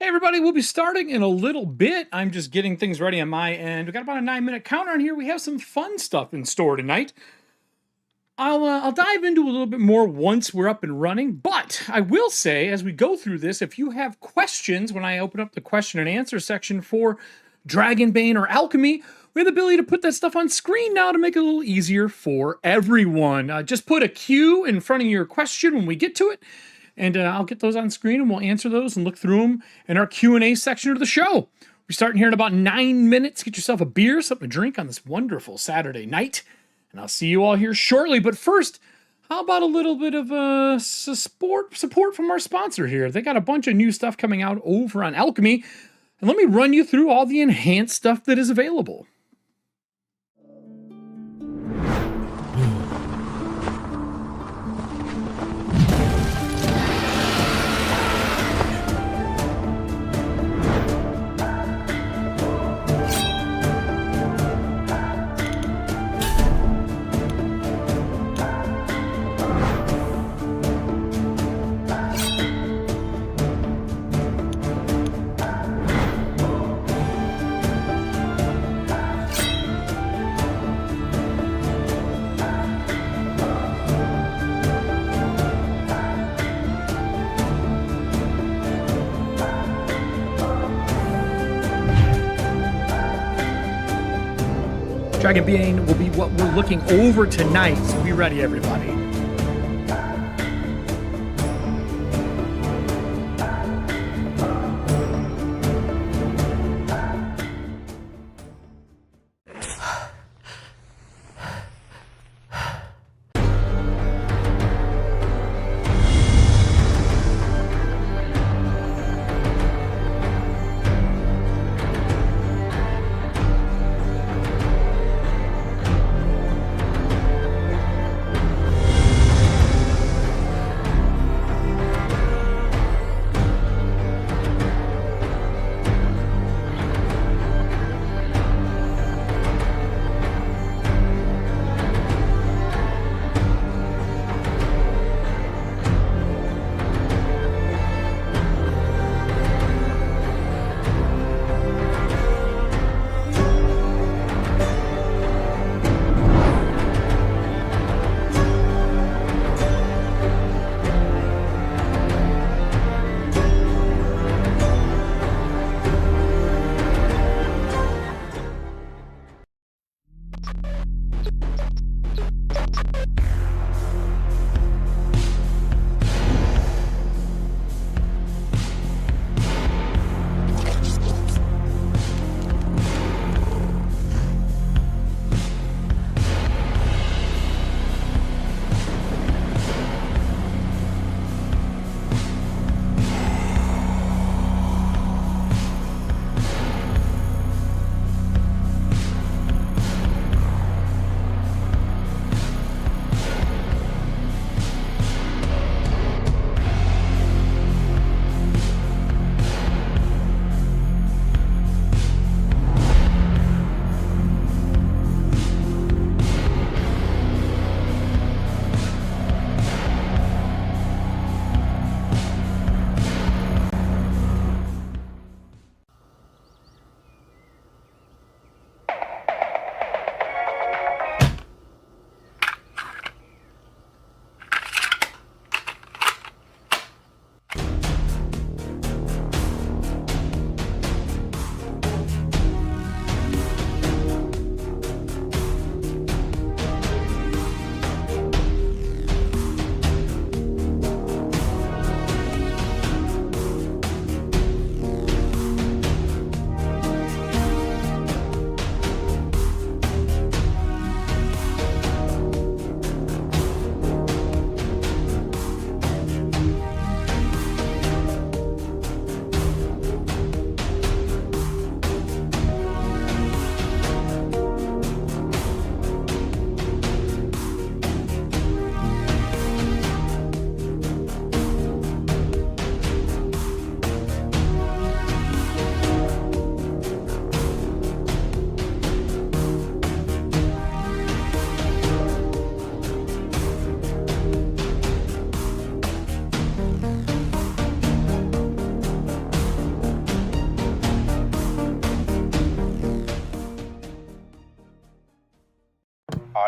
Hey everybody, we'll be starting in a little bit. I'm just getting things ready on my end. We got about a 9-minute counter on here. We have some fun stuff in store tonight. I'll dive into a little bit more once we're up and running, but I will say as we go through this, if you have questions when I open up the question and answer section for Dragonbane or Alchemy, we have the ability to put that stuff on screen now to make it a little easier for everyone. Just put a Q in front of your question when we get to it, and I'll get those on screen and we'll answer those and look through them in our Q&A section of the show. We're starting here in about 9 minutes. Get yourself a beer, something to drink on this wonderful Saturday night, and I'll see you all here shortly. But first, how about a little bit of support from our sponsor here? They got a bunch of new stuff coming out over on Alchemy, and let me run you through all the enhanced stuff that is available. Dragonbane will be what we're looking over tonight, so be ready, everybody.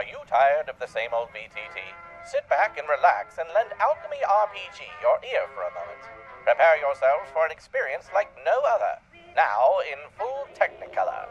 Are you tired of the same old VTT? Sit back and relax and lend Alchemy RPG your ear for a moment. Prepare yourselves for an experience like no other. Now in full Technicolor.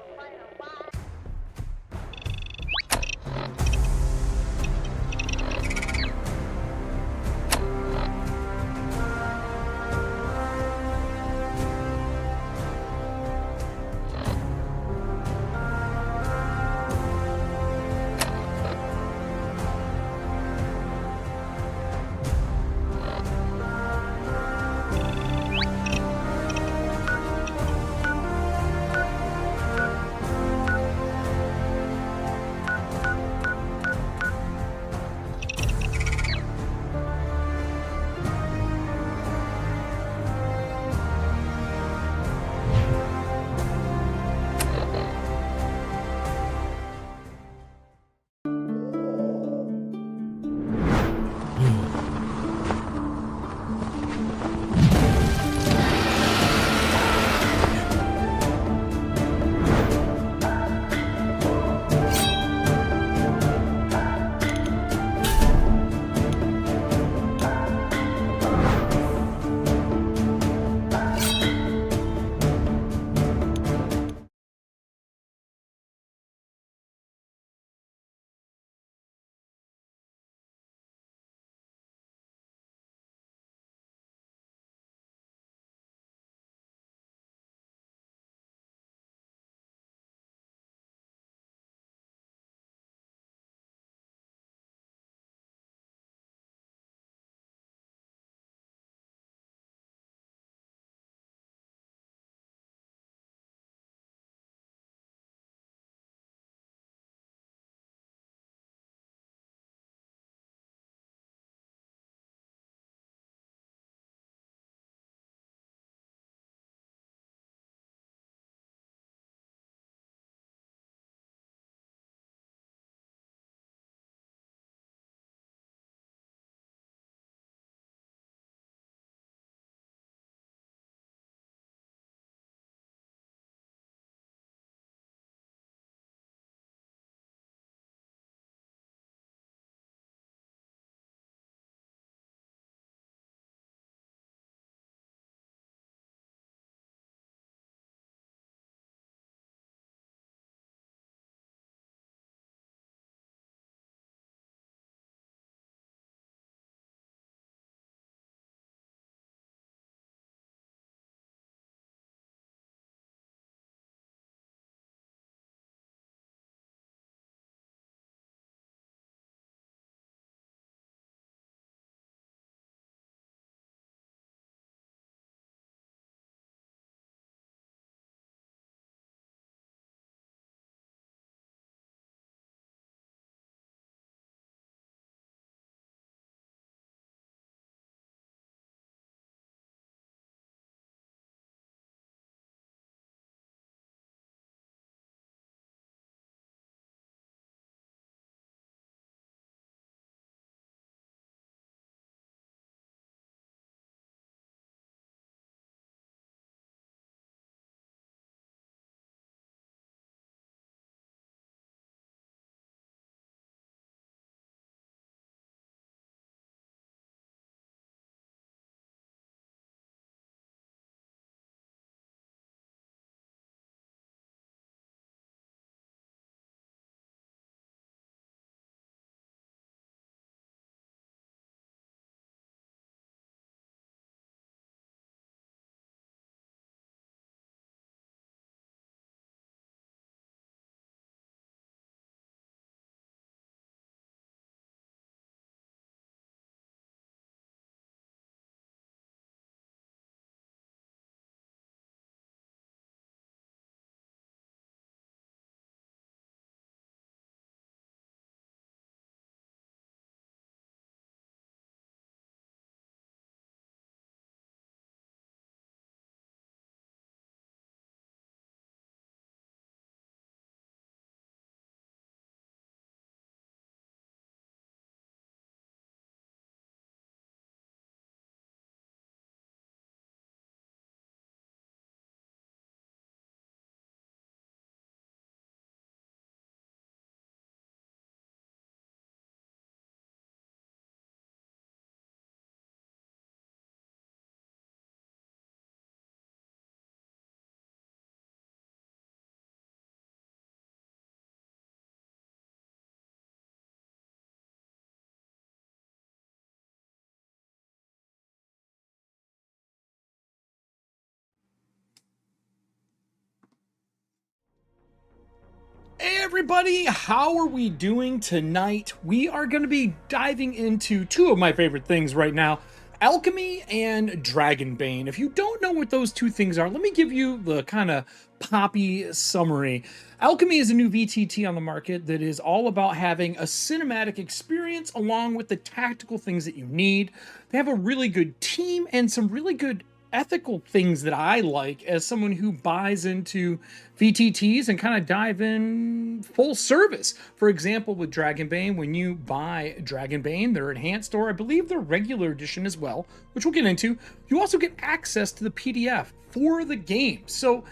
everybody, how are we doing tonight? We are going to be diving into two of my favorite things right now, Alchemy and Dragonbane. If you don't know what those two things are, let me give you the kind of poppy summary. Alchemy is a new VTT on the market that is all about having a cinematic experience along with the tactical things that you need. They have a really good team and some really good ethical things that I like as someone who buys into VTTs and kind of dive in full service. For example, with Dragonbane, when you buy Dragonbane, their enhanced, or I believe their regular edition as well, which we'll get into, you also get access to the PDF for the game. So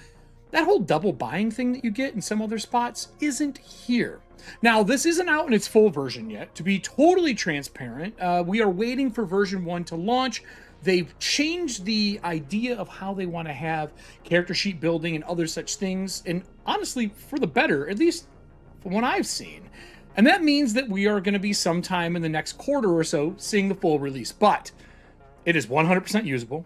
that whole double buying thing that you get in some other spots isn't here. Now, this isn't out in its full version yet. To be totally transparent, we are waiting for version 1 to launch. They've changed the idea of how they want to have character sheet building and other such things, and honestly, for the better, at least from what I've seen. And that means that we are going to be sometime in the next quarter or so seeing the full release. But it is 100% usable,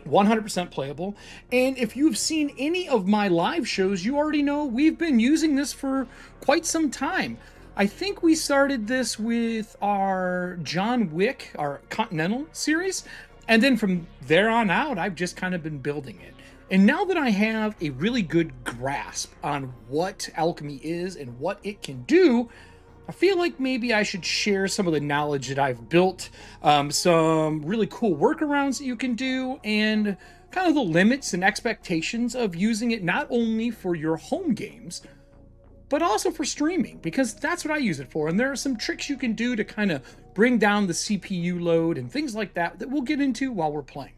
100% playable, and if you've seen any of my live shows, you already know we've been using this for quite some time. I think we started this with our John Wick, our Continental series, and then from there on out, I've just kind of been building it. And now that I have a really good grasp on what Alchemy is and what it can do, I feel like maybe I should share some of the knowledge that I've built, some really cool workarounds that you can do, and kind of the limits and expectations of using it not only for your home games, but also for streaming, because that's what I use it for. And there are some tricks you can do to kind of bring down the CPU load and things like that that we'll get into while we're playing.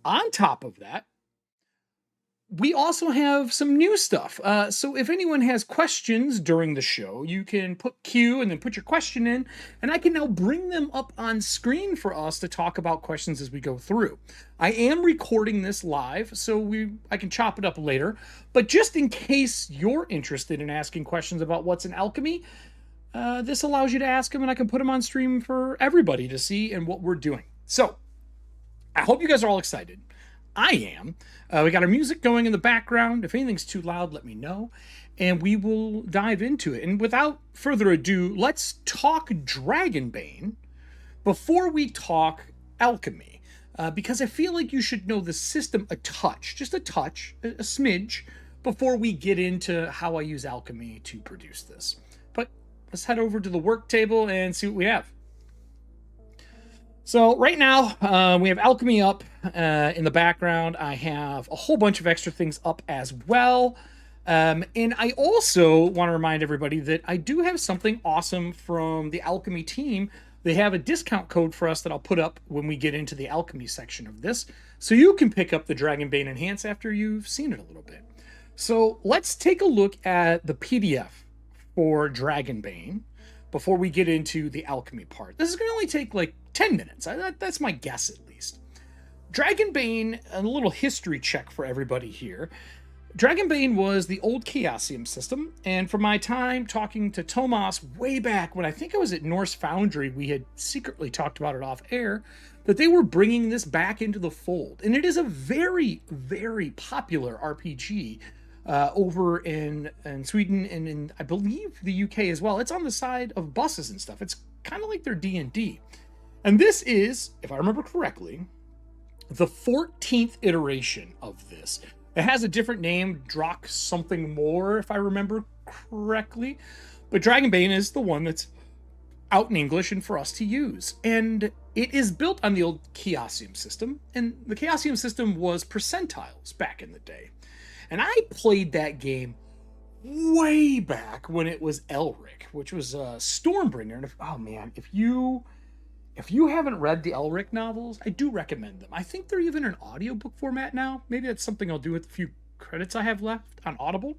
On top of that, we also have some new stuff. So if anyone has questions during the show, you can put Q and then put your question in, and I can now bring them up on screen for us to talk about questions as we go through. I am recording this live, so I can chop it up later, but just in case you're interested in asking questions about what's in Alchemy, this allows you to ask them, and I can put them on stream for everybody to see and what we're doing. So I hope you guys are all excited. I am. We got our music going in the background. If anything's too loud, let me know, and we will dive into it. And without further ado, let's talk Dragonbane before we talk Alchemy, because I feel like you should know the system a touch, just a touch, a smidge, before we get into how I use Alchemy to produce this. But let's head over to the work table and see what we have. So right now, we have Alchemy up in the background. I have a whole bunch of extra things up as well. And I also want to remind everybody that I do have something awesome from the Alchemy team. They have a discount code for us that I'll put up when we get into the Alchemy section of this, so you can pick up the Dragonbane Enhance after you've seen it a little bit. So let's take a look at the PDF for Dragonbane before we get into the Alchemy part. This is going to only take like 10 minutes. That's my guess, at least. Dragonbane, a little history check for everybody here. Dragonbane was the old Chaosium system, and from my time talking to Tomas way back when I think I was at Norse Foundry, we had secretly talked about it off air, that they were bringing this back into the fold. And it is a very, very popular RPG over in Sweden and in, I believe, the UK as well. It's on the side of buses and stuff. It's kind of like their D&D. And this is, if I remember correctly, the 14th iteration of this. It has a different name, Drock something more, if I remember correctly. But Dragonbane is the one that's out in English and for us to use. And it is built on the old Chaosium system. And the Chaosium system was percentiles back in the day. And I played that game way back when it was Elric, which was Stormbringer. And oh man, if you haven't read the Elric novels, I do recommend them. I think they're even in audiobook format now. Maybe that's something I'll do with the few credits I have left on Audible.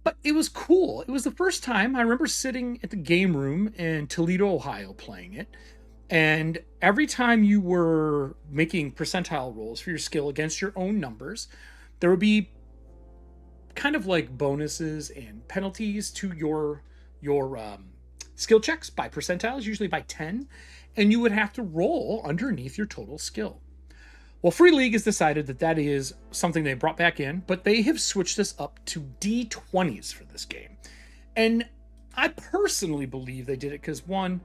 But it was cool. It was the first time I remember sitting at the game room in Toledo, Ohio, playing it. And every time you were making percentile rolls for your skill against your own numbers, there would be kind of like bonuses and penalties to your skill checks by percentiles, usually by 10, and you would have to roll underneath your total skill. Well, Free League has decided that that is something they brought back in, but they have switched this up to D20s for this game. And I personally believe they did it because, one,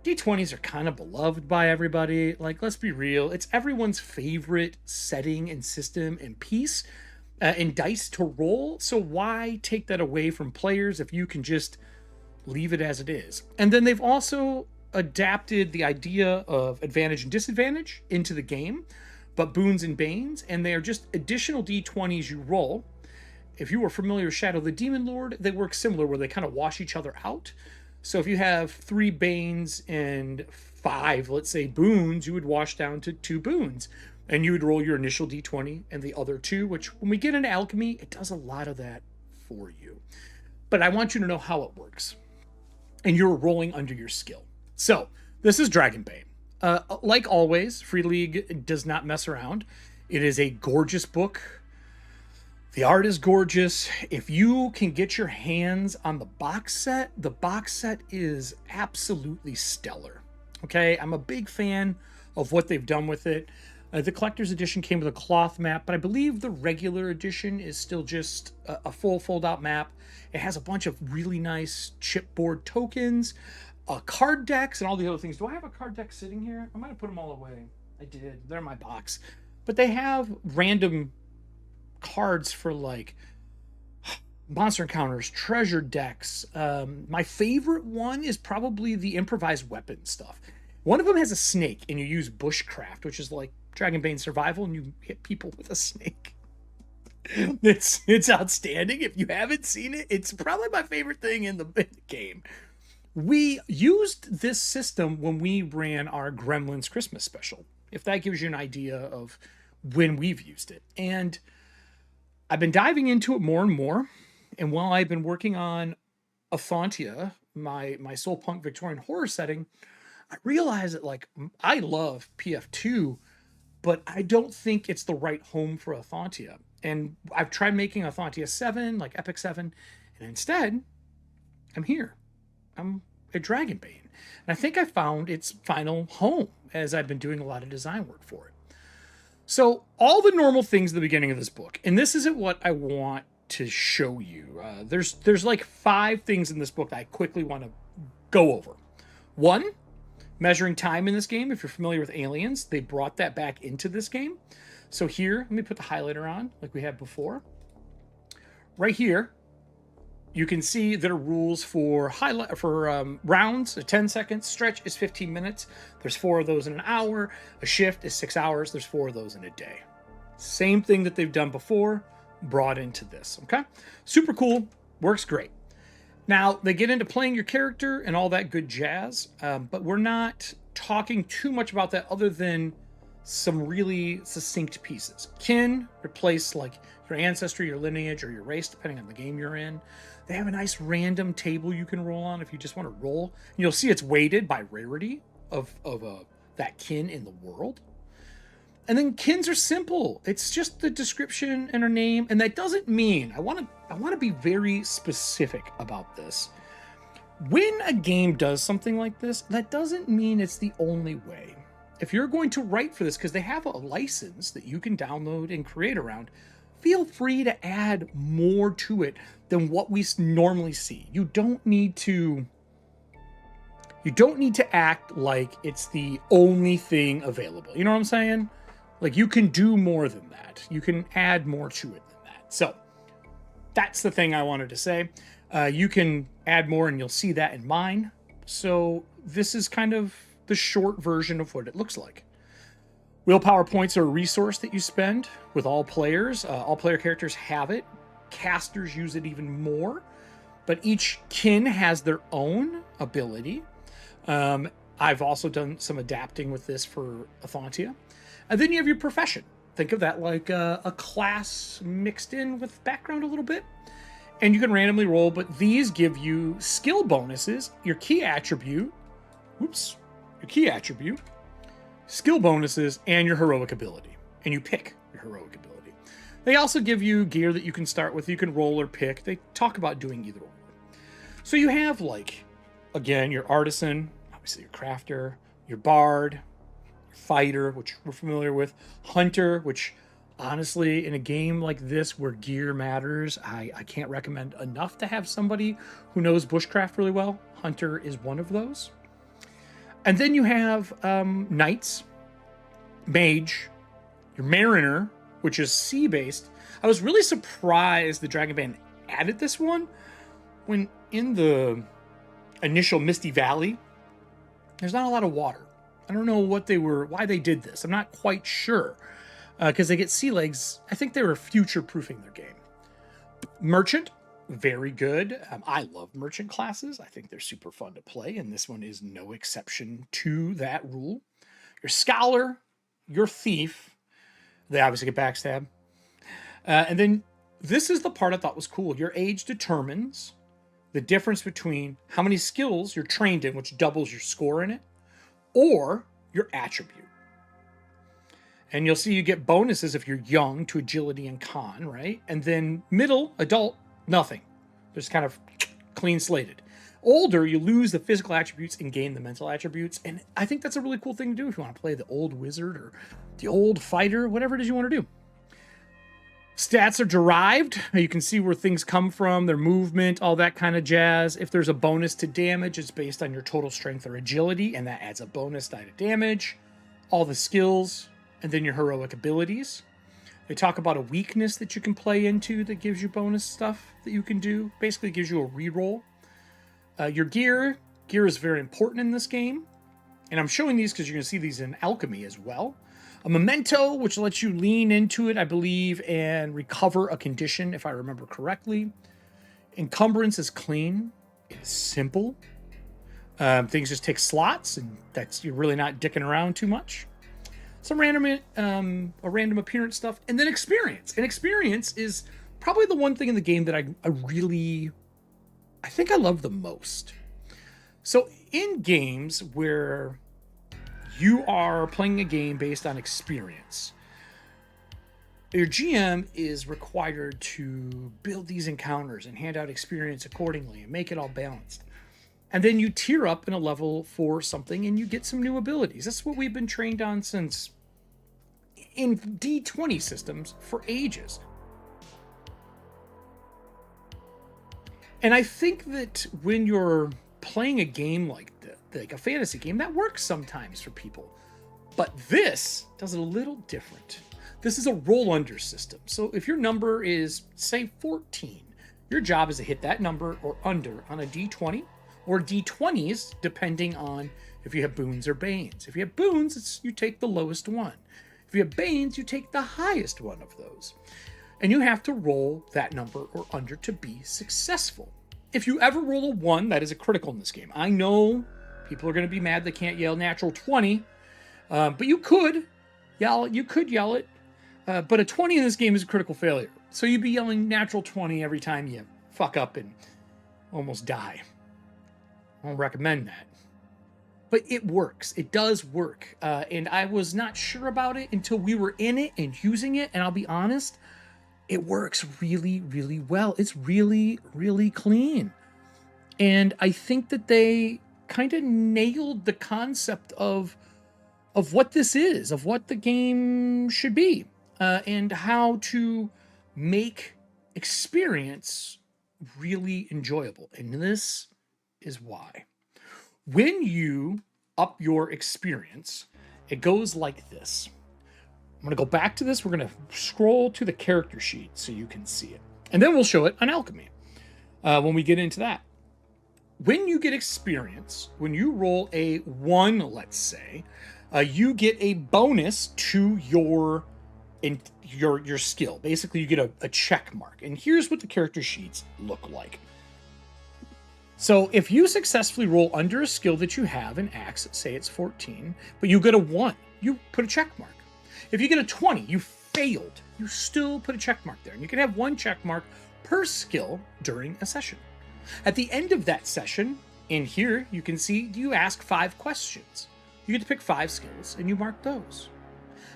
D20s are kind of beloved by everybody. Like, let's be real. It's everyone's favorite setting and system and piece and dice to roll. So why take that away from players if you can just leave it as it is? And then they've also adapted the idea of advantage and disadvantage into the game, but Boons and Banes, and they are just additional D20s you roll. If you were familiar with Shadow the Demon Lord, they work similar where they kind of wash each other out. So if you have 3 Banes and 5, let's say, Boons, you would wash down to 2 Boons. And you would roll your initial D20 and the other 2, which when we get into Alchemy, it does a lot of that for you. But I want you to know how it works. And you're rolling under your skill. So this is Dragonbane. Like always, Free League does not mess around. It is a gorgeous book. The art is gorgeous. If you can get your hands on the box set is absolutely stellar. Okay, I'm a big fan of what they've done with it. The collector's edition came with a cloth map, but I believe the regular edition is still just a full fold-out map. It has a bunch of really nice chipboard tokens, card decks, and all the other things. Do I have a card deck sitting here? I might have put them all away. I did. They're in my box. But they have random cards for, like, monster encounters, treasure decks. My favorite one is probably the improvised weapon stuff. One of them has a snake, and you use bushcraft, which is like Dragonbane survival, and you hit people with a snake. It's outstanding. If you haven't seen it, it's probably my favorite thing in the game. We used this system when we ran our Gremlins Christmas special, if that gives you an idea of when we've used it. And I've been diving into it more and more. And while I've been working on Ethauntia, my soul punk Victorian horror setting, I realized that, like, I love PF2, but I don't think it's the right home for Ethauntia. And I've tried making Ethauntia 7, like Epic 7, and instead, I'm here. I'm a Dragonbane. And I think I found its final home as I've been doing a lot of design work for it. So all the normal things at the beginning of this book, and this isn't what I want to show you. There's like 5 things in this book that I quickly want to go over. 1, measuring time in this game. If you're familiar with Aliens, they brought that back into this game. So here, let me put the highlighter on like we had before. Right here, you can see there are rules for rounds. A 10 second stretch is 15 minutes. There's 4 of those in an hour. A shift is 6 hours. There's 4 of those in a day. Same thing that they've done before, brought into this, okay? Super cool, works great. Now, they get into playing your character and all that good jazz, but we're not talking too much about that other than some really succinct pieces. Kin replace, like, your ancestry, your lineage, or your race, depending on the game you're in. They have a nice random table you can roll on if you just want to roll. And you'll see it's weighted by rarity of that kin in the world. And then kins are simple. It's just the description and a name. And that doesn't mean, I want to be very specific about this. When a game does something like this, that doesn't mean it's the only way. If you're going to write for this, because they have a license that you can download and create around, feel free to add more to it than what we normally see. You don't need to act like it's the only thing available. You know what I'm saying? Like, you can do more than that. You can add more to it than that. So that's the thing I wanted to say. You can add more and you'll see that in mine. So this is kind of the short version of what it looks like. Willpower points are a resource that you spend with all players. All player characters have it. Casters use it even more. But each kin has their own ability. I've also done some adapting with this for Ethauntia. And then you have your profession. Think of that like a class mixed in with background a little bit. And you can randomly roll, but these give you skill bonuses, your key attribute, skill bonuses, and your heroic ability. And you pick your heroic ability. They also give you gear that you can start with. You can roll or pick. They talk about doing either or. So you have, like, again, your artisan, obviously your crafter, your bard, fighter, which we're familiar with, hunter, which honestly, in a game like this where gear matters, I can't recommend enough to have somebody who knows bushcraft really well. Hunter is one of those. And then you have knights, mage, your mariner, which is sea-based. I was really surprised the Dragonbane added this one when in the initial Misty Valley, there's not a lot of water. I don't know why they did this. I'm not quite sure. Because they get sea legs. I think they were future-proofing their game. Merchant, very good. I love merchant classes. I think they're super fun to play, and this one is no exception to that rule. Your scholar, your thief. They obviously get backstab. And then this is the part I thought was cool. Your age determines the difference between how many skills you're trained in, which doubles your score in it, or your attribute. And you'll see you get bonuses if you're young to agility and con, right? And then middle, adult, nothing. Just kind of clean slated. Older, you lose the physical attributes and gain the mental attributes. And I think that's a really cool thing to do if you want to play the old wizard or the old fighter, whatever it is you want to do. Stats are derived. You can see where things come from, their movement, all that kind of jazz. If there's a bonus to damage, it's based on your total strength or agility, and that adds a bonus die to damage. All the skills, and then your heroic abilities. They talk about a weakness that you can play into that gives you bonus stuff that you can do. Basically gives you a reroll. Your gear. Gear is very important in this game. And I'm showing these because you're going to see these in Alchemy as well. A memento, which lets you lean into it, I believe, and recover a condition, if I remember correctly. Encumbrance is clean. It's simple. Things just take slots, and you're really not dicking around too much. Some random appearance stuff, and then experience. And experience is probably the one thing in the game that I think I love the most. So in games where you are playing a game based on experience, your GM is required to build these encounters and hand out experience accordingly and make it all balanced. And then you tier up in a level for something and you get some new abilities. That's what we've been trained on since in D20 systems for ages. And I think that when you're playing a game like a fantasy game, that works sometimes for people. But this does it a little different. This is a roll under system. So if your number is, say, 14, your job is to hit that number or under on a D20 or D20s, depending on if you have boons or banes. If you have boons, you take the lowest one. If you have banes, you take the highest one of those. And you have to roll that number or under to be successful. If you ever roll a 1, that is a critical in this game. I know people are going to be mad they can't yell natural 20, but you could yell it. But a 20 in this game is a critical failure. So you'd be yelling natural 20 every time you fuck up and almost die. I don't recommend that. But it works. It does work. And I was not sure about it until we were in it and using it. And I'll be honest, it works really, really well. It's really, really clean. And I think that they kind of nailed the concept of what this is, of what the game should be, and how to make experience really enjoyable. And this is why. When you up your experience, it goes like this. I'm going to go back to this. We're going to scroll to the character sheet so you can see it. And then we'll show it on Alchemy when we get into that. When you get experience, when you roll a 1, let's say, you get a bonus to your skill. Basically, you get a check mark. And here's what the character sheets look like. So if you successfully roll under a skill that you have in Axe, say it's 14, but you get a 1, you put a check mark. If you get a 20, you failed. You still put a check mark there. And you can have 1 check mark per skill during a session. At the end of that session, in here, you can see you ask 5 questions. You get to pick 5 skills, and you mark those.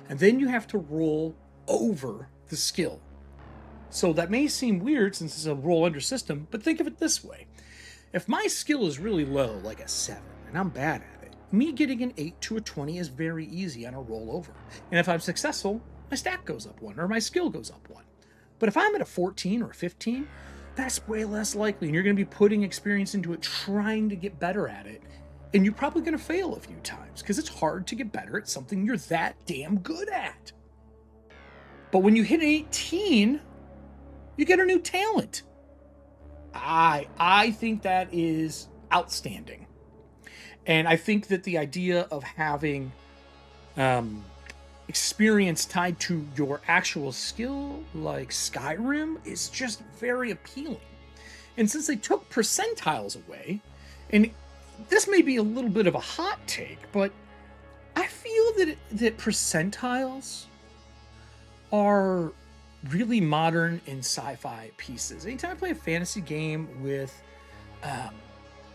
And then you have to roll over the skill. So that may seem weird since it's a roll under system, but think of it this way. If my skill is really low, like a 7, and I'm bad at it, me getting an 8 to a 20 is very easy on a rollover. And if I'm successful, my stat goes up 1 or my skill goes up 1. But if I'm at a 14 or a 15, that's way less likely. And you're going to be putting experience into it, trying to get better at it. And you're probably going to fail a few times because it's hard to get better at something you're that damn good at. But when you hit an 18, you get a new talent. I think that is outstanding. And I think that the idea of having experience tied to your actual skill, like Skyrim, is just very appealing. And since they took percentiles away, and this may be a little bit of a hot take, but I feel that percentiles are really modern and sci-fi pieces. Anytime I play a fantasy game with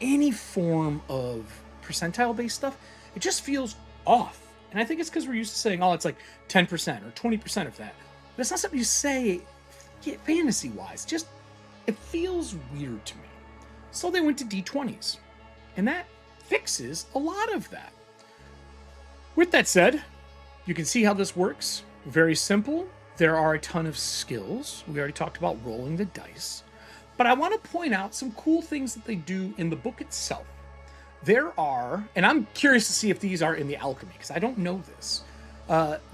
any form of percentile-based stuff, it just feels off. And I think it's because we're used to saying, oh, it's like 10% or 20% of that. But it's not something you say fantasy-wise. Just, it feels weird to me. So they went to D20s. And that fixes a lot of that. With that said, you can see how this works. Very simple. There are a ton of skills. We already talked about rolling the dice. But I want to point out some cool things that they do in the book itself. There are, and I'm curious to see if these are in the Alchemy, because I don't know this.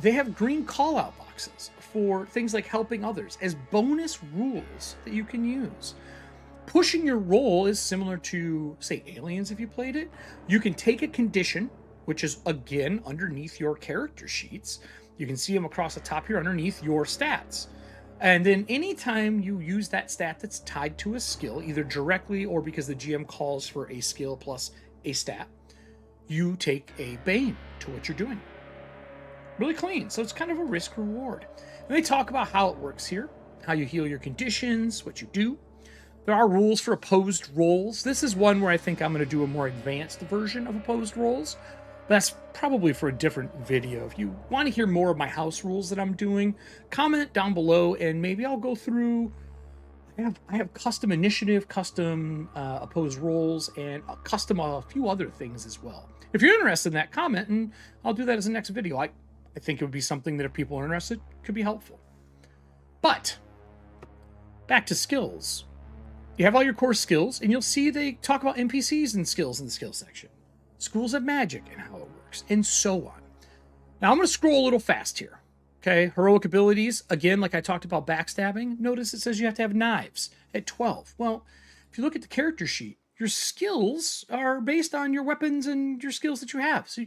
They have green call-out boxes for things like helping others as bonus rules that you can use. Pushing your roll is similar to, say, Aliens if you played it. You can take a condition, which is, again, underneath your character sheets. You can see them across the top here underneath your stats. And then anytime you use that stat that's tied to a skill, either directly or because the GM calls for a skill plus a stat, you take a Bane to what you're doing. Really clean. So it's kind of a risk reward. And they talk about how it works here, how you heal your conditions, what you do. There are rules for opposed rolls. This is one where I think I'm going to do a more advanced version of opposed rolls. That's probably for a different video. If you want to hear more of my house rules that I'm doing, comment down below and maybe I'll go through. I have custom initiative, custom opposed rolls, and custom a few other things as well. If you're interested in that, comment and I'll do that as the next video. I think it would be something that if people are interested, could be helpful. But back to skills. You have all your core skills, and you'll see they talk about NPCs and skills in the skills section. Schools of magic and how it works, and so on. Now I'm going to scroll a little fast here. Okay, heroic abilities, again, like I talked about backstabbing, notice it says you have to have knives at 12. Well, if you look at the character sheet, your skills are based on your weapons and your skills that you have. So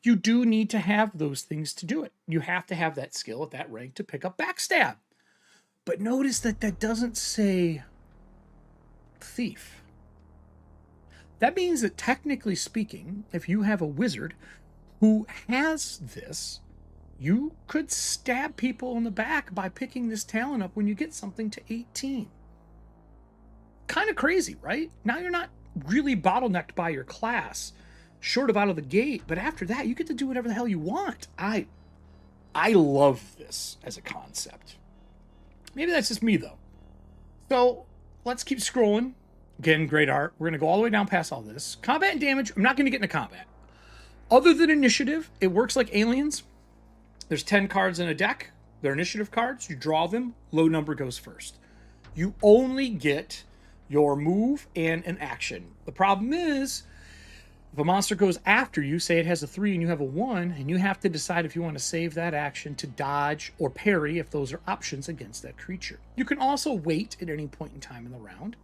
you do need to have those things to do it. You have to have that skill at that rank to pick up backstab. But notice that that doesn't say thief. That means that technically speaking, if you have a wizard who has this, you could stab people in the back by picking this talent up when you get something to 18. Kind of crazy, right? Now you're not really bottlenecked by your class, short of out of the gate, but after that, you get to do whatever the hell you want. I love this as a concept. Maybe that's just me, though. So let's keep scrolling. Again, great art. We're going to go all the way down past all this. Combat and damage, I'm not going to get into combat. Other than initiative, it works like Aliens. There's 10 cards in a deck. They're initiative cards. You draw them. Low number goes first. You only get your move and an action. The problem is, if a monster goes after you, say it has a 3 and you have a 1, and you have to decide if you want to save that action to dodge or parry if those are options against that creature. You can also wait at any point in time in the round,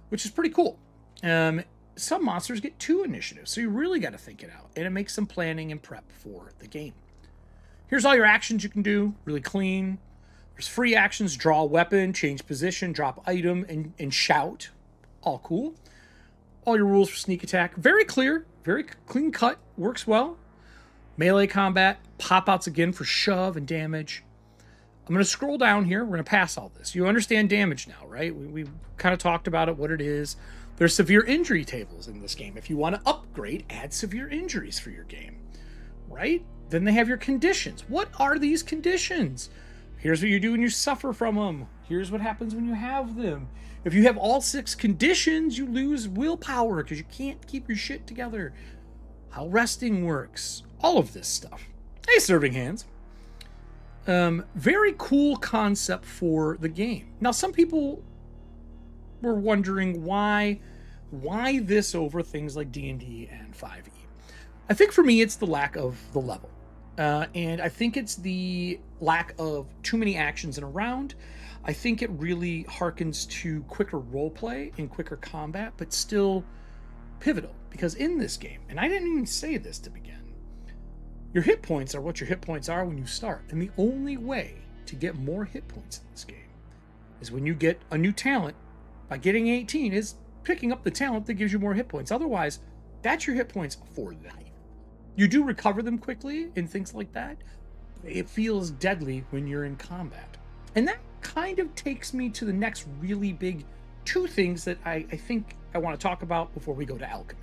which is pretty cool. Some monsters get 2 initiatives, so you really got to think it out, and it makes some planning and prep for the game. Here's all your actions you can do, really clean. There's free actions, draw a weapon, change position, drop item, and shout. All cool. All your rules for sneak attack. Very clear, very clean cut, works well. Melee combat, pop-outs again for shove and damage. I'm going to scroll down here. We're going to pass all this. You understand damage now, right? We kind of talked about it, what it is. There's severe injury tables in this game. If you want to upgrade, add severe injuries for your game, right? Then they have your conditions. What are these conditions? Here's what you do when you suffer from them. Here's what happens when you have them. If you have all 6 conditions, you lose willpower because you can't keep your shit together. how resting works, all of this stuff. Hey, Serving Hands. Very cool concept for the game. Now, some people were wondering why this over things like D&D and 5e. I think for me, it's the lack of the level. And I think it's the lack of too many actions in a round. I think it really harkens to quicker roleplay and quicker combat, but still pivotal. Because in this game, and I didn't even say this to begin, your hit points are what your hit points are when you start. And the only way to get more hit points in this game is when you get a new talent. By getting 18 is picking up the talent that gives you more hit points. Otherwise, that's your hit points for life. You do recover them quickly and things like that. It feels deadly when you're in combat. And that kind of takes me to the next really big two things that I think I want to talk about before we go to Alchemy.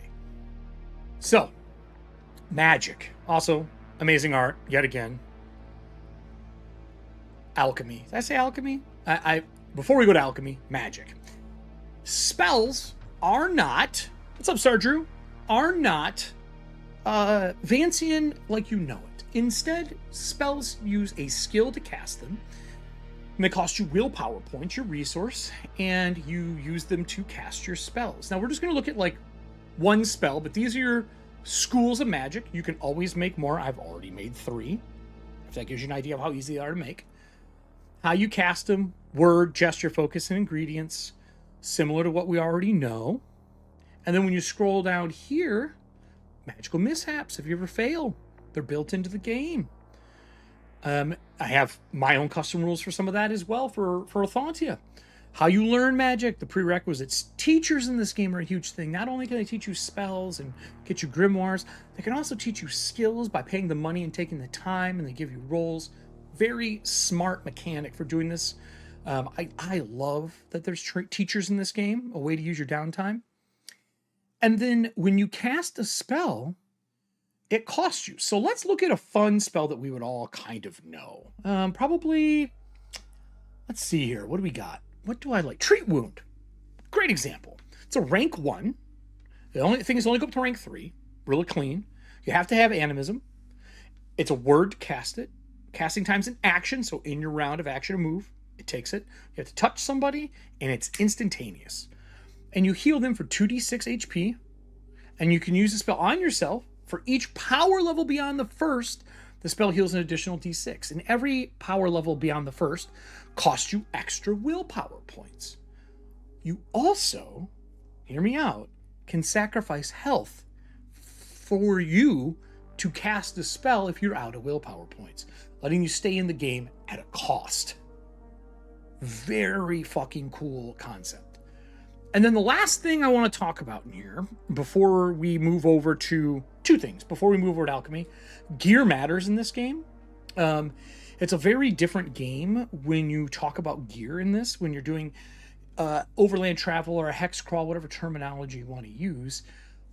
So, magic. Also, amazing art, yet again. Alchemy. Did I say alchemy? Before we go to alchemy, magic. Spells are not, what's up, Sir Drew? Are not Vancian like you know it. Instead, spells use a skill to cast them. And they cost you willpower points, your resource, and you use them to cast your spells. Now, we're just going to look at like one spell, but these are your schools of magic. You can always make more. I've already made 3, if that gives you an idea of how easy they are to make. How you cast them, word, gesture, focus, and ingredients, similar to what we already know. And then when you scroll down here, magical mishaps, if you ever fail, they're built into the game. I have my own custom rules for some of that as well for Ethauntia. How you learn magic, the prerequisites. Teachers in this game are a huge thing. Not only can they teach you spells and get you grimoires, they can also teach you skills by paying the money and taking the time, and they give you roles. Very smart mechanic for doing this. I love that there's teachers in this game, a way to use your downtime. And then when you cast a spell, it costs you. So let's look at a fun spell that we would all kind of know. Probably, let's see here. What do we got? What do I like? Treat Wound. Great example. It's a rank 1. The only thing is only go up to rank 3. Really clean. You have to have animism. It's a word to cast it. Casting time's an action, so in your round of action or move, it takes it. You have to touch somebody, and it's instantaneous. And you heal them for 2d6 HP, and you can use the spell on yourself. For each power level beyond the first, the spell heals an additional d6. And every power level beyond the first costs you extra willpower points. You also, hear me out, can sacrifice health for you to cast the spell if you're out of willpower points, letting you stay in the game at a cost. Very fucking cool concept. And then the last thing I want to talk about in here, before we move over to two things, before we move over to Alchemy, gear matters in this game. It's a very different game when you talk about gear in this, when you're doing overland travel or a hex crawl, whatever terminology you want to use.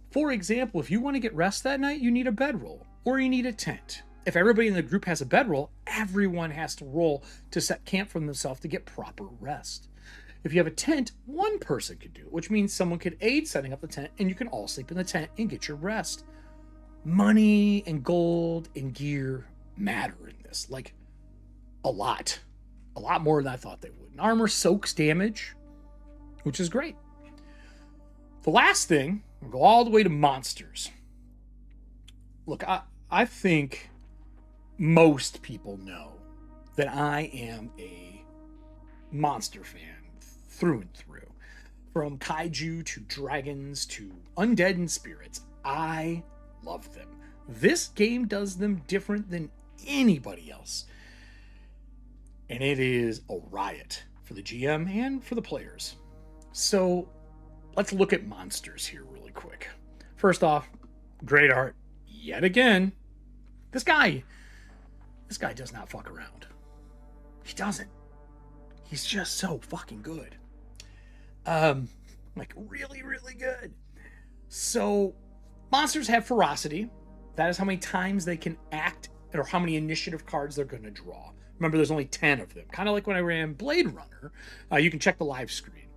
For example, if you want to get rest that night, you need a bedroll or you need a tent. If everybody in the group has a bedroll, everyone has to roll to set camp for themselves to get proper rest. If you have a tent, one person could do it, which means someone could aid setting up the tent and you can all sleep in the tent and get your rest. Money and gold and gear matter in this, like a lot more than I thought they would. And armor soaks damage, which is great. The last thing, we'll go all the way to monsters. Look, I think most people know that I am a monster fan through and through. From kaiju to dragons to undead and spirits, I love them. This game does them different than anybody else. And it is a riot for the GM and for the players. So let's look at monsters here really quick. First off, great art yet again. This guy does not fuck around. He doesn't. He's just so fucking good. Like really, really good. So monsters have ferocity. That is how many times they can act or how many initiative cards they're going to draw. Remember, there's only 10 of them. Kind of like when I ran Blade Runner. You can check the live screen.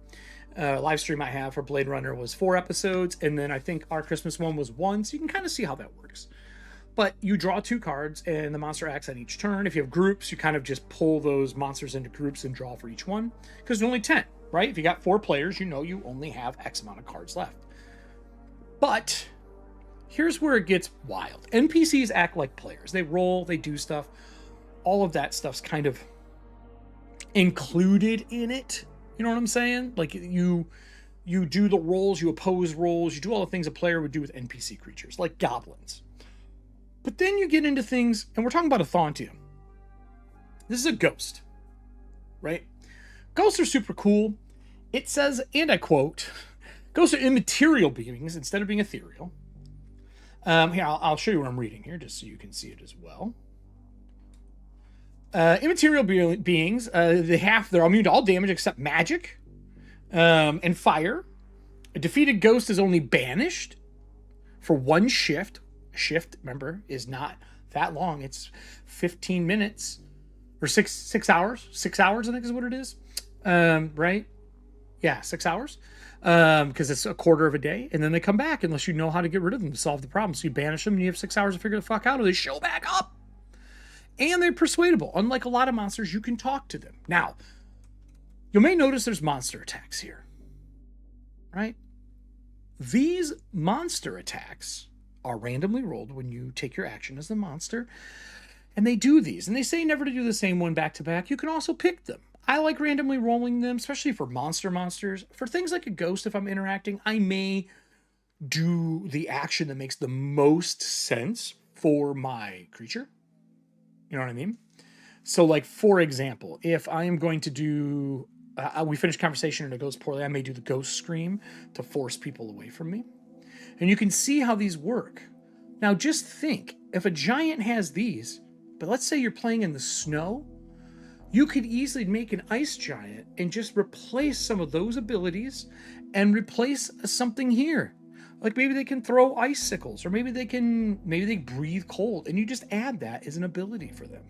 Live stream I have for Blade Runner was 4 episodes, and then I think our Christmas one was 1, so you can kind of see how that works. But you draw 2 cards, and the monster acts on each turn. If you have groups, you kind of just pull those monsters into groups and draw for each one, because there's only 10, right? If you got 4 players, you know you only have X amount of cards left. But here's where it gets wild. NPCs act like players. They roll, they do stuff. All of that stuff's kind of included in it. You know what I'm saying? Like you do the rolls, you oppose rolls, you do all the things a player would do with NPC creatures, like goblins. But then you get into things, and we're talking about Ethauntia. This is a ghost, right? Ghosts are super cool. It says, and I quote, ghosts are immaterial beings instead of being ethereal. Here, I'll show you what I'm reading here, just so you can see it as well. Immaterial beings, they're immune to all damage except magic and fire. A defeated ghost is only banished for 1 shift. A shift, remember, is not that long. It's 15 minutes or 6 hours. 6 hours, I think is what it is. Right? Yeah, 6 hours. Because it's a quarter of a day, and then they come back unless you know how to get rid of them to solve the problem. So you banish them, and you have 6 hours to figure the fuck out, or they show back up. And they're persuadable. Unlike a lot of monsters, you can talk to them. Now, you may notice there's monster attacks here, right? These monster attacks are randomly rolled when you take your action as the monster, and they do these. And they say never to do the same one back to back. You can also pick them. I like randomly rolling them, especially for monsters. For things like a ghost, if I'm interacting, I may do the action that makes the most sense for my creature. You know what I mean? So, like, for example, if I am going to do, we finish conversation and it goes poorly, I may do the ghost scream to force people away from me. And you can see how these work. Now, just think, if a giant has these, but let's say you're playing in the snow, you could easily make an ice giant and just replace some of those abilities and replace something here. Like maybe they can throw icicles, or maybe they breathe cold, and you just add that as an ability for them.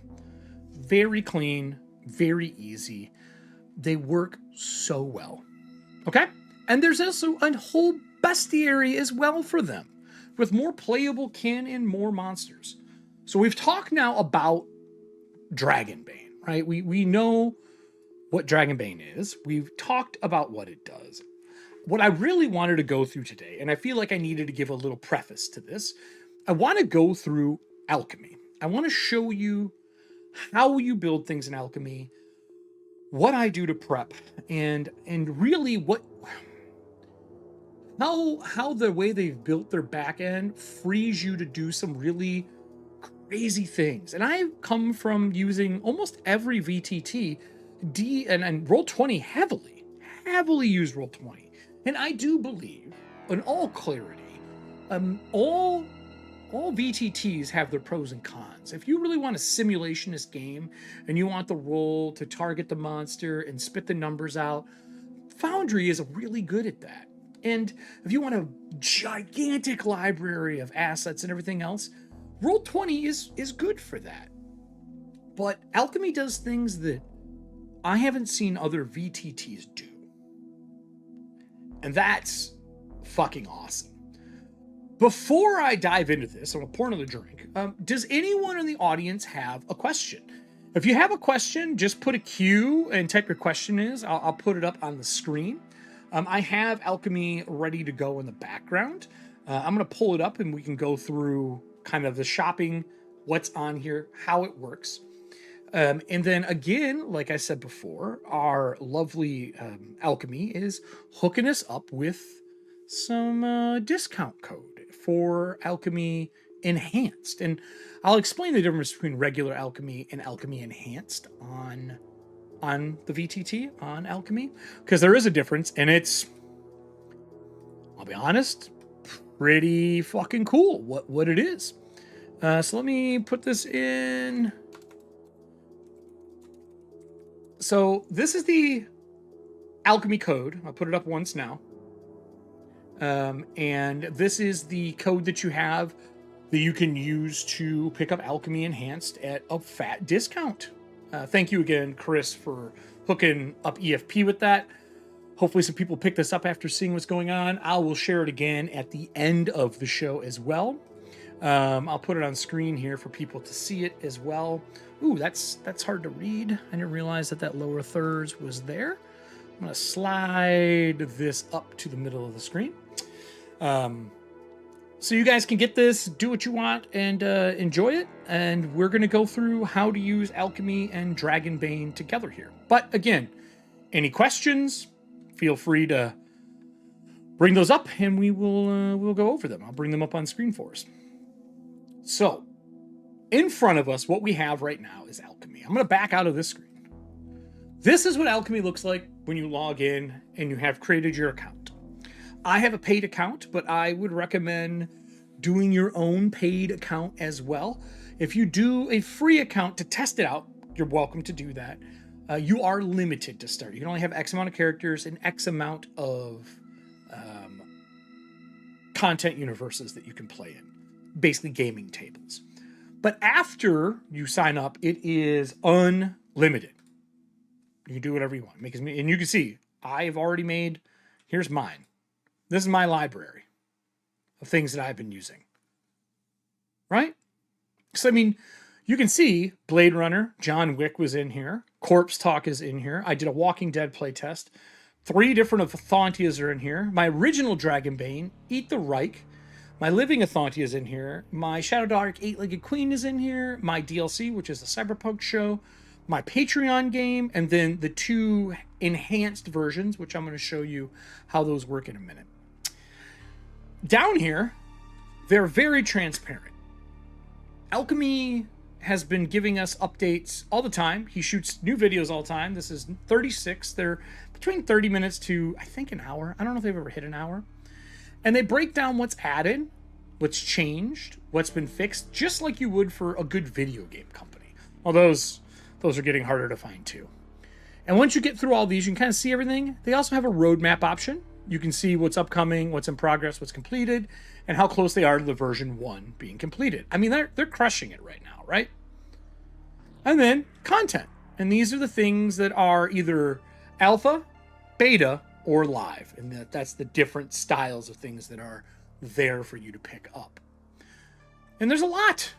Very clean, very easy. They work so well. Okay? And there's also a whole Beastiary as well for them, with more playable kin and more monsters. So we've talked now about Dragonbane, right? We know what Dragonbane is. We've talked about what it does. What I really wanted to go through today, and I feel like I needed to give a little preface to this, I want to go through Alchemy. I want to show you how you build things in Alchemy, what I do to prep, and really how the way they've built their back end frees you to do some really crazy things. And I've come from using almost every VTT, and Roll20 heavily used Roll20. And I do believe, in all clarity, all VTTs have their pros and cons. If you really want a simulationist game and you want the roll to target the monster and spit the numbers out, Foundry is really good at that. And if you want a gigantic library of assets and everything else, Roll20 is good for that. But Alchemy does things that I haven't seen other VTTs do. And that's fucking awesome. Before I dive into this, I'm going to pour another drink. Does anyone in the audience have a question? If you have a question, just put a Q and type your question is. I'll put it up on the screen. I have Alchemy ready to go in the background. I'm going to pull it up and we can go through kind of the shopping, what's on here, how it works. And then again, like I said before, our lovely Alchemy is hooking us up with some discount code for Alchemy Enhanced. And I'll explain the difference between regular Alchemy and Alchemy Enhanced on the VTT, on Alchemy, because there is a difference, and it's, I'll be honest, pretty fucking cool what it is. So let me put this in. So this is the Alchemy code. I'll put it up once now. And this is the code that you have that you can use to pick up Alchemy Enhanced at a fat discount. Thank you again, Chris, for hooking up EFP with that. Hopefully some people pick this up after seeing what's going on. I will share it again at the end of the show as well. I'll put it on screen here for people to see it as well. Ooh, that's hard to read. I didn't realize that lower thirds was there. I'm going to slide this up to the middle of the screen. So you guys can get this, do what you want, and enjoy it. And we're going to go through how to use Alchemy and Dragonbane together here. But again, any questions, feel free to bring those up, and we'll go over them. I'll bring them up on screen for us. So, in front of us, what we have right now is Alchemy. I'm going to back out of this screen. This is what Alchemy looks like when you log in and you have created your account. I have a paid account, but I would recommend doing your own paid account as well. If you do a free account to test it out, you're welcome to do that. You are limited to start. You can only have X amount of characters and X amount of content universes that you can play in. Basically gaming tables. But after you sign up, it is unlimited. You can do whatever you want. And you can see, I've already made, here's mine. This is my library of things that I've been using. Right? So, I mean, you can see Blade Runner, John Wick was in here. Corpse Talk is in here. I did a Walking Dead playtest. 3 different of Ethauntias are in here. My original Dragonbane, Eat the Reich. My Living Ethauntia is in here. My Shadowdark 8-Legged Queen is in here. My DLC, which is the Cyberpunk show. My Patreon game. And then the 2 enhanced versions, which I'm going to show you how those work in a minute. Down here, they're very transparent. Alchemy has been giving us updates all the time. He shoots new videos all the time. This is 36. They're between 30 minutes to, I think, an hour. I don't know if they've ever hit an hour. And they break down what's added, what's changed, what's been fixed, just like you would for a good video game company. Well, those are getting harder to find too. And once you get through all these, you can kind of see everything. They also have a roadmap option. You can see what's upcoming, what's in progress, what's completed, and how close they are to the version 1 being completed. I mean, they're crushing it right now, right? And then content. And these are the things that are either alpha, beta, or live. And that's the different styles of things that are there for you to pick up. And there's a lot.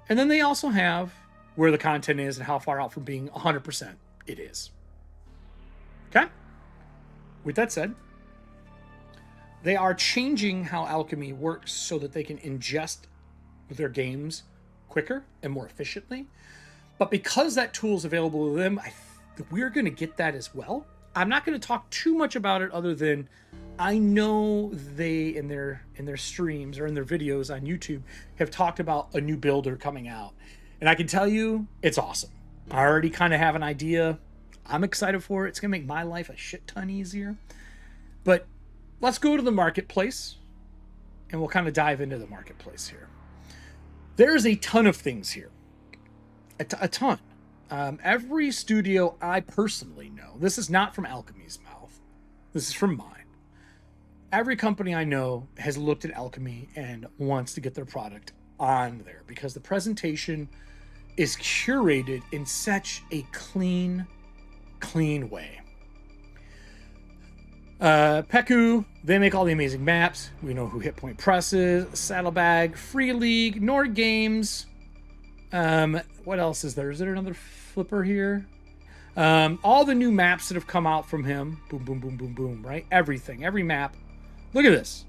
And then they also have where the content is and how far out from being 100% it is. Okay? With that said, they are changing how Alchemy works so that they can ingest their games quicker and more efficiently. But because that tool is available to them, we're going to get that as well. I'm not going to talk too much about it other than I know they, in their streams or in their videos on YouTube, have talked about a new builder coming out. And I can tell you, it's awesome. I already kind of have an idea. I'm excited for it. It's going to make my life a shit ton easier. But let's go to the marketplace, and we'll kind of dive into the marketplace here. There's a ton of things here. A ton. Every studio I personally know, this is not from Alchemy's mouth, this is from mine. Every company I know has looked at Alchemy and wants to get their product on there because the presentation is curated in such a clean way. Peku, they make all the amazing maps. We know who Hit Point Press is, Saddlebag, Free League, Nord Games. What else is there? Is there another flipper here? All the new maps that have come out from him. Boom, boom, boom, boom, boom, right? Everything, every map. Look at this.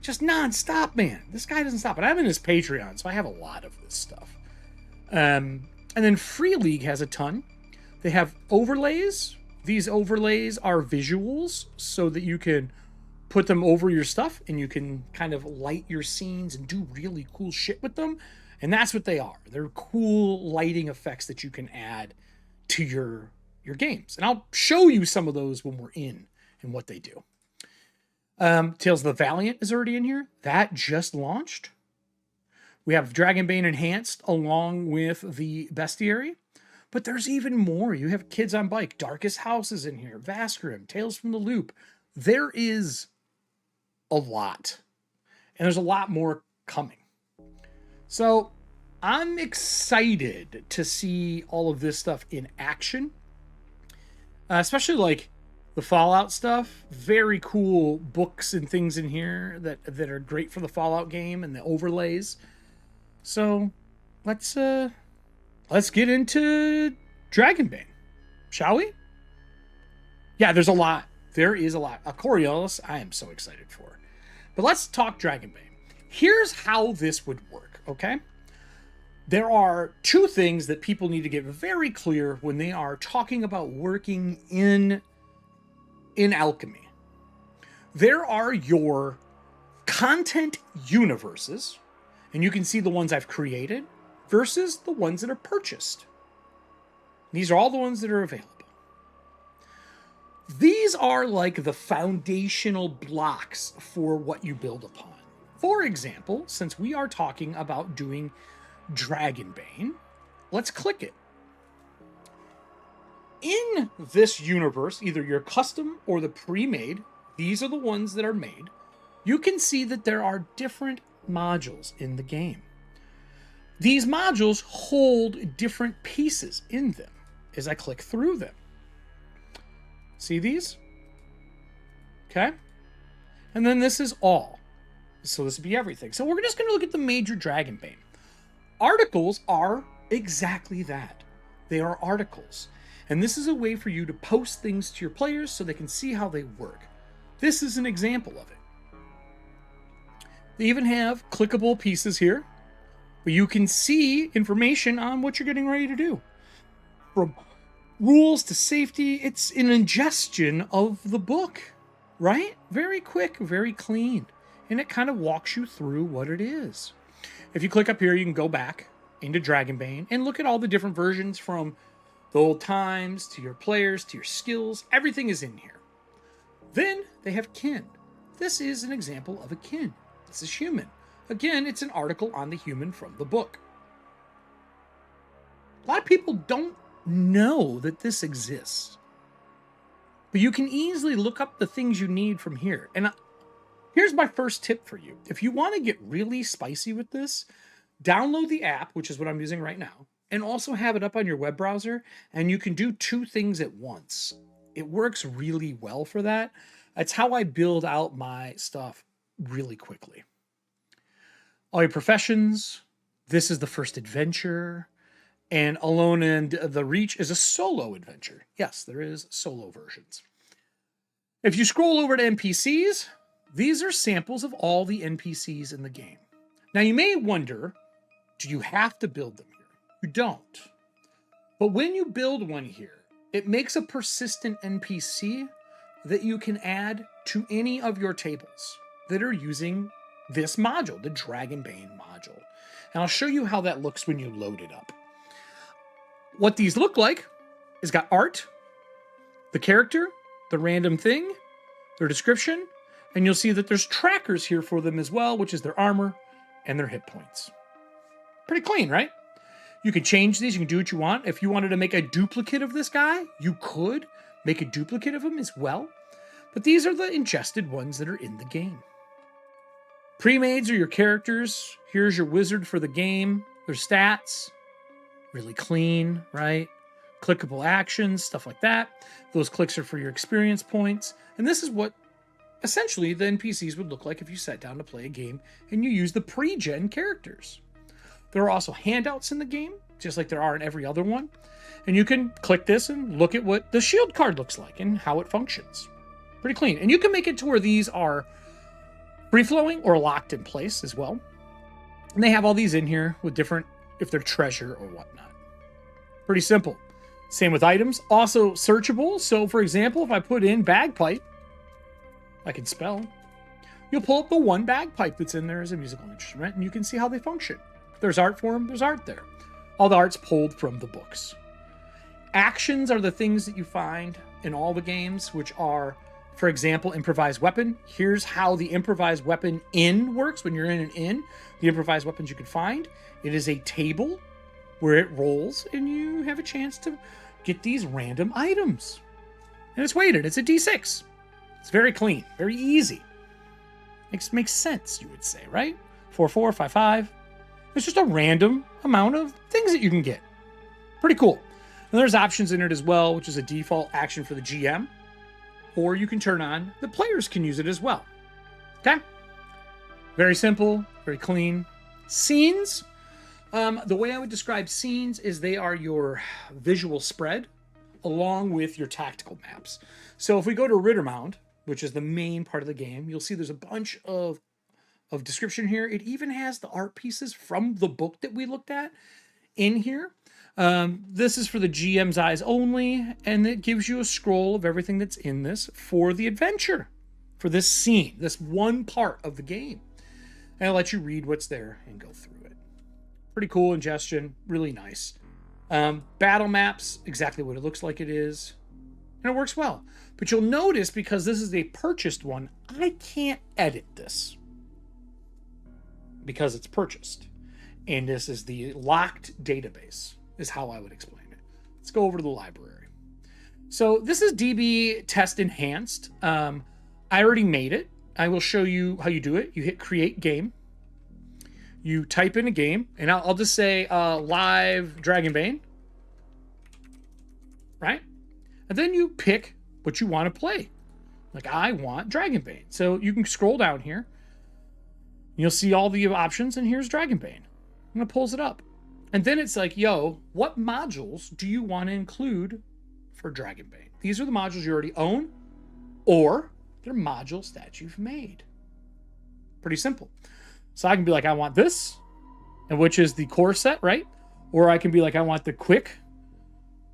Just non-stop, man. This guy doesn't stop. And I'm in his Patreon, so I have a lot of this stuff. And then Free League has a ton. They have overlays. These overlays are visuals so that you can put them over your stuff and you can kind of light your scenes and do really cool shit with them. And that's what they are. They're cool lighting effects that you can add to your games. And I'll show you some of those when we're in and what they do. Tales of the Valiant is already in here. That just launched. We have Dragonbane Enhanced along with the Beastiary. But there's even more. You have Kids on Bike. Darkest House is in here. Vaskrim. Tales from the Loop. There is a lot. And there's a lot more coming. So I'm excited to see all of this stuff in action. Especially like the Fallout stuff. Very cool books and things in here that are great for the Fallout game and the overlays. So let's get into Dragonbane, shall we? Yeah, there's a lot. There is a lot. Coriolis, I am so excited for. But let's talk Dragonbane. Here's how this would work, okay? There are two things that people need to get very clear when they are talking about working in Alchemy. There are your content universes, and you can see the ones I've created versus the ones that are purchased. These are all the ones that are available. These are like the foundational blocks for what you build upon. For example, since we are talking about doing Dragonbane, let's click it. In this universe, either your custom or the pre-made, these are the ones that are made, you can see that there are different modules in the game. These modules hold different pieces in them as I click through them. See these? Okay. And then this is all. So this would be everything. So we're just going to look at the major Dragonbane. Articles are exactly that. They are articles. And this is a way for you to post things to your players so they can see how they work. This is an example of it. They even have clickable pieces here, where you can see information on what you're getting ready to do. From rules to safety, it's an ingestion of the book, right? Very quick, very clean. And it kind of walks you through what it is. If you click up here, you can go back into Dragonbane and look at all the different versions, from the old times to your players to your skills. Everything is in here. Then they have kin. This is an example of a kin. This is human. Again, it's an article on the human from the book. A lot of people don't know that this exists, but you can easily look up the things you need from here. And here's my first tip for you. If you want to get really spicy with this, download the app, which is what I'm using right now, and also have it up on your web browser, and you can do two things at once. It works really well for that. That's how I build out my stuff really quickly. All your professions. This is the first adventure. And Alone and the Reach is a solo adventure. Yes, there is solo versions. If you scroll over to NPCs, these are samples of all the NPCs in the game. Now you may wonder, do you have to build them here? You don't. But when you build one here, it makes a persistent NPC that you can add to any of your tables that are using this module, the Dragonbane module. And I'll show you how that looks when you load it up. What these look like is got art, the character, the random thing, their description, and you'll see that there's trackers here for them as well, which is their armor and their hit points. Pretty clean, right? You can change these. You can do what you want. If you wanted to make a duplicate of this guy, you could make a duplicate of him as well. But these are the ingested ones that are in the game. Pre-mades are your characters. Here's your wizard for the game. Their stats. Really clean, right? Clickable actions, stuff like that. Those clicks are for your experience points. And this is what essentially the NPCs would look like if you sat down to play a game and you use the pre-gen characters. There are also handouts in the game, just like there are in every other one. And you can click this and look at what the shield card looks like and how it functions. Pretty clean. And you can make it to where these are free-flowing or locked in place as well. And they have all these in here with different, if they're treasure or whatnot. Pretty simple. Same with items. Also searchable. So for example, if I put in bagpipe, I can spell, you'll pull up the one bagpipe that's in there as a musical instrument, and you can see how they function. If there's art for them, there's art there. All the art's pulled from the books. Actions are the things that you find in all the games, which are, for example, improvised weapon. Here's how the improvised weapon inn works. When you're in an inn, the improvised weapons you can find. It is a table where it rolls, and you have a chance to get these random items. And it's weighted. It's a D6. It's very clean, very easy. Makes sense, you would say, right? 4, 4, 5, 5. It's just a random amount of things that you can get. Pretty cool. And there's options in it as well, which is a default action for the GM. or you can turn on the players can use it as well. Okay? Very simple, very clean. Scenes. The way I would describe scenes is they are your visual spread along with your tactical maps. So if we go to Rittermound, which is the main part of the game, you'll see there's a bunch of description here. It even has the art pieces from the book that we looked at in here. This is for the GM's eyes only, and it gives you a scroll of everything that's in this for the adventure, for this scene, this one part of the game. And it'll let you read what's there and go through it. Pretty cool ingestion, really nice. Battle maps, exactly what it looks like it is. And it works well. But you'll notice, because this is a purchased one, I can't edit this. Because it's purchased. And this is the locked database, is how I would explain it. Let's go over to the library. So this is DB Test Enhanced. I already made it. I will show you how you do it. You hit Create Game. You type in a game, and I'll just say Live Dragonbane. Right? And then you pick what you want to play. Like, I want Dragonbane. So you can scroll down here. You'll see all the options, and here's Dragonbane. And it pulls it up. And then it's like, yo, what modules do you want to include for Dragonbane? These are the modules you already own, or they're modules that you've made. Pretty simple. So I can be like, I want this, and which is the core set, right? Or I can be like, I want the quick,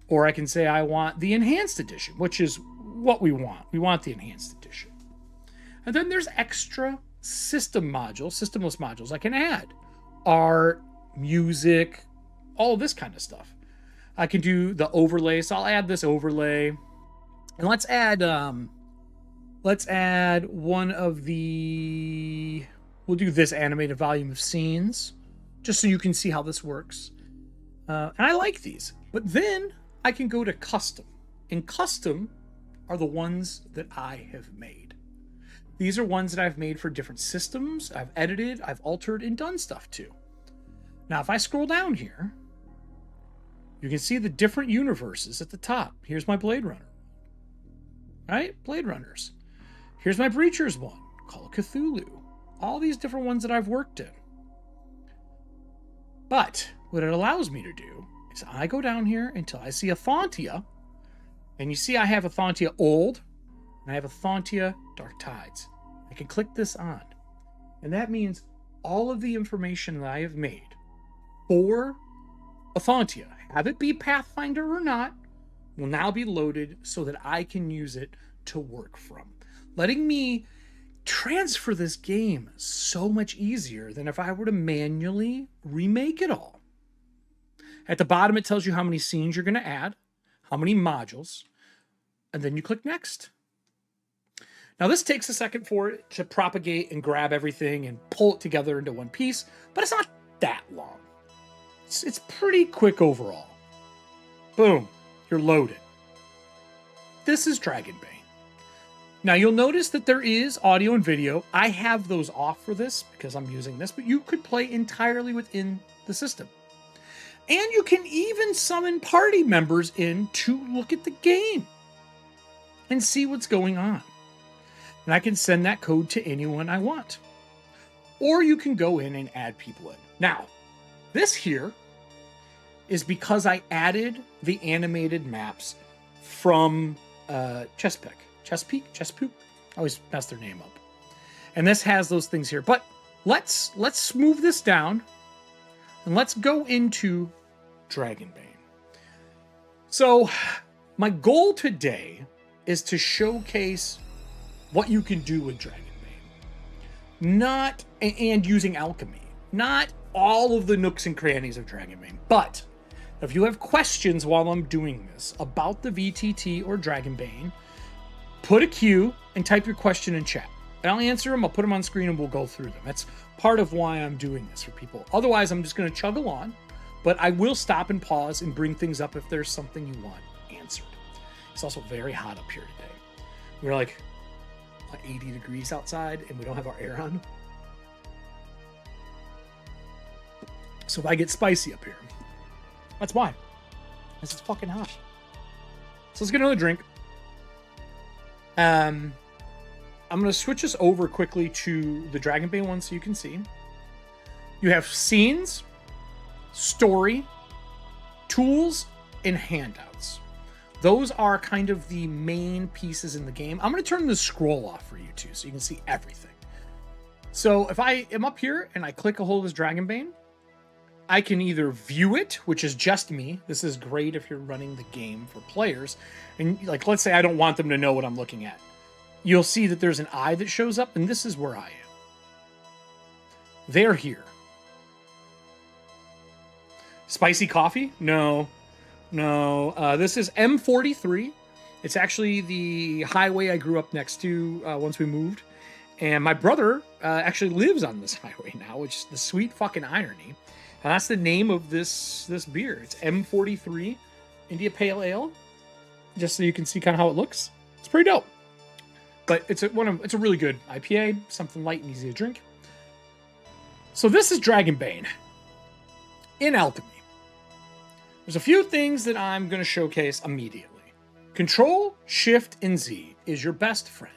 or I can say I want the enhanced edition, which is what we want. We want the enhanced edition. And then there's extra system modules, systemless modules I can add. Art, music, all this kind of stuff. I can do the overlay, so I'll add this overlay. And let's add one of the, we'll do this animated volume of scenes, just so you can see how this works. And I like these. But then I can go to custom. And custom are the ones that I have made. These are ones that I've made for different systems. I've edited, I've altered, and done stuff to. Now, if I scroll down here, you can see the different universes at the top. Here's my Blade Runner. Right? Blade Runners. Here's my Breachers one. Call of Cthulhu. All these different ones that I've worked in. But what it allows me to do is I go down here until I see Ethauntia. And you see I have Ethauntia Old. And I have Ethauntia Dark Tides. I can click this on. And that means all of the information that I have made for Ethauntia, have it be Pathfinder or not, will now be loaded so that I can use it to work from. Letting me transfer this game so much easier than if I were to manually remake it all. At the bottom, it tells you how many scenes you're going to add, how many modules, and then you click Next. Now, this takes a second for it to propagate and grab everything and pull it together into one piece, but it's not that long. It's pretty quick overall. Boom, you're loaded. This is Dragonbane. Now, you'll notice that there is audio and video. I have those off for this because I'm using this, but you could play entirely within the system. And you can even summon party members in to look at the game and see what's going on. And I can send that code to anyone I want. Or you can go in and add people in. Now, this here is because I added the animated maps from Chesapeake. I always mess their name up. And this has those things here. But let's move this down and let's go into Dragonbane. So my goal today is to showcase what you can do with Dragonbane. And using Alchemy. Not all of the nooks and crannies of Dragonbane. But if you have questions while I'm doing this about the VTT or Dragonbane, put a Q and type your question in chat. And I'll answer them, I'll put them on screen, and we'll go through them. That's part of why I'm doing this for people. Otherwise, I'm just going to chug along, but I will stop and pause and bring things up if there's something you want answered. It's also very hot up here today. We're like 80 degrees outside, and we don't have our air on. So if I get spicy up here, that's why. Because it's fucking hot. So let's get another drink. I'm going to switch us over quickly to the Dragonbane one so you can see. You have scenes, story, tools, and handouts. Those are kind of the main pieces in the game. I'm going to turn the scroll off for you too so you can see everything. So if I am up here and I click a hold of this Dragonbane, I can either view it, which is just me. This is great if you're running the game for players. And like, let's say I don't want them to know what I'm looking at. You'll see that there's an eye that shows up, and this is where I am. They're here. Spicy coffee? No. This is M43. It's actually the highway I grew up next to once we moved. And my brother actually lives on this highway now, which is the sweet fucking irony. And that's the name of this beer. It's M43 India Pale Ale. Just so you can see kind of how it looks. It's pretty dope. But it's a really good IPA, something light and easy to drink. So this is Dragonbane in Alchemy. There's a few things that I'm going to showcase immediately. Control, Shift, and Z is your best friend.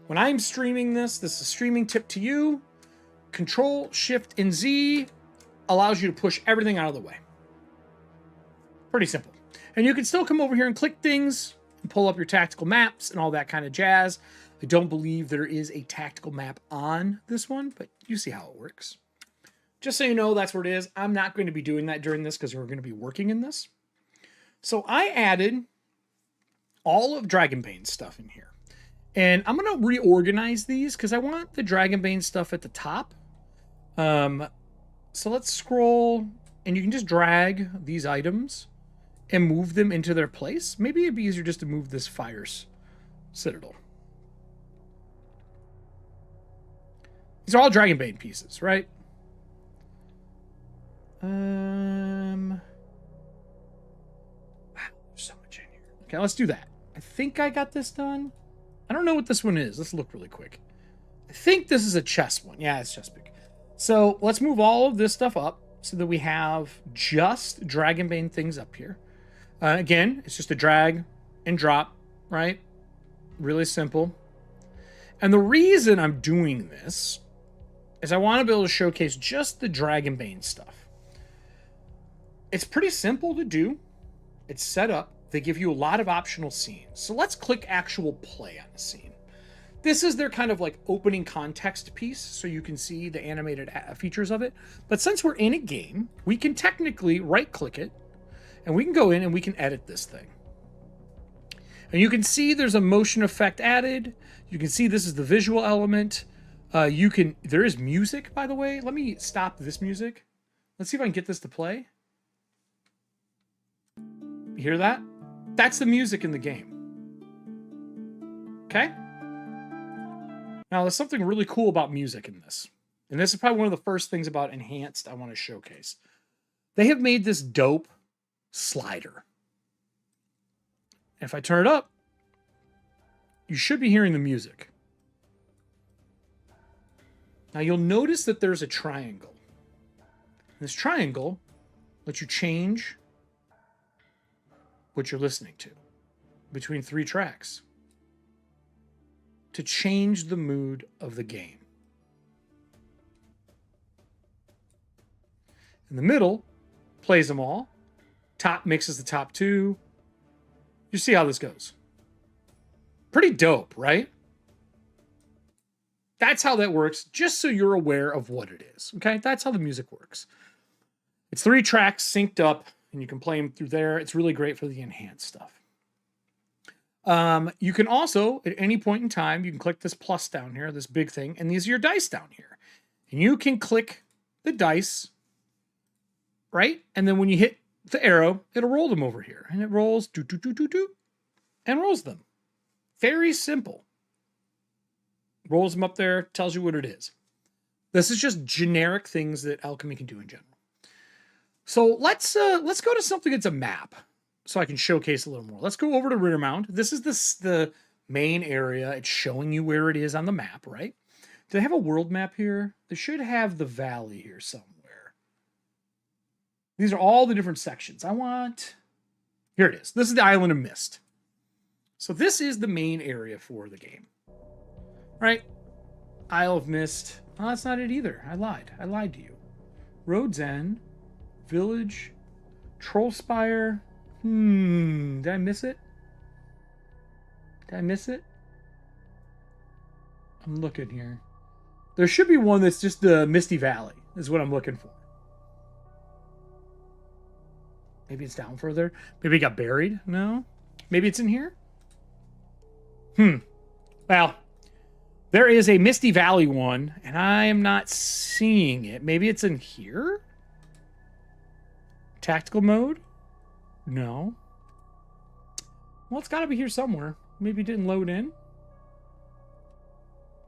When I'm streaming this is a streaming tip to you. Control, Shift, and Z allows you to push everything out of the way. Pretty simple. And you can still come over here and click things and pull up your tactical maps and all that kind of jazz. I don't believe there is a tactical map on this one, but you see how it works. Just so you know, that's what it is. I'm not going to be doing that during this because we're going to be working in this. So I added all of Dragonbane's stuff in here. And I'm going to reorganize these because I want the Dragonbane stuff at the top. So let's scroll, and you can just drag these items and move them into their place. Maybe it'd be easier just to move this Fire's Citadel. These are all Dragonbane pieces, right? Wow, there's so much in here. Okay, let's do that. I think I got this done. I don't know what this one is. Let's look really quick. I think this is a chess one. Yeah, it's chess pick. So let's move all of this stuff up so that we have just Dragonbane things up here. Again, it's just a drag and drop, right? Really simple. And the reason I'm doing this is I want to be able to showcase just the Dragonbane stuff. It's pretty simple to do. It's set up. They give you a lot of optional scenes. So let's click actual play on the scene. This is their kind of like opening context piece, so you can see the animated features of it. But since we're in a game, we can technically right-click it, and we can go in and we can edit this thing. And you can see there's a motion effect added. You can see this is the visual element. There is music, by the way. Let me stop this music. Let's see if I can get this to play. You hear that? That's the music in the game. Okay? Now, there's something really cool about music in this. And this is probably one of the first things about Enhanced I want to showcase. They have made this dope slider. If I turn it up, you should be hearing the music. Now, you'll notice that there's a triangle. This triangle lets you change what you're listening to between 3 tracks to change the mood of the game. In the middle, plays them all. Top mixes the top 2. You see how this goes. Pretty dope, right? That's how that works, just so you're aware of what it is, okay? That's how the music works. It's 3 tracks synced up, and you can play them through there. It's really great for the enhanced stuff. You can also, at any point in time, you can click this plus down here, this big thing, and these are your dice down here. And you can click the dice, right? And then when you hit the arrow, it'll roll them over here. And it rolls, and rolls them. Very simple. Rolls them up there, tells you what it is. This is just generic things that Alchemy can do in general. So let's go to something that's a map, so I can showcase a little more. Let's go over to Rittermount. This is the main area. It's showing you where it is on the map, right? Do they have a world map here? They should have the valley here somewhere. These are all the different sections. Here it is. This is the Island of Mist. So this is the main area for the game, right? Isle of Mist. Oh, that's not it either. I lied. I lied to you. Road's End, Village, Trollspire. Did I miss it? Did I miss it? I'm looking here. There should be one that's just the Misty Valley, is what I'm looking for. Maybe it's down further. Maybe it got buried. No? Maybe it's in here? Well, there is a Misty Valley one, and I am not seeing it. Maybe it's in here? Tactical mode? No. Well, it's got to be here somewhere. Maybe it didn't load in.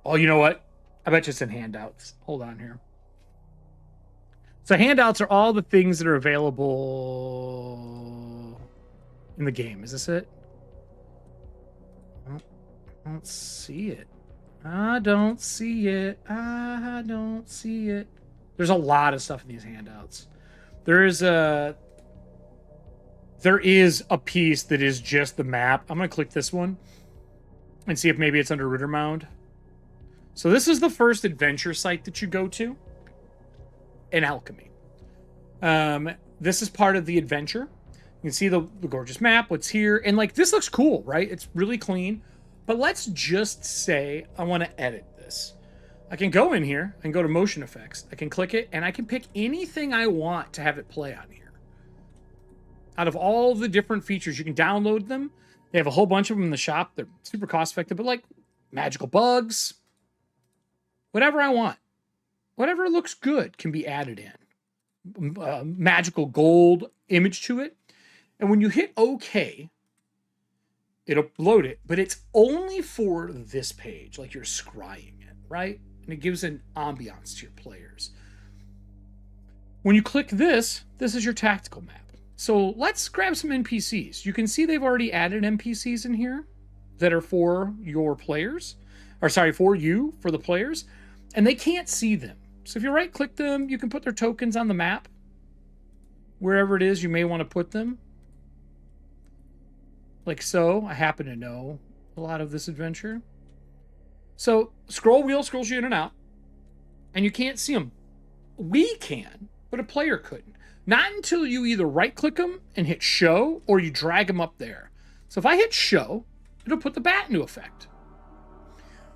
Oh, you know what? I bet you it's in handouts. Hold on here. So handouts are all the things that are available in the game. Is this it? I don't see it. I don't see it. I don't see it. There's a lot of stuff in these handouts. There is a piece that is just the map. I'm going to click this one and see if maybe it's under Rittermound. So this is the first adventure site that you go to in Alchemy. This is part of the adventure. You can see the gorgeous map, what's here. And like, this looks cool, right? It's really clean. But let's just say I want to edit this. I can go in here and go to motion effects. I can click it and I can pick anything I want to have it play on here. Out of all the different features, you can download them. They have a whole bunch of them in the shop. They're super cost effective, but like magical bugs, whatever I want, whatever looks good can be added in. Magical gold image to it. And when you hit OK, it'll load it, but it's only for this page, like you're scrying it, right? And it gives an ambiance to your players. When you click this, this is your tactical map. So let's grab some NPCs. You can see they've already added NPCs in here that are for your players, or sorry, for you, for the players, and they can't see them. So if you right click them, you can put their tokens on the map, wherever it is you may want to put them. Like so. I happen to know a lot of this adventure. So scroll wheel scrolls you in and out, and you can't see them. We can, but a player couldn't. Not until you either right click them and hit show, or you drag them up there. So if I hit show, it'll put the bat into effect.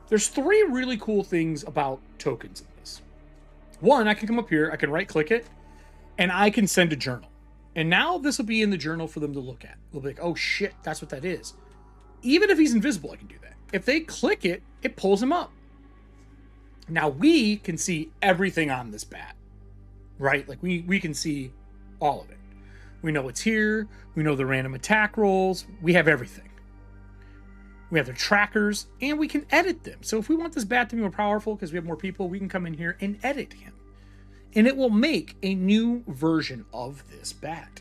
There's three really cool things about tokens in this. One, I can come up here, I can right click it, and I can send a journal. And now this will be in the journal for them to look at. They'll be like, oh shit, that's what that is. Even if he's invisible, I can do that. If they click it, it pulls him up. Now we can see everything on this bat, right? Like we can see all of it. We know it's here. We know the random attack rolls. We have everything. We have their trackers, and we can edit them. So if we want this bat to be more powerful because we have more people, we can come in here and edit him. And it will make a new version of this bat.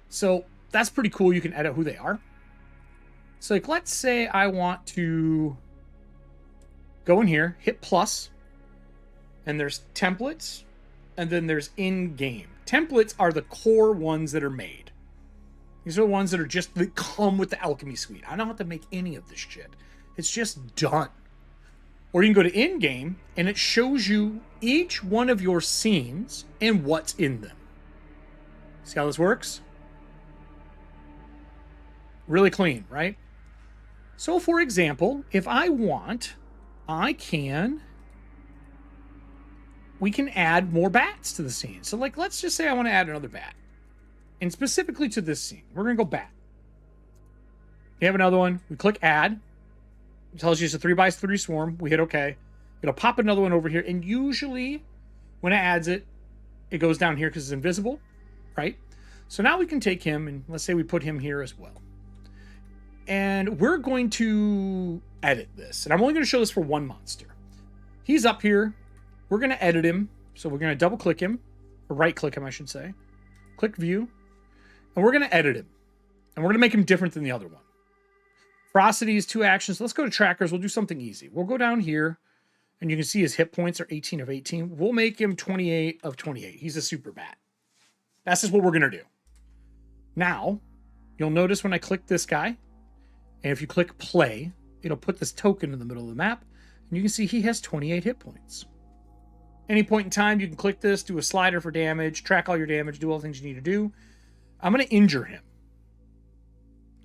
So that's pretty cool. You can edit who they are. So like, let's say I want to go in here, hit plus, and there's templates, and then there's in-game. Templates are the core ones that are made. These are the ones that are just that come with the Alchemy suite. I don't have to make any of this shit. It's just done. Or you can go to in-game, and it shows you each one of your scenes and what's in them. See how this works? Really clean, right? So for example, if I want, we can add more bats to the scene. So like, let's just say I want to add another bat. And specifically to this scene, we're going to go bat. You have another one. We click add. It tells you it's a 3x3 swarm. We hit OK. It'll pop another one over here. And usually when it adds it, it goes down here because it's invisible, right? So now we can take him and let's say we put him here as well. And we're going to edit this. And I'm only going to show this for one monster. He's up here. We're going to edit him. So we're going to double click him, or right click him, I should say. Click view. And we're going to edit him. And we're going to make him different than the other one. Ferocity is 2 actions. Let's go to trackers. We'll do something easy. We'll go down here. And you can see his hit points are 18 of 18. We'll make him 28 of 28. He's a super bat. That's just what we're going to do. Now, you'll notice when I click this guy, and if you click play, it'll put this token in the middle of the map, and you can see he has 28 hit points. Any point in time, you can click this, do a slider for damage, track all your damage, do all the things you need to do. I'm going to injure him.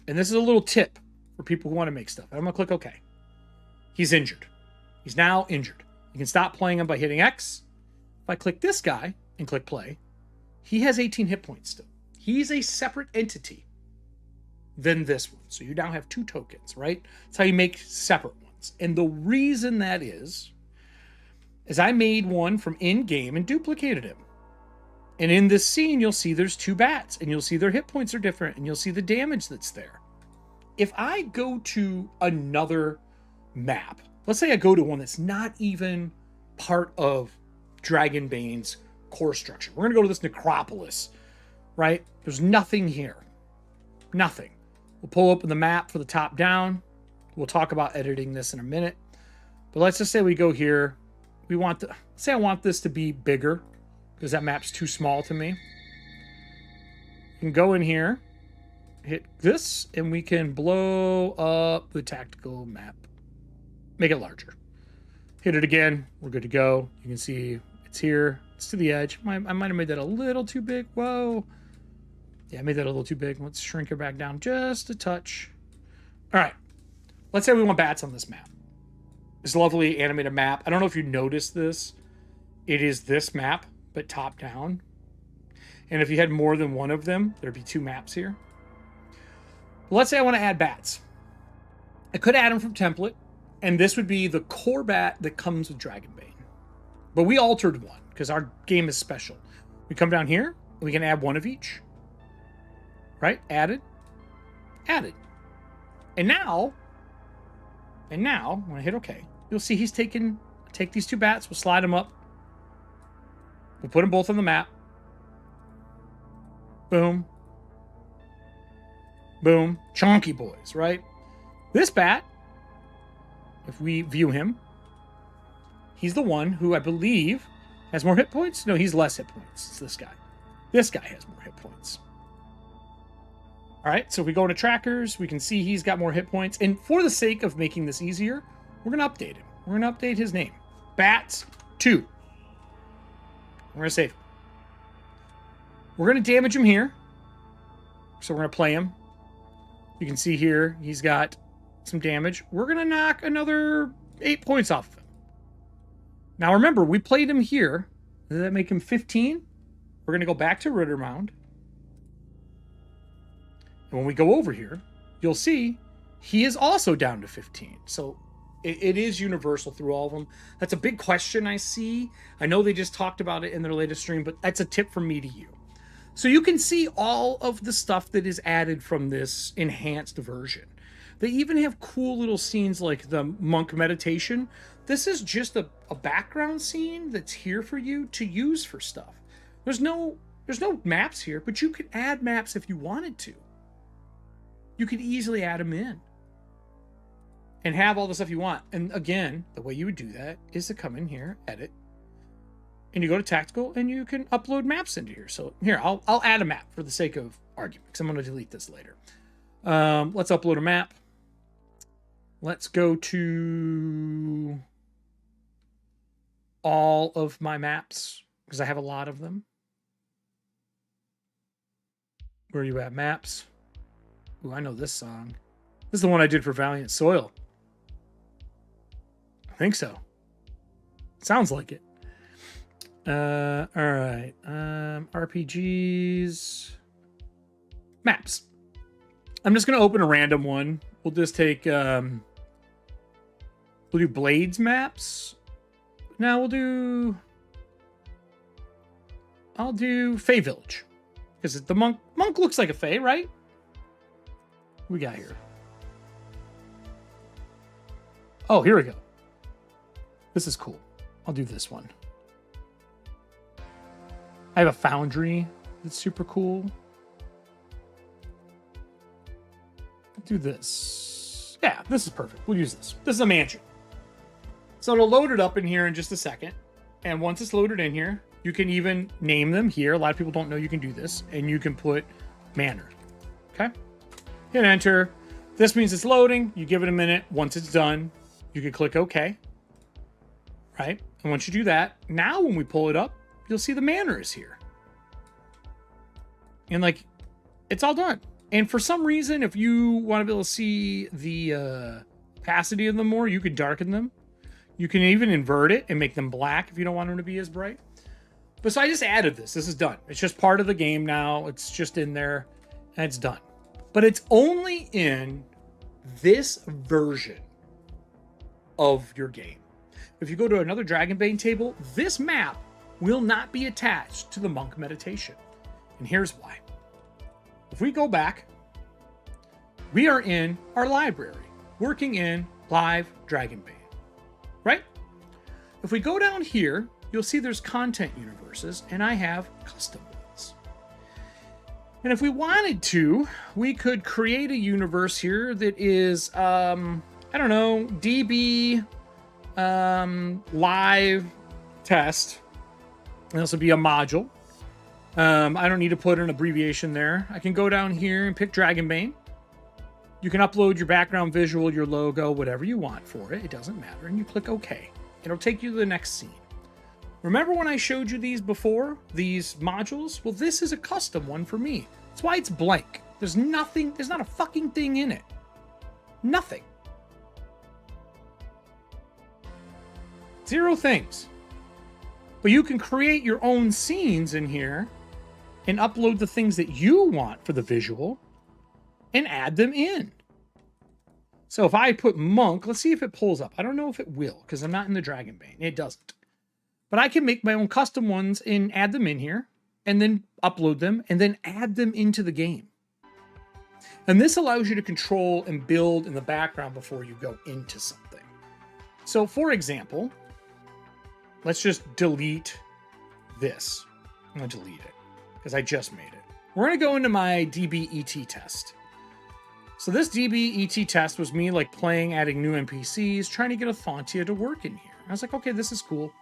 And this is a little tip for people who want to make stuff. I'm going to click OK. He's injured. He's now injured. You can stop playing him by hitting X. If I click this guy and click play, he has 18 hit points still. He's a separate entity than this one. So you now have 2 tokens, right? That's how you make separate ones. And the reason that is I made one from in-game and duplicated him. And in this scene, you'll see there's 2 bats, and you'll see their hit points are different, and you'll see the damage that's there. If I go to another map, let's say I go to one that's not even part of Dragonbane's core structure. We're going to go to this necropolis, right? There's nothing here. Nothing. We'll pull open the map for the top down. We'll talk about editing this in a minute. But let's just say we go here. We want to say I want this to be bigger because that map's too small to me. You can go in here, hit this, and we can blow up the tactical map. Make it larger. Hit it again. We're good to go. You can see it's here. It's to the edge. I might have made that a little too big. Whoa. Yeah, I made that a little too big. Let's shrink it back down just a touch. All right. Let's say we want bats on this map. This lovely animated map. I don't know if you noticed this. It is this map, but top down. And if you had more than one of them, there'd be 2 maps here. Let's say I want to add bats. I could add them from template, and this would be the core bat that comes with Dragonbane. But we altered one because our game is special. We come down here, and we can add 1 of each. Right? Added. Added. And now, when I hit OK, you'll see he's take these 2 bats, we'll slide them up. We'll put them both on the map. Boom. Boom. Chonky boys, right? This bat, if we view him, he's the one who I believe has more hit points. No, he's less hit points. It's this guy. This guy has more hit points. All right, so if we go into trackers, we can see he's got more hit points. And for the sake of making this easier, we're going to update him. We're going to update his name. Bats 2. We're going to save him. We're going to damage him here. So we're going to play him. You can see here, he's got some damage. We're going to knock another 8 points off of him. Now remember, we played him here. Does that make him 15? We're going to go back to Rittermound. And when we go over here, you'll see he is also down to 15. So it is universal through all of them. That's a big question I see. I know they just talked about it in their latest stream, but that's a tip from me to you. So you can see all of the stuff that is added from this enhanced version. They even have cool little scenes like the monk meditation. This is just a background scene that's here for you to use for stuff. There's no maps here, but you could add maps if you wanted to. You could easily add them in and have all the stuff you want. And again, the way you would do that is to come in here, edit, and you go to tactical and you can upload maps into here. So here, I'll add a map for the sake of argument because I'm going to delete this later. Let's upload a map. Let's go to all of my maps because I have a lot of them. Where are you at? Maps. Ooh, I know this song. This is the one I did for Valiant Soil. I think so. Sounds like it. All right. RPGs. Maps. I'm just going to open a random one. We'll just take... we'll do Blades maps. Now we'll do... I'll do Fey Village. Because the monk looks like a Fey, right? What we got here? Oh, here we go. This is cool. I'll do this one. I have a foundry that's super cool. I'll do this. Yeah, this is perfect. We'll use this. This is a mansion. So it'll load it up in here in just a second. And once it's loaded in here, you can even name them here. A lot of people don't know you can do this. And you can put manor. Okay? Hit enter. This means it's loading. You give it a minute. Once it's done, you can click OK. Right? And once you do that, now when we pull it up, you'll see the manor is here. And like, it's all done. And for some reason, if you want to be able to see the opacity of them more, you could darken them. You can even invert it and make them black if you don't want them to be as bright. But so I just added this. This is done. It's just part of the game now. It's just in there and it's done. But it's only in this version of your game. If you go to another Dragonbane table, this map will not be attached to the monk meditation. And here's why. If we go back, we are in our library, working in live Dragonbane, right? If we go down here, you'll see there's content universes, and I have custom ones. And if we wanted to, we could create a universe here that is, I don't know, DB live test. And this will be a module. I don't need to put an abbreviation there. I can go down here and pick Dragonbane. You can upload your background visual, your logo, whatever you want for it. It doesn't matter. And you click OK. It'll take you to the next scene. Remember when I showed you these before, these modules? Well, this is a custom one for me. That's why it's blank. There's nothing, there's not a fucking thing in it. Nothing. Zero things. But you can create your own scenes in here and upload the things that you want for the visual and add them in. So if I put monk, let's see if it pulls up. I don't know if it will because I'm not in the Dragonbane. It doesn't. But I can make my own custom ones and add them in here and then upload them and then add them into the game. And this allows you to control and build in the background before you go into something. So for example, let's just delete this. I'm going to delete it because I just made it. We're going to go into my DB test. So this DB test was me like playing, adding new NPCs, trying to get Ethauntia to work in here. I was like, okay, this is cool.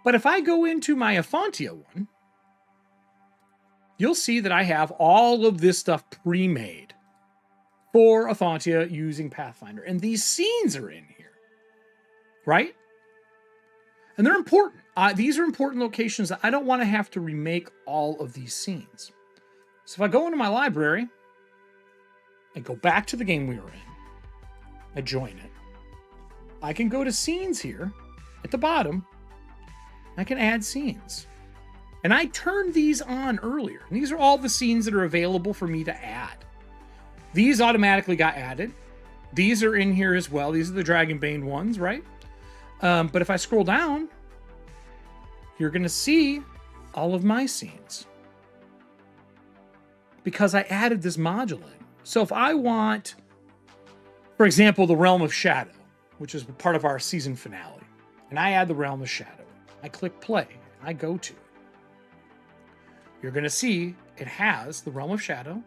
But if I go into my Ethauntia one, you'll see that I have all of this stuff pre-made for Ethauntia using Pathfinder. And these scenes are in here, right? And they're important. These are important locations that I don't want to have to remake all of these scenes. So if I go into my library and go back to the game we were in, I join it. I can go to scenes here at the bottom. I can add scenes. And I turned these on earlier. And these are all the scenes that are available for me to add. These automatically got added. These are in here as well. These are the Dragonbane ones, right? But if I scroll down, you're going to see all of my scenes. Because I added this module in. So if I want, for example, the Realm of Shadow, which is part of our season finale, and I add the Realm of Shadow, I click play, I go to it. You're going to see it has the Realm of Shadow,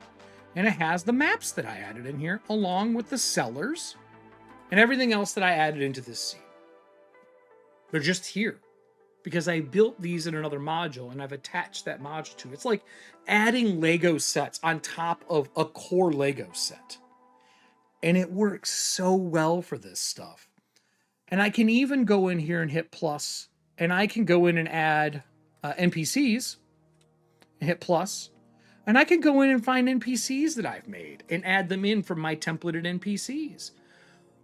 and it has the maps that I added in here, along with the sellers and everything else that I added into this scene. They're just here because I built these in another module and I've attached that module to it. It's like adding Lego sets on top of a core Lego set. And it works so well for this stuff. And I can even go in here and hit plus, and I can go in and add NPCs and hit plus. And I can go in and find NPCs that I've made and add them in from my templated NPCs.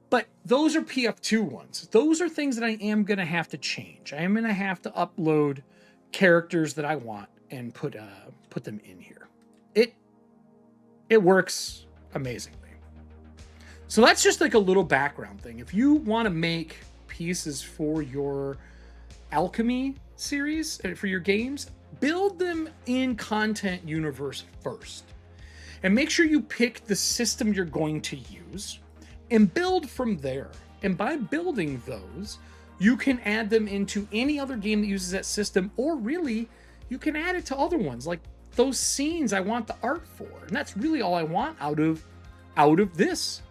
But those are PF2 ones. Those are things that I am going to have to change. I am going to have to upload characters that I want and put them in here. It works amazingly. So that's just like a little background thing. If you want to make pieces for your Alchemy series, for your games, build them in Content Universe first. And make sure you pick the system you're going to use and build from there. And by building those, you can add them into any other game that uses that system, or really, you can add it to other ones. Like those scenes I want the art for. And that's really all I want out of this.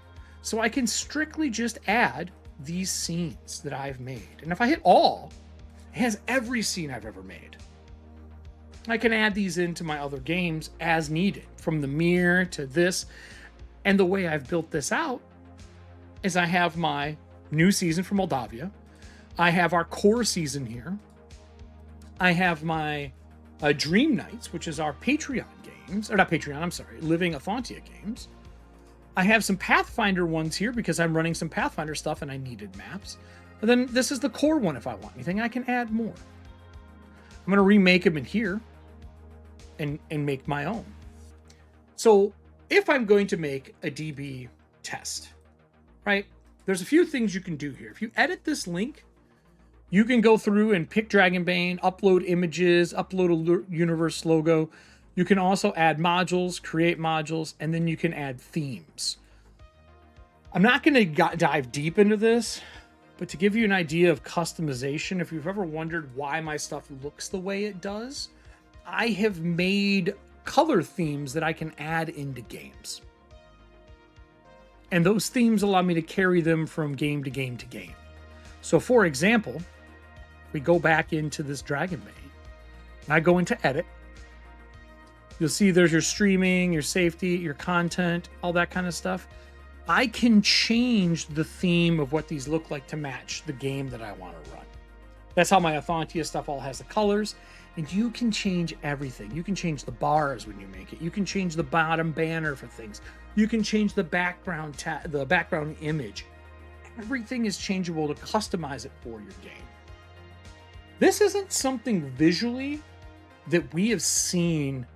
So I can strictly just add these scenes that I've made. And if I hit all, it has every scene I've ever made. I can add these into my other games as needed, from the mirror to this. And the way I've built this out is I have my new season for Moldavia. I have our core season here. I have my Dream Knights, which is our Patreon games, or not Patreon, I'm sorry, Living Ethauntia games. I have some Pathfinder ones here because I'm running some Pathfinder stuff and I needed maps. And then this is the core one. If I want anything, I can add more. I'm going to remake them in here and make my own. So if I'm going to make a DB test, right, there's a few things you can do here. If you edit this link, you can go through and pick Dragonbane, upload images, upload a universe logo. You can also add modules, create modules, and then you can add themes. I'm not going to dive deep into this, but to give you an idea of customization, if you've ever wondered why my stuff looks the way it does, I have made color themes that I can add into games. And those themes allow me to carry them from game to game to game. So for example, we go back into this Dragonbane, and I go into edit. You'll see there's your streaming, your safety, your content, all that kind of stuff. I can change the theme of what these look like to match the game that I want to run. That's how my Ethauntia stuff all has the colors. And you can change everything. You can change the bars when you make it. You can change the bottom banner for things. You can change the background image. Everything is changeable to customize it for your game. This isn't something visually that we have seen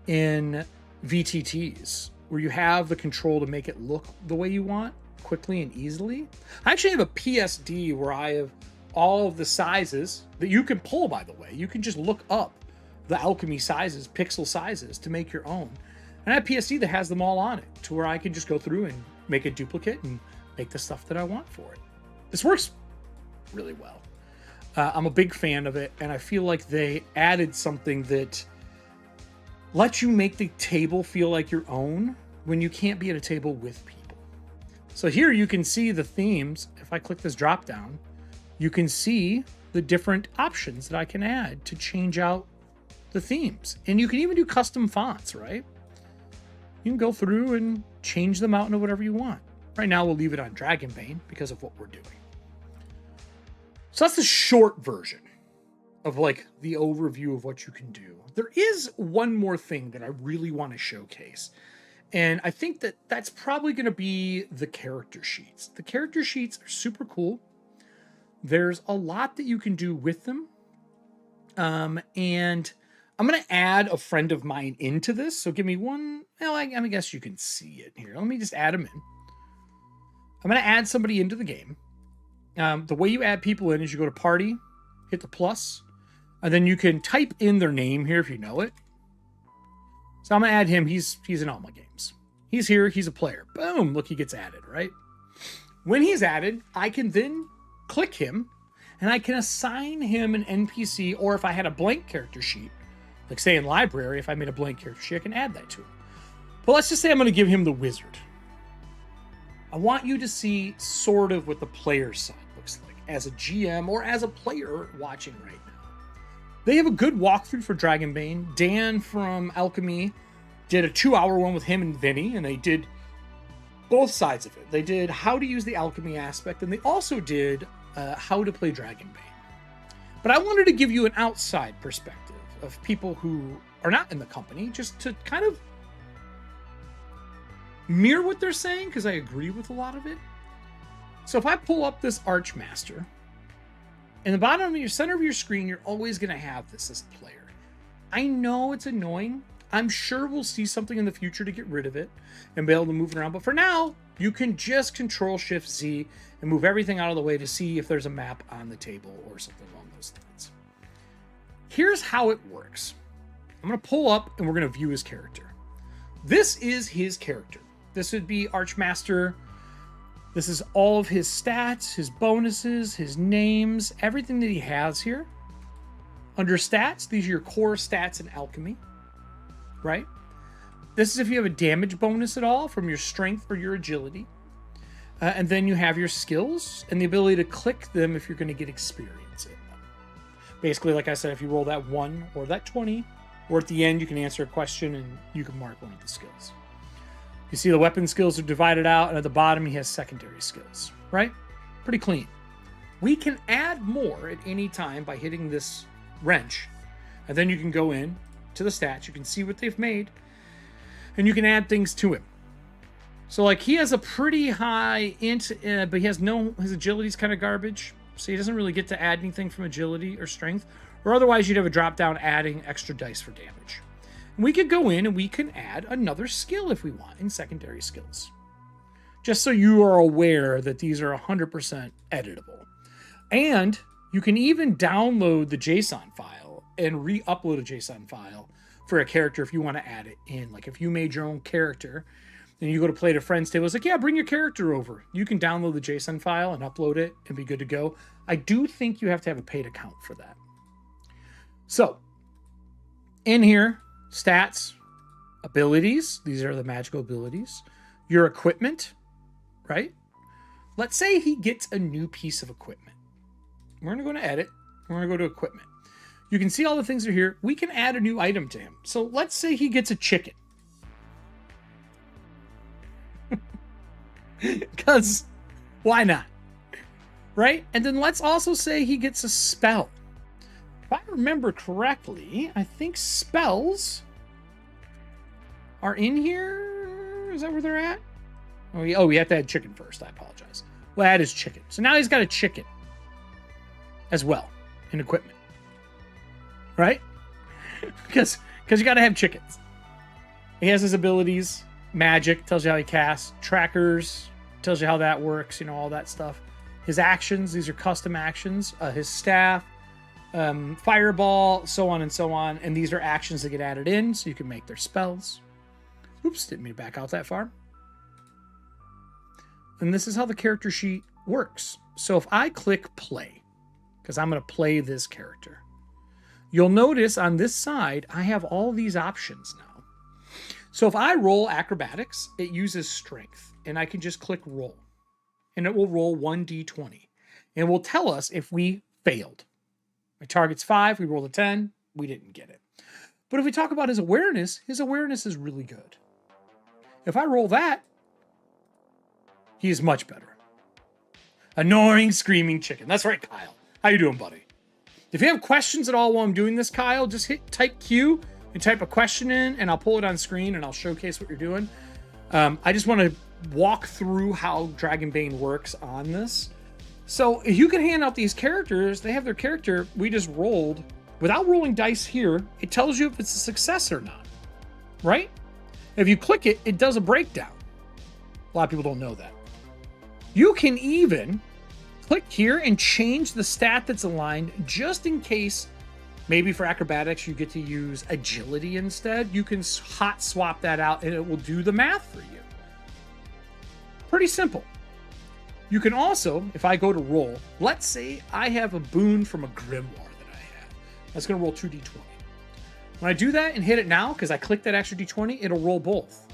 in VTTs, where you have the control to make it look the way you want quickly and easily. I actually have a PSD where I have all of the sizes that you can pull, by the way. You can just look up the Alchemy sizes, pixel sizes, to make your own. And I have a PSD that has them all on it, to where I can just go through and make a duplicate and make the stuff that I want for it. This works really well. I'm a big fan of it, and I feel like they added something that lets you make the table feel like your own when you can't be at a table with people. So here you can see the themes. If I click this drop down, you can see the different options that I can add to change out the themes. And you can even do custom fonts, right? You can go through and change them out into whatever you want. Right now we'll leave it on Dragonbane because of what we're doing. So that's the short version of like the overview of what you can do. There is one more thing that I really want to showcase. And I think that that's probably going to be the character sheets. The character sheets are super cool. There's a lot that you can do with them. And I'm going to add a friend of mine into this. So give me one. Well, I guess you can see it here. Let me just add them in. I'm going to add somebody into the game. The way you add people in is you go to party, hit the plus, and then you can type in their name here if you know it. So I'm going to add him. He's in all my games. He's here. He's a player. Boom. Look, he gets added, right? When he's added, I can then click him, and I can assign him an NPC, or if I had a blank character sheet, like say in Library, if I made a blank character sheet, I can add that to him. But let's just say I'm going to give him the wizard. I want you to see sort of what the player side looks like as a GM or as a player watching right now. They have a good walkthrough for Dragonbane. Dan from Alchemy did a 2-hour one with him and Vinny, and they did both sides of it. They did how to use the alchemy aspect, and they also did how to play Dragonbane. But I wanted to give you an outside perspective of people who are not in the company, just to kind of mirror what they're saying, because I agree with a lot of it. So if I pull up this Archmaster, in the bottom of your center of your screen, you're always going to have this as a player. I know it's annoying. I'm sure we'll see something in the future to get rid of it and be able to move it around. But for now, you can just Control-Shift-Z and move everything out of the way to see if there's a map on the table or something along those lines. Here's how it works. I'm going to pull up and we're going to view his character. This is his character. This would be Archmaster. This is all of his stats, his bonuses, his names, everything that he has here. Under stats, these are your core stats in Alchemy, right? This is if you have a damage bonus at all from your strength or your agility. And then you have your skills and the ability to click them if you're going to get experience in them. Basically, like I said, if you roll that 1 or that 20, or at the end you can answer a question and you can mark one of the skills. You see the weapon skills are divided out, and at the bottom he has secondary skills, right? Pretty clean. We can add more at any time by hitting this wrench, and then you can go in to the stats, you can see what they've made, and you can add things to him. So like he has a pretty high int, but he has his agility's kind of garbage, so he doesn't really get to add anything from agility or strength, or otherwise you'd have a drop down adding extra dice for damage. And we could go in and we can add another skill if we want in secondary skills. Just so you are aware that these are 100% editable. And you can even download the JSON file and re-upload a JSON file for a character if you want to add it in. Like if you made your own character and you go to play at a friend's table, it's like, yeah, bring your character over. You can download the JSON file and upload it and be good to go. I do think you have to have a paid account for that. So in here, stats, abilities. These are the magical abilities. Your equipment, right? Let's say he gets a new piece of equipment. We're going to go to edit. We're going to go to equipment. You can see all the things that are here. We can add a new item to him. So let's say he gets a chicken. Because why not? Right? And then let's also say he gets a spell. If I remember correctly, I think spells are in here. Is that where they're at? Oh, we have to add chicken first. I apologize. We'll add his chicken. So now he's got a chicken as well in equipment. Right? Because you got to have chickens. He has his abilities. Magic tells you how he casts. Trackers tells you how that works. You know, all that stuff. His actions. These are custom actions. His staff. Fireball. So on and so on. And these are actions that get added in. So you can make their spells. Oops. Didn't mean to back out that far. And this is how the character sheet works. So if I click play, because I'm going to play this character, you'll notice on this side, I have all these options now. So if I roll acrobatics, it uses strength, and I can just click roll, and it will roll 1d20, and will tell us if we failed. My target's 5, we rolled a 10, we didn't get it. But if we talk about his awareness is really good. If I roll that, he is much better. Annoying, screaming chicken. That's right, Kyle. How you doing, buddy? If you have questions at all while I'm doing this, Kyle, just type Q and type a question in, and I'll pull it on screen and I'll showcase what you're doing. I just want to walk through how Dragonbane works on this. So you can hand out these characters. They have their character. We just rolled. Without rolling dice here, it tells you if it's a success or not, right? If you click it, it does a breakdown. A lot of people don't know that. You can even click here and change the stat that's aligned just in case maybe for acrobatics you get to use agility instead. You can hot swap that out and it will do the math for you. Pretty simple. You can also, if I go to roll, let's say I have a boon from a grimoire that I have. That's going to roll 2d20. When I do that and hit it now, because I clicked that extra d20, it'll roll both.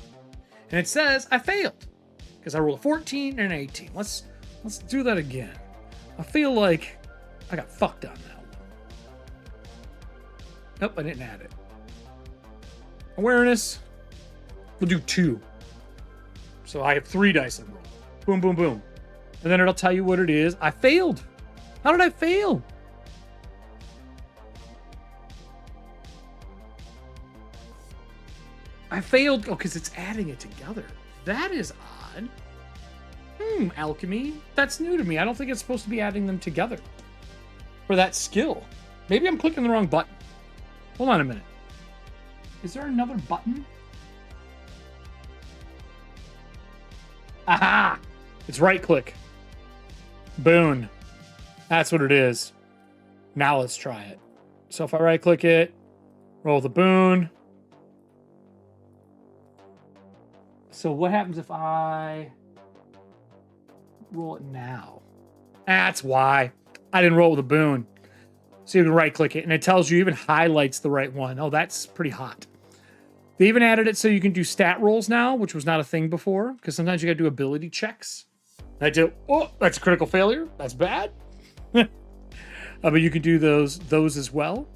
And it says I failed because I rolled a 14 and an 18. Let's do that again. I feel like I got fucked on that one. Nope, I didn't add it. Awareness. We'll do 2. So I have 3 dice in roll. Boom, boom, boom. And then it'll tell you what it is. I failed. How did I fail? I failed. Oh, because it's adding it together. That is odd. Alchemy. That's new to me. I don't think it's supposed to be adding them together for that skill. Maybe I'm clicking the wrong button. Hold on a minute. Is there another button? Aha! It's right click. Boon. That's what it is. Now let's try it. So if I right click it, roll the boon. So what happens if I roll it now? That's why. I didn't roll with a boon. So you can right click it and it tells you, even highlights the right one. Oh, that's pretty hot. They even added it so you can do stat rolls now, which was not a thing before, because sometimes you got to do ability checks. That's a critical failure. That's bad. But you can do those as well.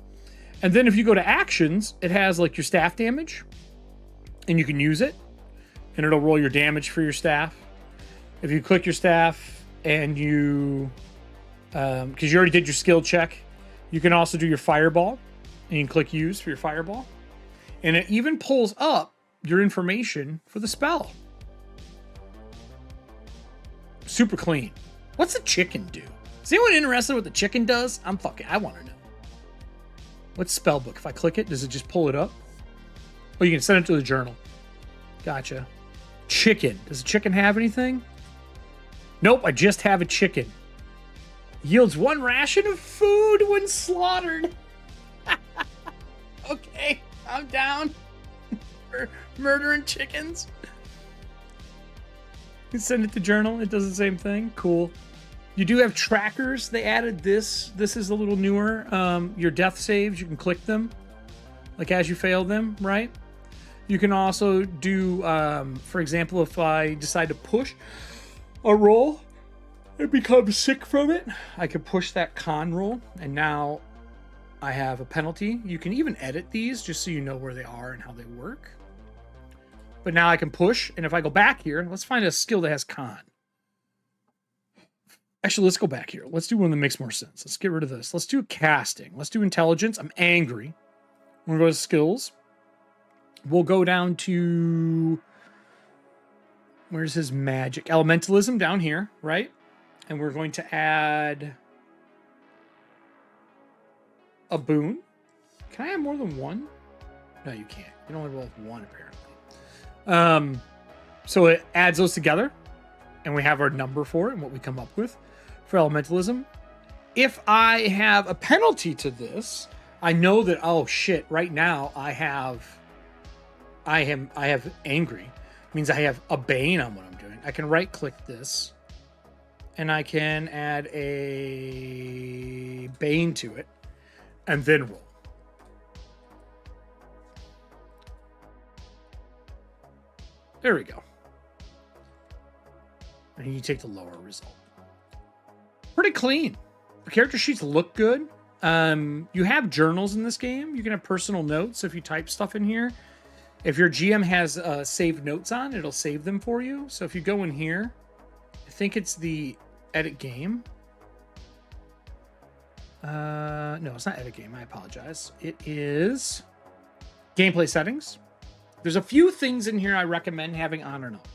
And then if you go to actions, it has like your staff damage and you can use it. and it'll roll your damage for your staff. If you click your staff and you, because you already did your skill check, you can also do your fireball, and you can click use for your fireball. And it even pulls up your information for the spell. Super clean. What's the chicken do? Is anyone interested in what the chicken does? I want to know. What's spellbook? If I click it, does it just pull it up? Oh, you can send it to the journal. Gotcha. Chicken. Does the chicken have anything? Nope, I just have a chicken. Yields 1 ration of food when slaughtered. Okay, I'm down for murdering chickens. You send it to journal. It does the same thing. Cool. You do have trackers. They added this. This is a little newer. Your death saves, you can click them, like as you fail them, right? You can also do, for example, if I decide to push a roll and become sick from it, I can push that con roll, and now I have a penalty. You can even edit these just so you know where they are and how they work. But now I can push, and if I go back here, let's find a skill that has con. Actually, let's go back here. Let's do one that makes more sense. Let's get rid of this. Let's do casting. Let's do intelligence. I'm angry. We're going to go to skills. We'll go down to... Where's his magic? Elementalism down here, right? And we're going to add a boon. Can I have more than one? No, you can't. You can only roll with one, apparently. So it adds those together, and we have our number for it and what we come up with for elementalism. If I have a penalty to this, I know that, oh shit, right now I have angry. It means I have a bane on what I'm doing. I can right click this and I can add a bane to it and then roll. There we go. And you take the lower result. Pretty clean. The character sheets look good. You have journals in this game. You can have personal notes if you type stuff in here. If your GM has saved notes on, it'll save them for you. So if you go in here, I think it's the edit game. No, it's not edit game. I apologize. It is gameplay settings. There's a few things in here I recommend having on or not.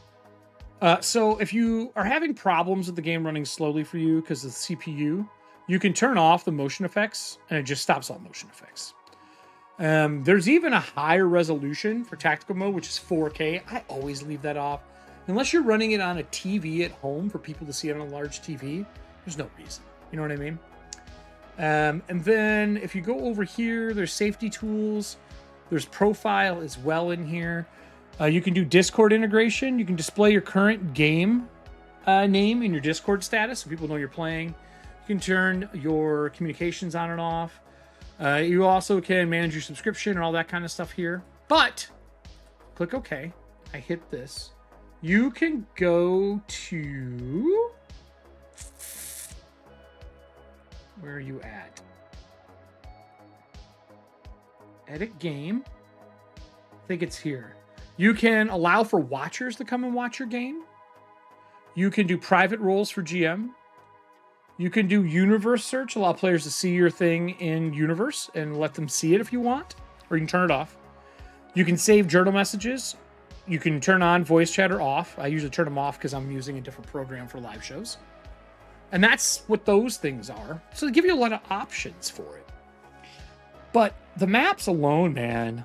So if you are having problems with the game running slowly for you because of the CPU, you can turn off the motion effects and it just stops all motion effects. There's even a higher resolution for tactical mode, which is 4K. I always leave that off. Unless you're running it on a TV at home for people to see it on a large TV, there's no reason. You know what I mean? And then if you go over here, there's safety tools. There's profile as well in here. You can do Discord integration. You can display your current game name in your Discord status so people know you're playing. You can turn your communications on and off. You also can manage your subscription and all that kind of stuff here. But, click OK. I hit this. You can go to... Where are you at? Edit game. I think it's here. You can allow for watchers to come and watch your game. You can do private roles for GM. You can do universe search, allow players to see your thing in universe and let them see it if you want, or you can turn it off. You can save journal messages. You can turn on voice chat or off. I usually turn them off because I'm using a different program for live shows. And that's what those things are. So they give you a lot of options for it. But the maps alone, man,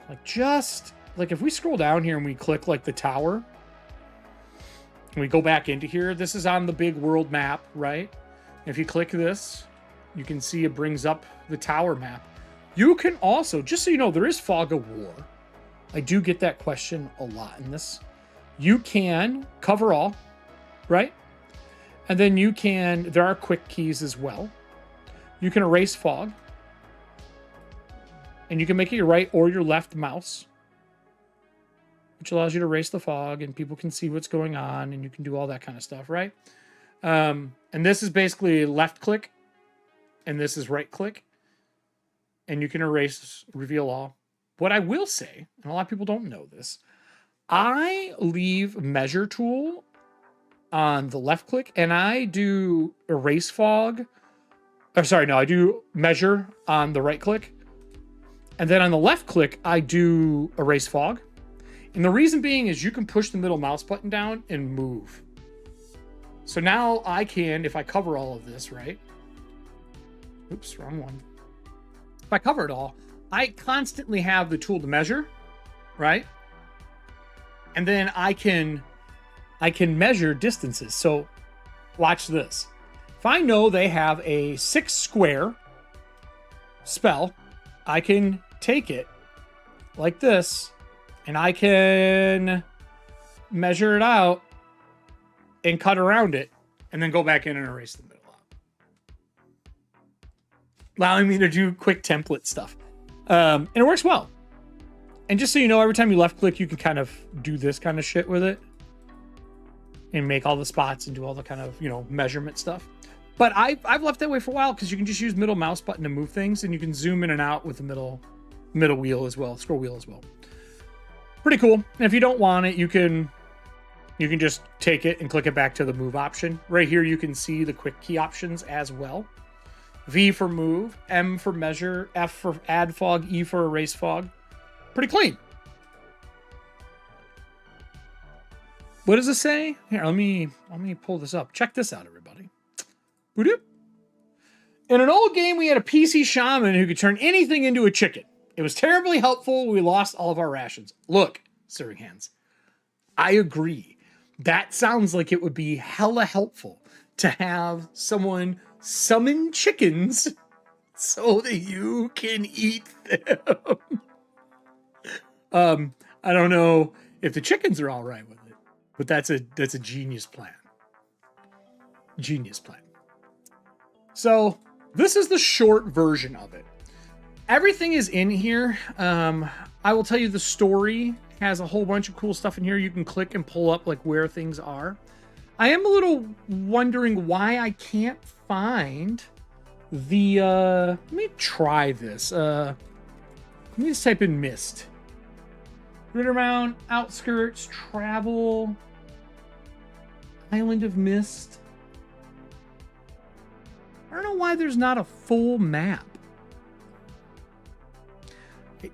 like if we scroll down here and we click like the tower, and we go back into here, this is on the big world map, right? If you click this, you can see it brings up the tower map. You can also, just so you know, there is Fog of War. I do get that question a lot in this. You can cover all, right? And then you can, there are quick keys as well. You can erase fog. And you can make it your right or your left mouse, which allows you to erase the fog and people can see what's going on and you can do all that kind of stuff, right? And this is basically left click and this is right click. And you can erase, reveal all. What I will say, and a lot of people don't know this, I leave measure tool on the left click and I do erase fog. Or sorry, no, I do measure on the right click. And then on the left click, I do erase fog. And the reason being is you can push the middle mouse button down and move. So now I can, if I cover all of this, right? Oops, wrong one. If I cover it all, I constantly have the tool to measure, right? And then I can measure distances. So watch this. If I know they have a 6 square spell, I can take it like this and I can measure it out and cut around it and then go back in and erase the middle out. Allowing me to do quick template stuff. And it works well. And just so you know, every time you left click, you can kind of do this kind of shit with it and make all the spots and do all the kind of, you know, measurement stuff. But I've left that way for a while because you can just use middle mouse button to move things and you can zoom in and out with the middle wheel as well, scroll wheel as well. Pretty cool. And if you don't want it, you can just take it and click it back to the move option. Right here, you can see the quick key options as well. V for move, M for measure, F for add fog, E for erase fog. Pretty clean. What does it say? Here, let me pull this up. Check this out, everybody. Boop. In an old game, we had a PC shaman who could turn anything into a chicken. It was terribly helpful. We lost all of our rations. Look, serving hands. I agree. That sounds like it would be hella helpful to have someone summon chickens so that you can eat them. I don't know if the chickens are all right with it, but that's a genius plan. Genius plan. So this is the short version of it. Everything is in here. I will tell you the story has a whole bunch of cool stuff in here. You can click and pull up like where things are. I am a little wondering why I can't find the, let me try this. Let me just type in mist. Rid around, outskirts, travel, island of mist. I don't know why there's not a full map.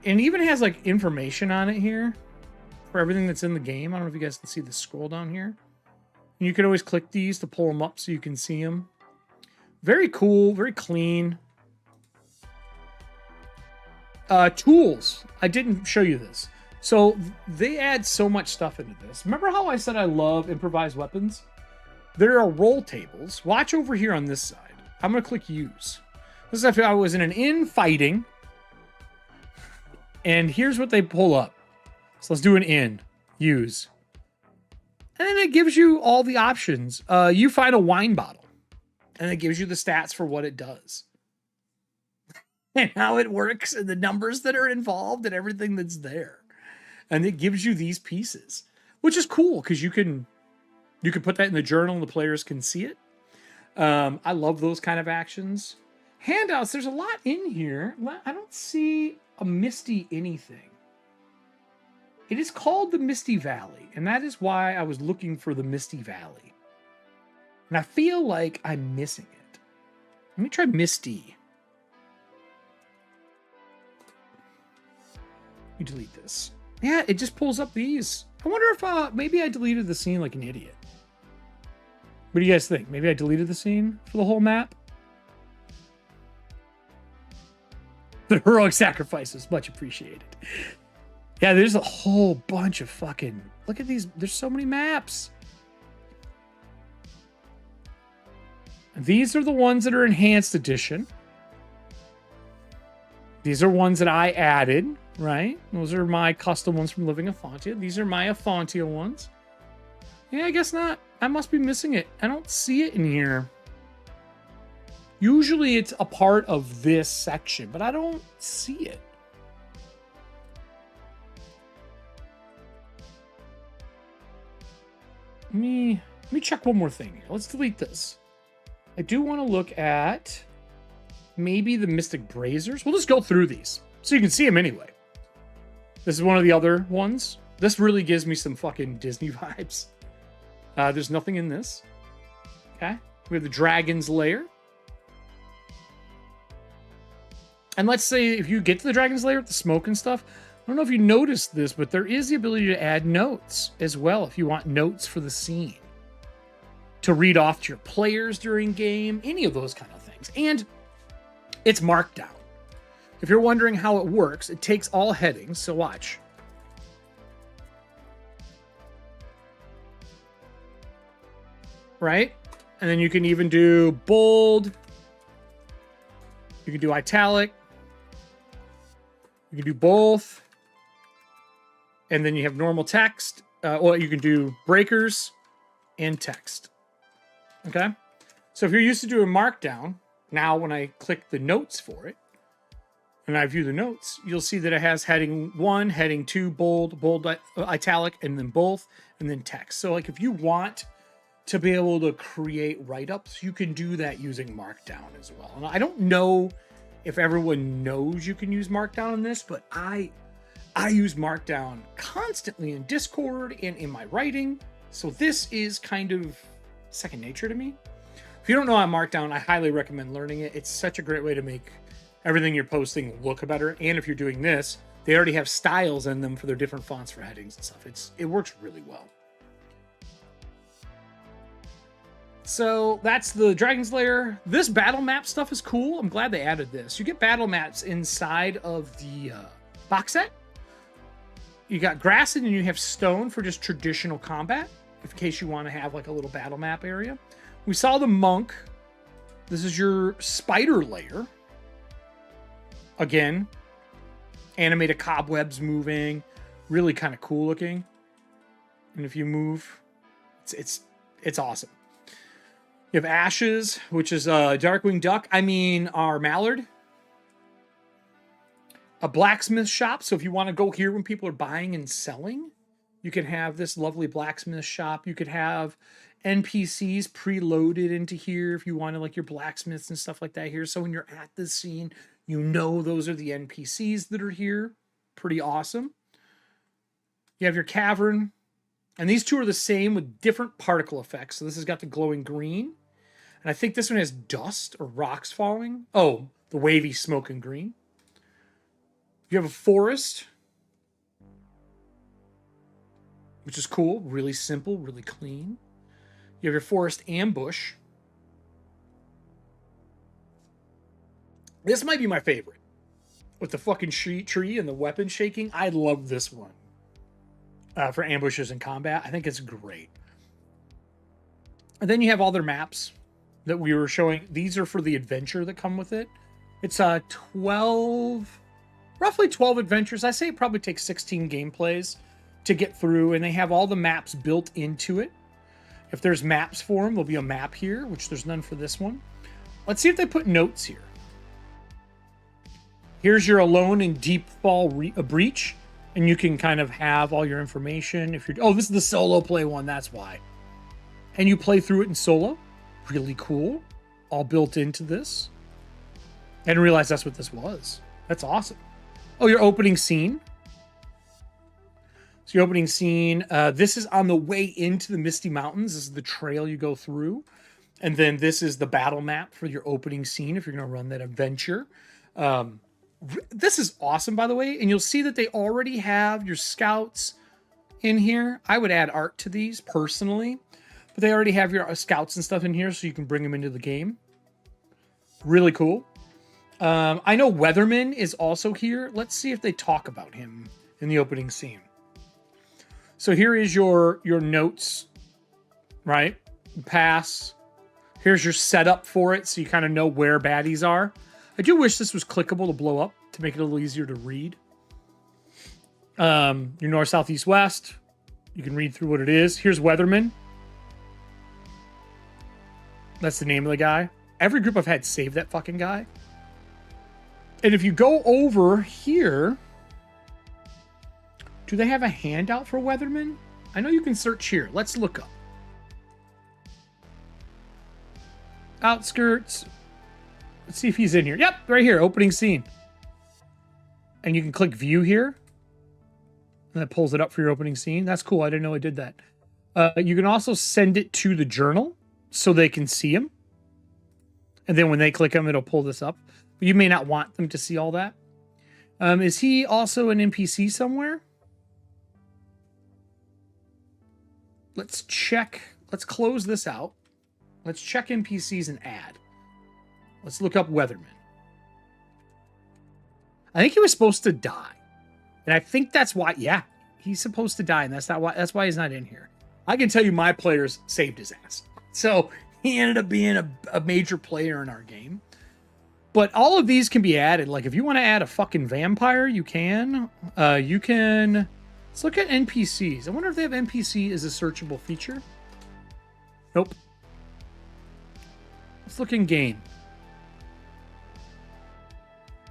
It even has like information on it here for everything that's in the game. I don't know if you guys can see the scroll down here. And you can always click these to pull them up so you can see them. Very cool, very clean. Tools. I didn't show you this. So they add so much stuff into this. Remember how I said I love improvised weapons? There are roll tables. Watch over here on this side. I'm going to click use. This is if I was in an inn fighting. And here's what they pull up. So let's do an inn. Use. And then it gives you all the options. You find a wine bottle. And it gives you the stats for what it does. And how it works and the numbers that are involved and everything that's there. And it gives you these pieces. Which is cool because you can put that in the journal and the players can see it. I love those kind of actions. Handouts, there's a lot in here. I don't see a Misty anything. It is called the Misty Valley, and that is why I was looking for the Misty Valley. And I feel like I'm missing it. Let me try Misty. You delete this. Yeah, it just pulls up these. I wonder if maybe I deleted the scene like an idiot. What do you guys think? Maybe I deleted the scene for the whole map? The heroic sacrifices, much appreciated. Yeah, there's a whole bunch of fucking... Look at these. There's so many maps. These are the ones that are enhanced edition. These are ones that I added, right? Those are my custom ones from Living Ethauntia. These are my Ethauntia ones. Yeah, I guess not. I must be missing it. I don't see it in here. Usually it's a part of this section, but I don't see it. Let me check one more thing here. Let's delete this. I do want to look at maybe the Mystic Brazers. We'll just go through these so you can see them anyway. This is one of the other ones. This really gives me some fucking Disney vibes. There's nothing in this. Okay. We have the Dragon's Lair. And let's say if you get to the Dragon's Lair with the smoke and stuff, I don't know if you noticed this, but there is the ability to add notes as well if you want notes for the scene. To read off to your players during game, any of those kind of things. And it's Markdown. If you're wondering how it works, it takes all headings, so watch. Right? And then you can even do bold. You can do italic. You can do both. And then you have normal text. Or you can do breakers and text. Okay? So if you're used to doing Markdown, now when I click the notes for it, and I view the notes, you'll see that it has heading 1, heading 2, bold, italic, and then both, and then text. So like if you want to be able to create write-ups, you can do that using Markdown as well. And I don't know if everyone knows you can use Markdown in this, but I use Markdown constantly in Discord and in my writing. So this is kind of second nature to me. If you don't know how Markdown, I highly recommend learning it. It's such a great way to make everything you're posting look better. And if you're doing this, they already have styles in them for their different fonts for headings and stuff. It works really well. So that's the Dragon's Lair. This battle map stuff is cool. I'm glad they added this. You get battle maps inside of the box set. You got grass and you have stone for just traditional combat, in case you want to have like a little battle map area. We saw the monk. This is your spider lair. Again, animated cobwebs moving, really kind of cool looking. And if you move, it's awesome. You have ashes, which is a darkwing duck. Our mallard. A blacksmith shop. So if you want to go here when people are buying and selling, you can have this lovely blacksmith shop. You could have NPCs preloaded into here if you wanted like your blacksmiths and stuff like that here. So when you're at this scene, you know those are the NPCs that are here. Pretty awesome. You have your cavern. And these two are the same with different particle effects. So this has got the glowing green. And I think this one has dust or rocks falling. Oh, the wavy smoke and green. You have a forest, which is cool. Really simple, really clean. You have your forest ambush. This might be my favorite. With the fucking tree and the weapon shaking. I love this one. For ambushes and combat. I think it's great. And then you have all their maps that we were showing. These are for the adventure that come with it. It's roughly 12 adventures. I say it probably takes 16 gameplays to get through, and they have all the maps built into it. If there's maps for them, there'll be a map here, which there's none for this one. Let's see if they put notes here. Here's your alone in deep fall breach, and you can kind of have all your information. If you're, oh, this is the solo play one, that's why. And you play through it in solo. Really cool. All built into this. I didn't realize that's what this was. That's awesome. Oh, your opening scene. So your opening scene, this is on the way into the Misty Mountains. This is the trail you go through. And then this is the battle map for your opening scene if you're going to run that adventure. This is awesome, by the way. And you'll see that they already have your scouts in here. I would add art to these personally. But they already have your scouts and stuff in here so you can bring them into the game. Really cool. I know Weatherman is also here. Let's see if they talk about him in the opening scene. So here is your notes, right? Pass. Here's your setup for it, so you kind of know where baddies are. I do wish this was clickable to blow up to make it a little easier to read. Your north, south, east, west. You can read through what it is. Here's Weatherman. That's the name of the guy. Every group I've had save that fucking guy. And if you go over here, do they have a handout for Weatherman? I know you can search here. Let's look up. Outskirts. Let's see if he's in here. Yep, right here, opening scene. And you can click view here. And And that pulls it up for your opening scene. That's cool. I didn't know it did that. You can also send it to the journal so they can see them. And then when they click them, it'll pull this up. But you may not want them to see all that. Is he also an NPC somewhere? Let's check. Let's close this out. Let's check NPCs and add. Let's look up Weatherman. I think he was supposed to die. And I think that's why, yeah, he's supposed to die. And that's why he's not in here. I can tell you my players saved his ass. So he ended up being a major player in our game. But all of these can be added. Like if you want to add a fucking vampire, you can. You can. Let's look at NPCs. I wonder if they have NPC as a searchable feature. Nope. Let's look in game.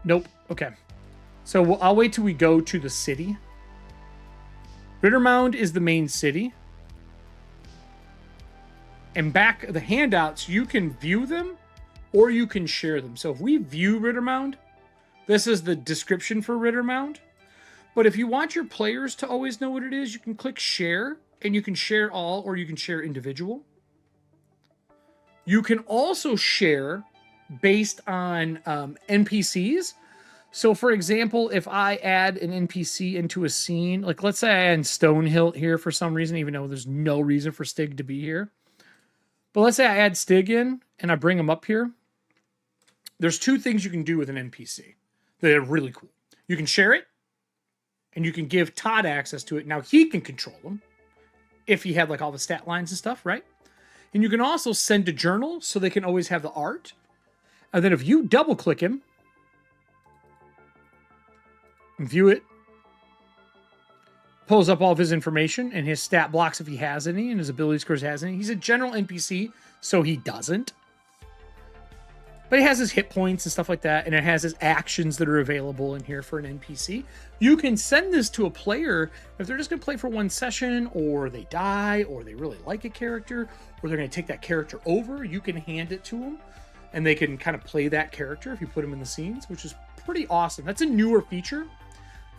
Nope. Okay. So I'll wait till we go to the city. Rittermound is the main city. And back the handouts, you can view them or you can share them. So if we view Rittermound, this is the description for Rittermound. But if you want your players to always know what it is, you can click share and you can share all or you can share individual. You can also share based on NPCs. So for example, if I add an NPC into a scene, like let's say I add Stonehill here for some reason, even though there's no reason for Stig to be here. But let's say I add Stig in and I bring him up here. There's two things you can do with an NPC that are really cool. You can share it and you can give Todd access to it. Now he can control them if he had like all the stat lines and stuff, right? And you can also send to journal so they can always have the art. And then if you double click him, and view it, pulls up all of his information and his stat blocks if he has any, and his ability scores has any. He's a general NPC, so he doesn't. But he has his hit points and stuff like that, and it has his actions that are available in here for an NPC. You can send this to a player if they're just going to play for one session, or they die, or they really like a character, or they're going to take that character over. You can hand it to them, and they can kind of play that character if you put them in the scenes, which is pretty awesome. That's a newer feature.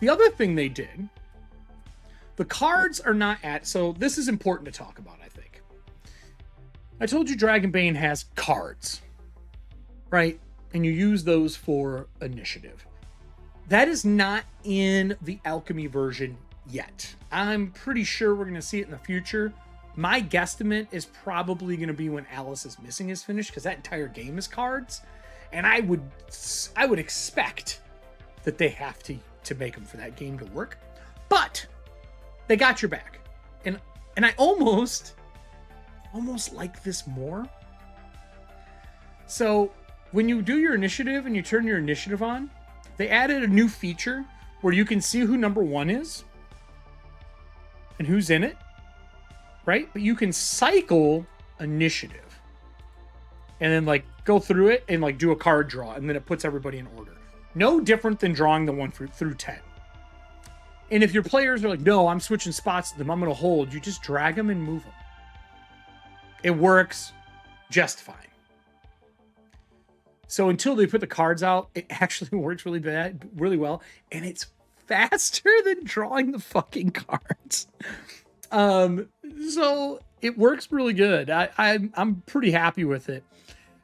The other thing they did, the cards are not at, so this is important to talk about, I think. I told you Dragonbane has cards, right? And you use those for initiative. That is not in the Alchemy version yet. I'm pretty sure we're going to see it in the future. My guesstimate is probably going to be when Alice is Missing is finished, because that entire game is cards. And I would expect that they have to make them for that game to work. But they got your back. And I almost like this more. So when you do your initiative and you turn your initiative on, they added a new feature where you can see who number 1 is and who's in it, right? But you can cycle initiative and then like go through it and like do a card draw, and then it puts everybody in order. No different than drawing the 1 through 10. And if your players are like, no, I'm switching spots to them, I'm going to hold, you just drag them and move them. It works just fine. So until they put the cards out, it actually works really well. And it's faster than drawing the fucking cards. So it works really good. I'm pretty happy with it.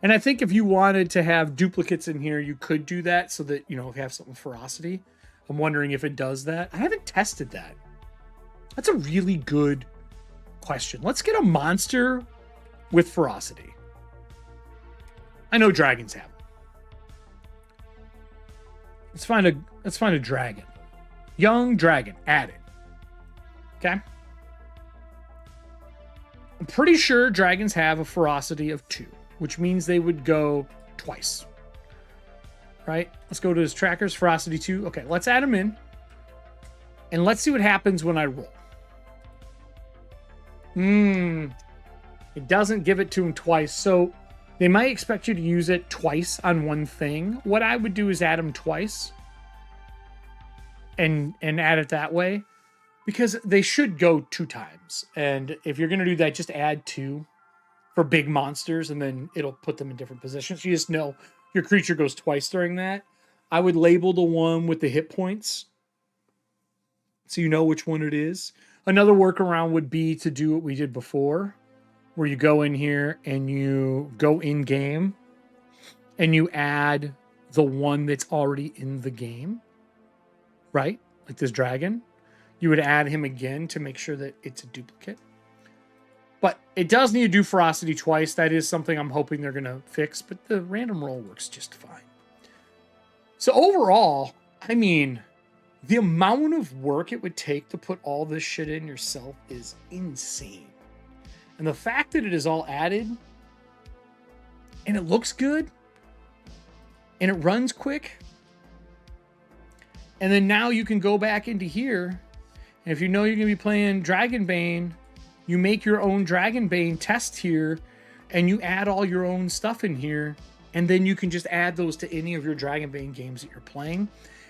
And I think if you wanted to have duplicates in here, you could do that so that, you know, if you have something ferocity. I'm wondering if it does that. I haven't tested that. That's a really good question. Let's get a monster with ferocity. I know dragons have it. Let's find a dragon. Young dragon. Add it. Okay. I'm pretty sure dragons have a ferocity of 2. Which means they would go twice. Right? Let's go to his trackers. Ferocity 2. Okay, let's add him in. And let's see what happens when I roll. It doesn't give it to him twice. So they might expect you to use it twice on one thing. What I would do is add him twice. And add it that way. Because they should go 2 times. And if you're going to do that, just add 2. For big monsters, and then it'll put them in different positions. You just know your creature goes twice during that. I would label the one with the hit points so you know which one it is. Another workaround would be to do what we did before, where you go in here and you go in game and you add the one that's already in the game, right? Like this dragon. You would add him again to make sure that it's a duplicate. But it does need to do ferocity twice. That is something I'm hoping they're going to fix, but the random roll works just fine. So overall, I mean, the amount of work it would take to put all this shit in yourself is insane. And the fact that it is all added and it looks good and it runs quick. And then now you can go back into here. And if you know you're going to be playing Dragonbane, you make your own Dragonbane test here and you add all your own stuff in here. And then you can just add those to any of your Dragonbane games that you're playing.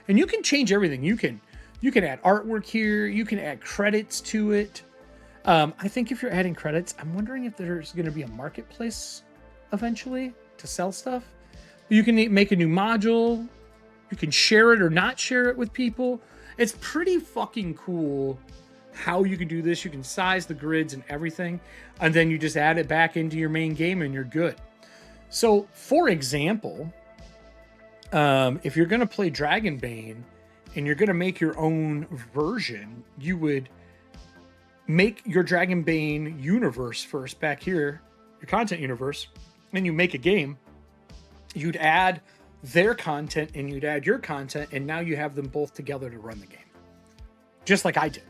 And you can change everything. You can add artwork here. You can add credits to it. I think if you're adding credits, I'm wondering if there's going to be a marketplace eventually to sell stuff. You can make a new module. You can share it or not share it with people. It's pretty fucking cool how you can do this. You can size the grids and everything. And then you just add it back into your main game and you're good. So, for example, if you're going to play Dragonbane and you're going to make your own version, you would make your Dragonbane universe first back here, your content universe, and you make a game. You'd add their content and you'd add your content, and now you have them both together to run the game. Just like I did.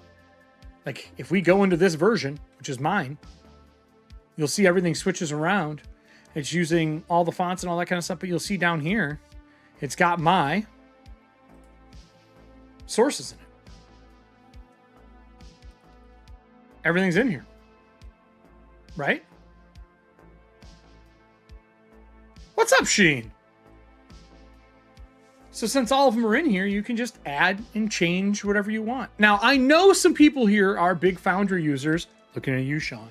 Like, if we go into this version, which is mine, you'll see everything switches around. It's using all the fonts and all that kind of stuff, but you'll see down here, it's got my sources in it. Everything's in here, right? What's up, Sheen? So since all of them are in here, you can just add and change whatever you want. Now, I know some people here are big Foundry users. Looking at you, Sean.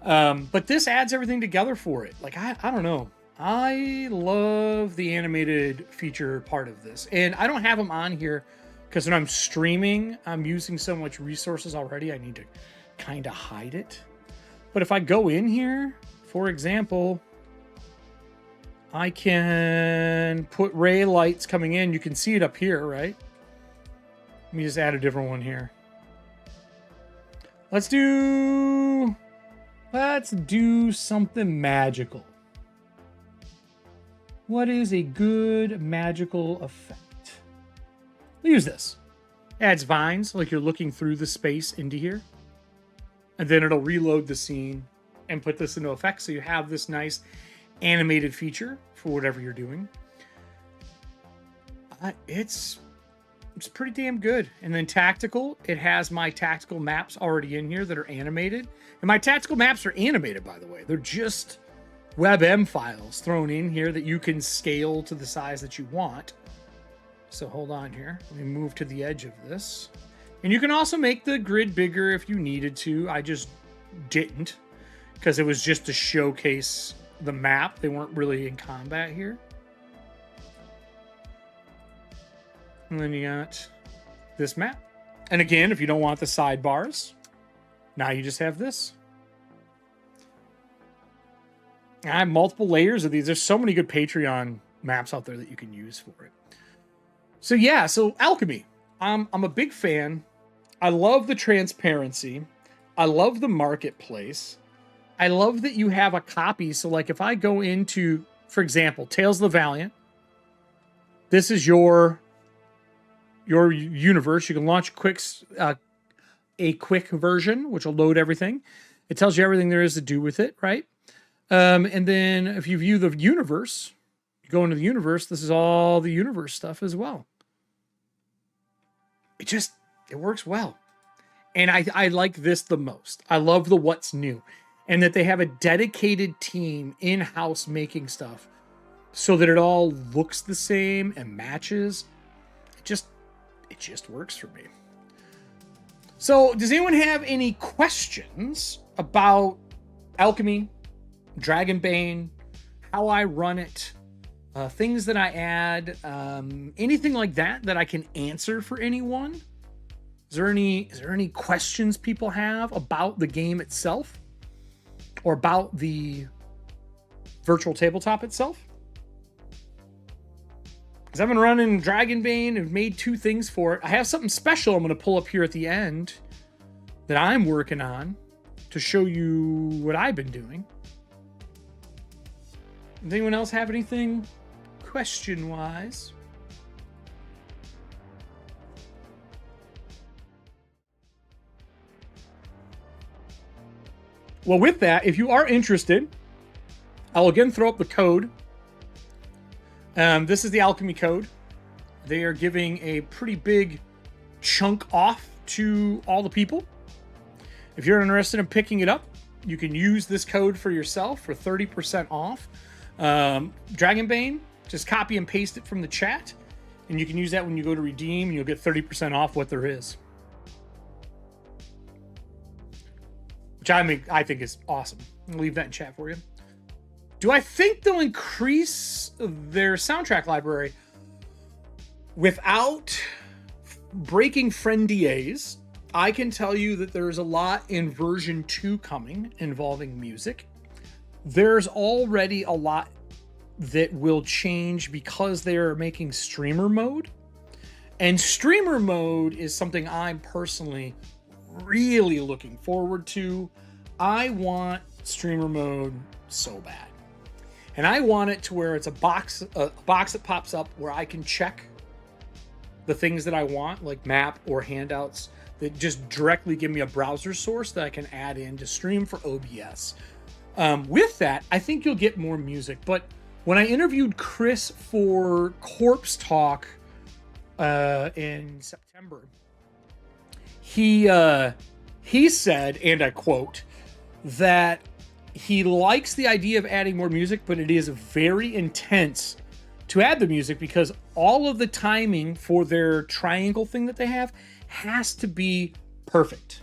But this adds everything together for it. Like, I don't know. I love the animated feature part of this. And I don't have them on here because when I'm streaming, I'm using so much resources already. I need to kind of hide it. But if I go in here, for example, I can put ray lights coming in. You can see it up here, right? Let me just add a different one here. Let's do something magical. What is a good magical effect? We'll use this. Adds vines, like you're looking through the space into here. And then it'll reload the scene and put this into effect. So you have this nice animated feature for whatever you're doing. It's pretty damn good. And then tactical, it has my tactical maps already in here that are animated. And my tactical maps are animated, by the way. They're just WebM files thrown in here that you can scale to the size that you want. So hold on here. Let me move to the edge of this. And you can also make the grid bigger if you needed to. I just didn't because it was just to showcase the map. They weren't really in combat here. And then you got this map. And again, if you don't want the sidebars, now you just have this. I have multiple layers of these. There's so many good Patreon maps out there that you can use for it. So yeah, so Alchemy. I'm a big fan. I love the transparency. I love the marketplace. I love that you have a copy. So like if I go into, for example, Tales of the Valiant, this is your universe. You can launch a quick version, which will load everything. It tells you everything there is to do with it, right? And then if you view the universe, you go into the universe, this is all the universe stuff as well. It works well. And I like this the most. I love the what's new. And that they have a dedicated team in-house making stuff so that it all looks the same and matches. It just works for me. So does anyone have any questions about Alchemy, Dragonbane, how I run it, things that I add, anything like that I can answer for anyone? Is there any questions people have about the game itself or about the virtual tabletop itself? Because I've been running Dragonbane and made 2 things for it. I have something special I'm going to pull up here at the end that I'm working on to show you what I've been doing. Does anyone else have anything question-wise? Well, with that, if you are interested, I'll again throw up the code. This is the Alchemy code. They are giving a pretty big chunk off to all the people. If you're interested in picking it up, you can use this code for yourself for 30% off. Dragonbane, just copy and paste it from the chat, and you can use that when you go to redeem, and you'll get 30% off what there is. Which I think is awesome. I'll leave that in chat for you. Do I think they'll increase their soundtrack library without breaking friendiers? I can tell you that there's a lot in version 2 coming involving music. There's already a lot that will change because they're making streamer mode. And streamer mode is something I'm personally really looking forward to. I want streamer mode so bad. And I want it to where it's a box that pops up where I can check the things that I want, like map or handouts, that just directly give me a browser source that I can add in to stream for OBS. With that, I think you'll get more music. But when I interviewed Chris for Corpse Talk in September, he said, and I quote, that he likes the idea of adding more music, but it is very intense to add the music because all of the timing for their triangle thing that they have has to be perfect.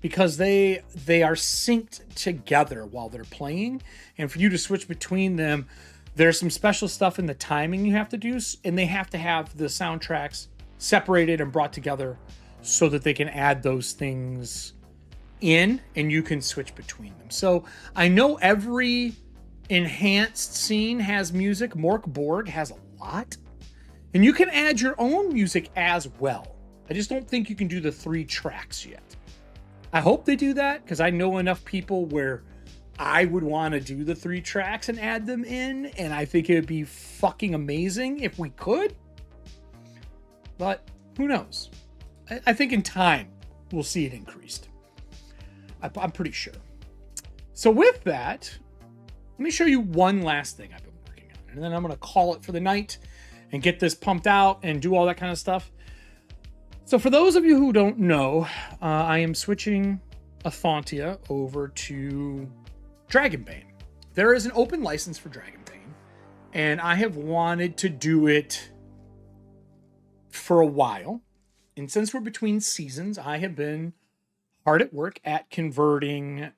Because they are synced together while they're playing, and for you to switch between them, there's some special stuff in the timing you have to do, and they have to have the soundtracks separated and brought together so that they can add those things in and you can switch between them. So I know every enhanced scene has music. Mork Borg has a lot, and you can add your own music as well. I just don't think you can do the 3 tracks yet. I hope they do that because I know enough people where I would want to do the 3 tracks and add them in, and I think it would be fucking amazing if we could. But who knows? I think in time we'll see it increased. I'm pretty sure. So with that, let me show you one last thing I've been working on, and then I'm going to call it for the night and get this pumped out and do all that kind of stuff. So for those of you who don't know, I am switching Ethauntia over to Dragonbane. There is an open license for Dragonbane, and I have wanted to do it for a while. And since we're between seasons, I have been hard at work at converting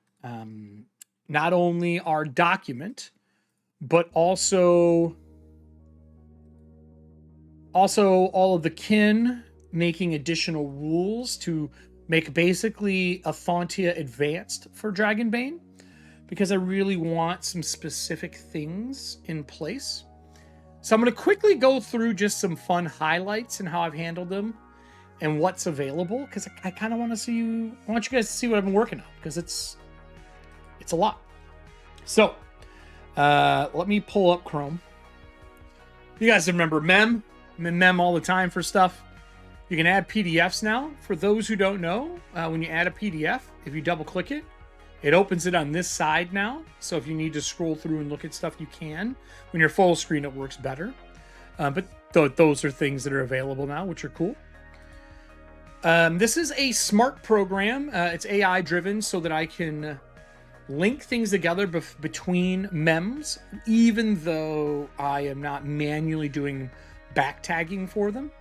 not only our document, but also all of the kin, making additional rules to make basically Ethauntia advanced for Dragonbane, because I really want some specific things in place. So I'm going to quickly go through just some fun highlights and how I've handled them and what's available, because I kind of want you guys to see what I've been working on, because it's a lot. So let me pull up Chrome. You guys remember Mem? I'm in Mem all the time for stuff. You can add PDFs now. For those who don't know, when you add a PDF, if you double click it, it opens it on this side now. So if you need to scroll through and look at stuff, you can. When you're full screen, it works better. But those are things that are available now, which are cool. This is a smart program. It's AI driven so that I can link things together between mems, even though I am not manually doing back tagging for them.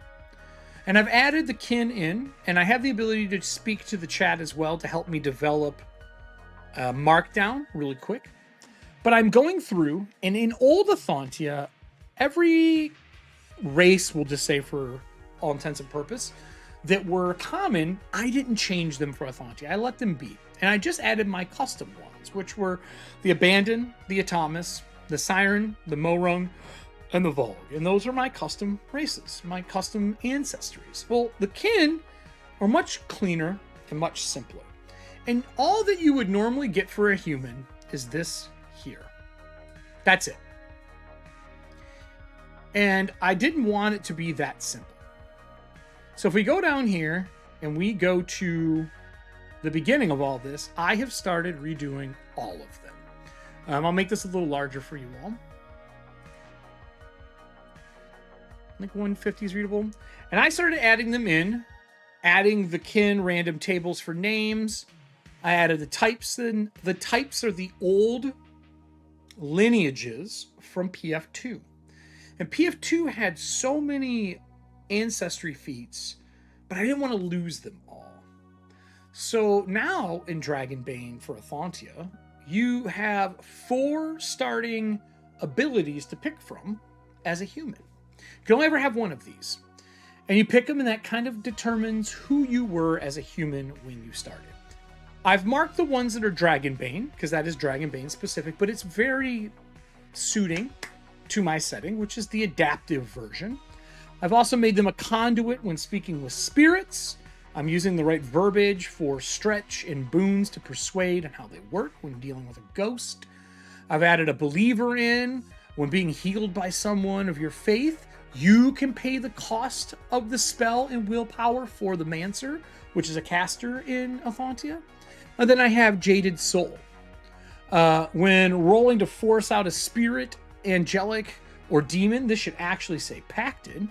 And I've added the kin in, and I have the ability to speak to the chat as well to help me develop Markdown really quick. But I'm going through, and in old Ethauntia, every race, we'll just say for all intents and purpose, that were common. I didn't change them for Ethauntia. I let them be. And I just added my custom ones, which were the Abandon, the Atomis, the Siren, the Morung, and the Vogue. And those are my custom races, my custom ancestries. Well, the kin are much cleaner and much simpler. And all that you would normally get for a human is this here. That's it. And I didn't want it to be that simple. So if we go down here and we go to the beginning of all this, I have started redoing all of them. I'll make this a little larger for you all. I think 150 is readable. And I started adding them in, adding the kin random tables for names. I added the types in. The types are the old lineages from PF2. And PF2 had so many ancestry feats, but I didn't want to lose them all. So now in Dragonbane for Ethauntia, you have 4 starting abilities to pick from as a human. You can only ever have one of these. And you pick them, and that kind of determines who you were as a human when you started. I've marked the ones that are Dragonbane, because that is Dragonbane specific, but it's very suiting to my setting, which is the adaptive version. I've also made them a conduit when speaking with spirits. I'm using the right verbiage for stretch and boons to persuade and how they work when dealing with a ghost. I've added a believer in. When being healed by someone of your faith, you can pay the cost of the spell and willpower for the Mancer, which is a caster in Ethauntia. And then I have Jaded Soul. When rolling to force out a spirit, angelic, or demon, this should actually say Pacted.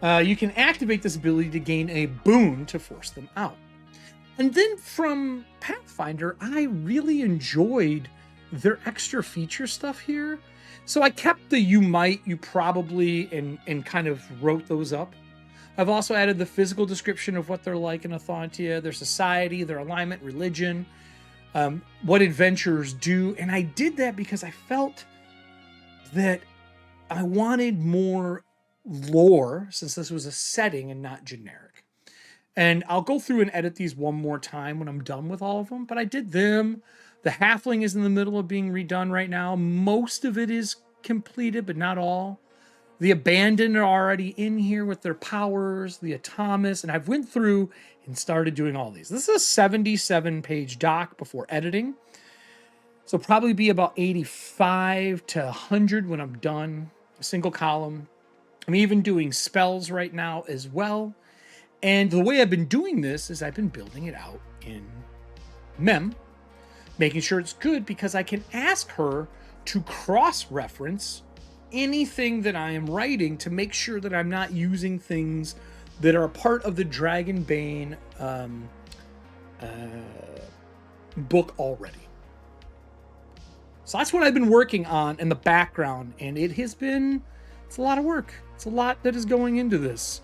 You can activate this ability to gain a boon to force them out. And then from Pathfinder, I really enjoyed their extra feature stuff here. So I kept the you might, you probably, and kind of wrote those up. I've also added the physical description of what they're like in Ethauntia, their society, their alignment, religion, what adventurers do. And I did that because I felt that I wanted more lore, since this was a setting and not generic. And I'll go through and edit these one more time when I'm done with all of them, but I did them. The halfling is in the middle of being redone right now. Most of it is completed, but not all. The Abandoned are already in here with their powers, the Atomis, and I've went through and started doing all these. This is a 77-page doc before editing. So probably be about 85 to 100 when I'm done. A single column. I'm even doing spells right now as well. And the way I've been doing this is I've been building it out in Mem, making sure it's good because I can ask her to cross-reference anything that I am writing to make sure that I'm not using things that are a part of the Dragonbane book already. So that's what I've been working on in the background, and it's a lot of work. It's a lot that is going into this.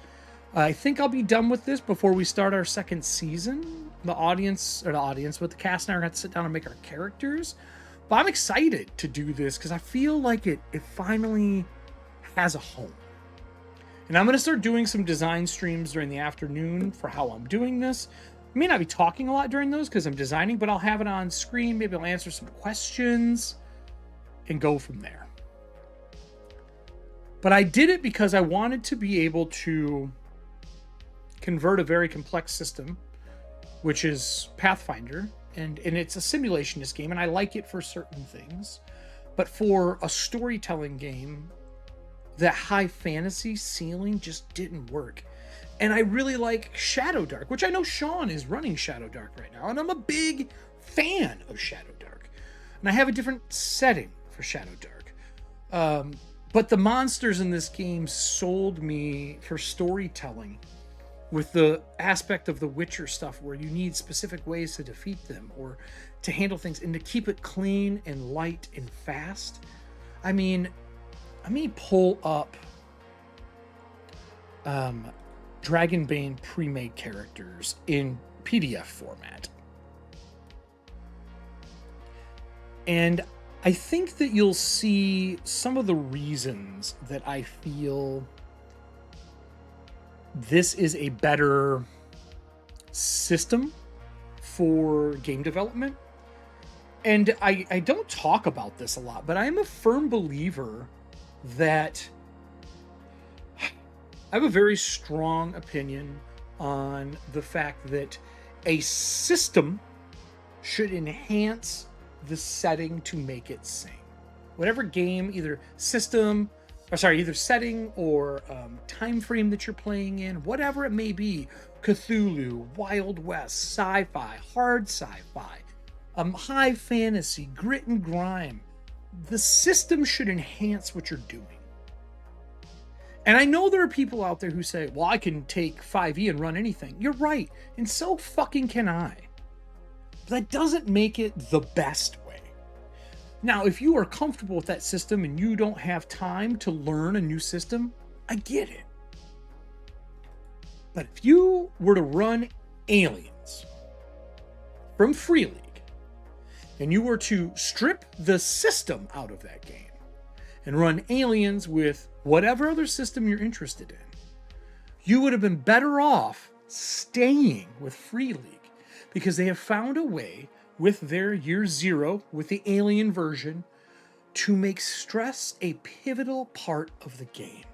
I think I'll be done with this before we start our second season. The cast and I are going to sit down and make our characters. But I'm excited to do this because I feel like it finally has a home. And I'm going to start doing some design streams during the afternoon for how I'm doing this. I may not be talking a lot during those because I'm designing, but I'll have it on screen. Maybe I'll answer some questions and go from there. But I did it because I wanted to be able to convert a very complex system, which is Pathfinder, and it's a simulationist game, and I like it for certain things. But for a storytelling game, that high fantasy ceiling just didn't work. And I really like Shadowdark, which I know Sean is running Shadowdark right now, and I'm a big fan of Shadowdark. And I have a different setting for Shadowdark. But the monsters in this game sold me for storytelling with the aspect of the Witcher stuff where you need specific ways to defeat them or to handle things and to keep it clean and light and fast. I mean, let me pull up Dragonbane pre-made characters in PDF format. And I think that you'll see some of the reasons that I feel this is a better system for game development. And I don't talk about this a lot, but I am a firm believer that I have a very strong opinion on the fact that a system should enhance the setting to make it sing. Whatever game, either setting or time frame that you're playing in, whatever it may be, Cthulhu, Wild West, sci-fi, hard sci-fi, high fantasy, grit and grime, the system should enhance what you're doing. And I know there are people out there who say, well, I can take 5e and run anything. You're right, and so fucking can I. But that doesn't make it the best way. Now, if you are comfortable with that system and you don't have time to learn a new system, I get it. But if you were to run Aliens from Free League, and you were to strip the system out of that game and run Aliens with whatever other system you're interested in, you would have been better off staying with Free League, because they have found a way with their Year Zero, with the Alien version, to make stress a pivotal part of the game.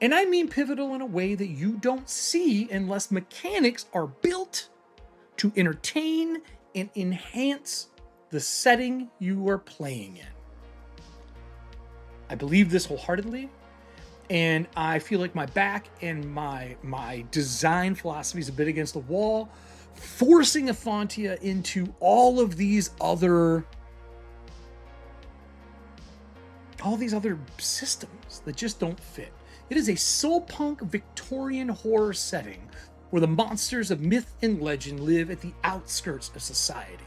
And I mean pivotal in a way that you don't see unless mechanics are built to entertain and enhance the setting you are playing in. I believe this wholeheartedly, and I feel like my back and my design philosophy is a bit against the wall, forcing Ethauntia into all these other systems that just don't fit. It is a soul-punk Victorian horror setting where the monsters of myth and legend live at the outskirts of society.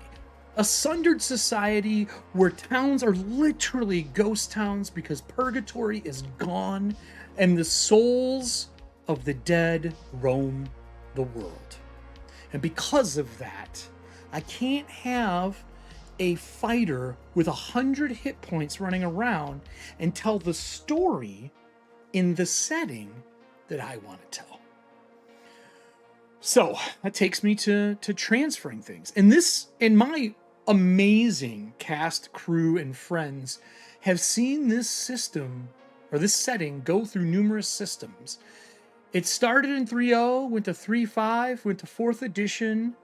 A sundered society where towns are literally ghost towns because purgatory is gone and the souls of the dead roam the world. And because of that, I can't have a fighter with 100 hit points running around and tell the story in the setting that I want to tell. So that takes me to transferring things. And my amazing cast, crew, and friends have seen this system or this setting go through numerous systems. It started in 3.0, went to 3.5, went to 4th edition,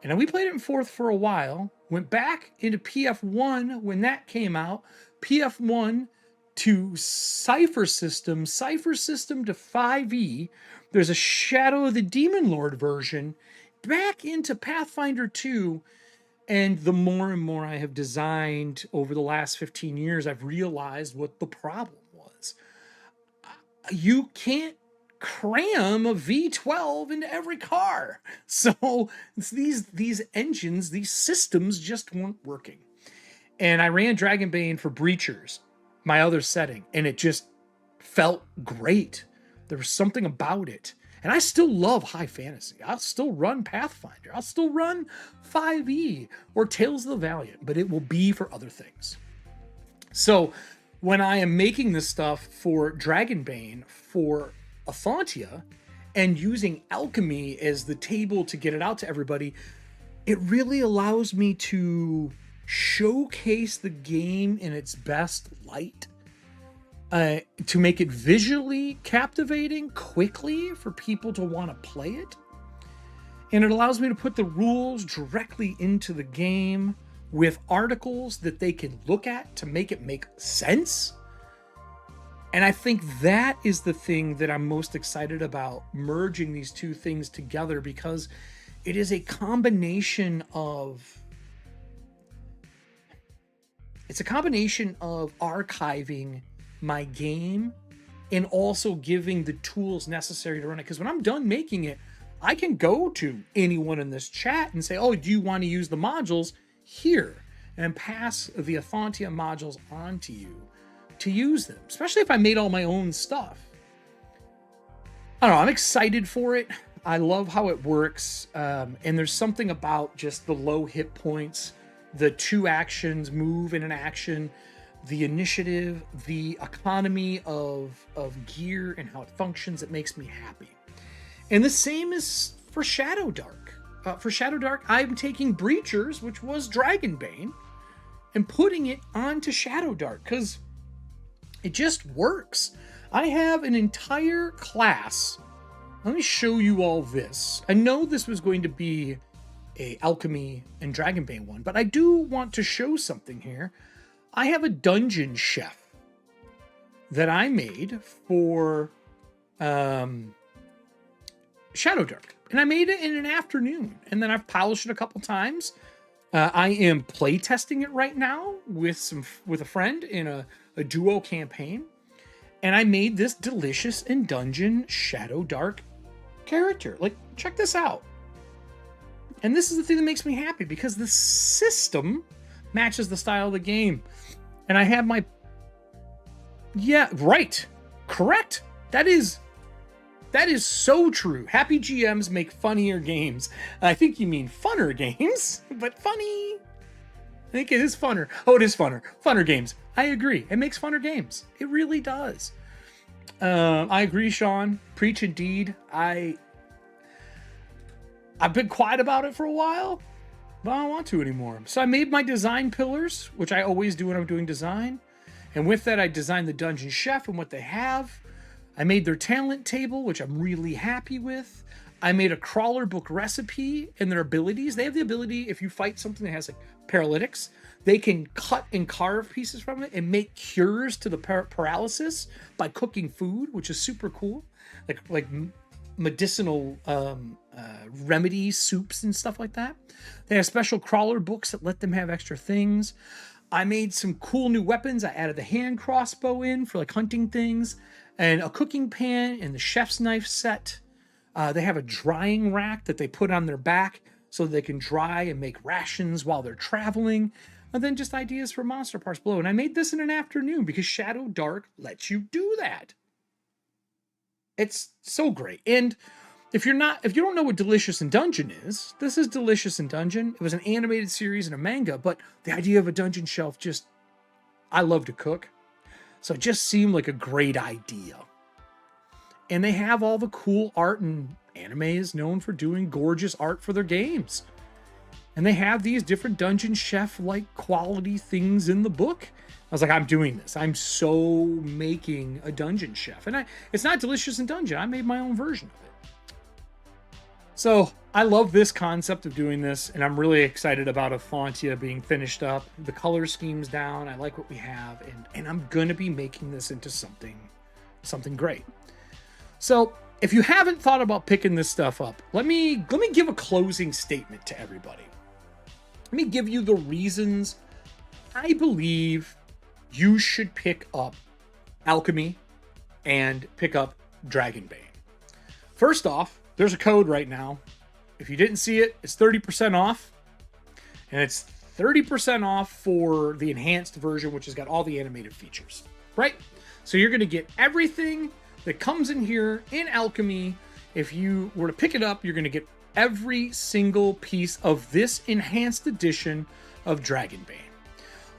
and then we played it in 4th for a while, went back into PF1 when that came out, PF1 to Cypher System to 5e, there's a Shadow of the Demon Lord version, back into Pathfinder 2, and the more and more I have designed over the last 15 years, I've realized what the problem was. You can't cram a V12 into every car. So these engines, these systems just weren't working. And I ran Dragonbane for Breachers, my other setting, and it just felt great. There was something about it. And I still love high fantasy. I'll still run Pathfinder. I'll still run 5e or Tales of the Valiant, but it will be for other things. So when I am making this stuff for Dragonbane for Ethauntia and using Alchemy as the table to get it out to everybody, it really allows me to showcase the game in its best light, to make it visually captivating quickly for people to want to play it. And it allows me to put the rules directly into the game with articles that they can look at to make it make sense. And I think that is the thing that I'm most excited about, merging these two things together, because it is a combination of archiving my game and also giving the tools necessary to run it. Because when I'm done making it, I can go to anyone in this chat and say, oh, do you want to use the modules here? And pass the Ethauntia modules on to you to use them, especially if I made all my own stuff. I don't know, I'm excited for it. I love how it works. And there's something about just the low hit points, the 2 actions, move and an action, the initiative, the economy of gear and how it functions. It makes me happy. And the same is for Shadowdark. For Shadowdark, I'm taking Breachers, which was Dragonbane, and putting it onto Shadowdark because it just works. I have an entire class. Let me show you all this. I know this was going to be a Alchemy and Dragonbane one, but I do want to show something here. I have a dungeon chef that I made for Shadowdark, and I made it in an afternoon, and then I've polished it a couple times. I am playtesting it right now with a friend in a duo campaign, and I made this delicious and dungeon Shadowdark character. Like, check this out. And this is the thing that makes me happy because the system matches the style of the game. And I have my... Yeah, right. Correct. That is so true. Happy GMs make funnier games. I think you mean funner games, but funny. I think it is funner. Oh, it is funner. Funner games. I agree. It makes funner games. It really does. I agree, Sean. Preach indeed. I've been quiet about it for a while, but I don't want to anymore. So I made my design pillars, which I always do when I'm doing design. And with that, I designed the dungeon chef and what they have. I made their talent table, which I'm really happy with. I made a crawler book recipe and their abilities. They have the ability, if you fight something that has like paralytics, they can cut and carve pieces from it and make cures to the paralysis by cooking food, which is super cool. Like medicinal remedies, soups, and stuff like that. They have special crawler books that let them have extra things. I made some cool new weapons. I added the hand crossbow in for like hunting things, and a cooking pan and the chef's knife set. They have a drying rack that they put on their back so they can dry and make rations while they're traveling. And then just ideas for monster parts below. And I made this in an afternoon because Shadowdark lets you do that. It's so great. And if you don't know what Delicious in Dungeon is, this is Delicious in Dungeon. It was an animated series and a manga, but the idea of a dungeon shelf I love to cook. So it just seemed like a great idea. And they have all the cool art, and anime is known for doing gorgeous art for their games. And they have these different dungeon chef-like quality things in the book. I was like, I'm doing this. I'm so making a dungeon chef. And it's not Delicious in Dungeon. I made my own version of it. So I love this concept of doing this, and I'm really excited about Ethauntia being finished up. The color scheme's down. I like what we have, and I'm going to be making this into something great. So if you haven't thought about picking this stuff up, let me give a closing statement to everybody. Let me give you the reasons I believe you should pick up Alchemy and pick up Dragonbane. First off, there's a code right now. If you didn't see it, it's 30% off. And it's 30% off for the enhanced version, which has got all the animated features, right? So you're going to get everything that comes in here in Alchemy. If you were to pick it up, you're going to get every single piece of this enhanced edition of Dragonbane.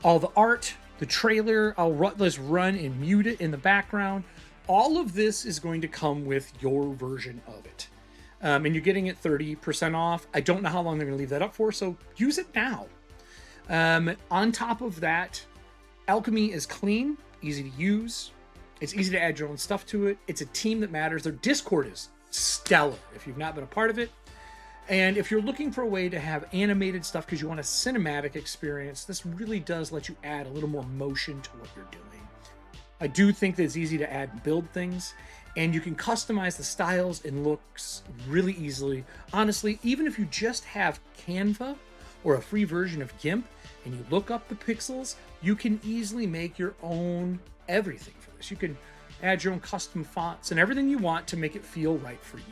All the art, the trailer, let's run and mute it in the background. All of this is going to come with your version of it. And you're getting it 30% off. I don't know how long they're going to leave that up for, so use it now. On top of that, Alchemy is clean, easy to use. It's easy to add your own stuff to it. It's a team that matters. Their Discord is stellar if you've not been a part of it. And if you're looking for a way to have animated stuff because you want a cinematic experience, this really does let you add a little more motion to what you're doing. I do think that it's easy to add and build things, and you can customize the styles and looks really easily. Honestly, even if you just have Canva or a free version of GIMP and you look up the pixels, you can easily make your own everything for this. You can add your own custom fonts and everything you want to make it feel right for you.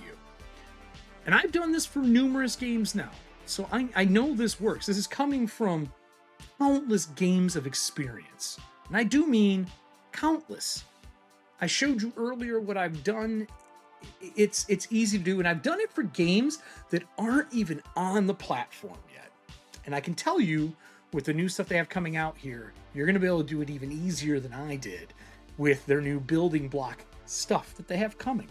And I've done this for numerous games now, so I know this works. This is coming from countless games of experience. And I do mean countless. I showed you earlier what I've done. It's easy to do, and I've done it for games that aren't even on the platform yet. And I can tell you, with the new stuff they have coming out here you're going to be able to do it even easier than I did with their new building block stuff that they have coming.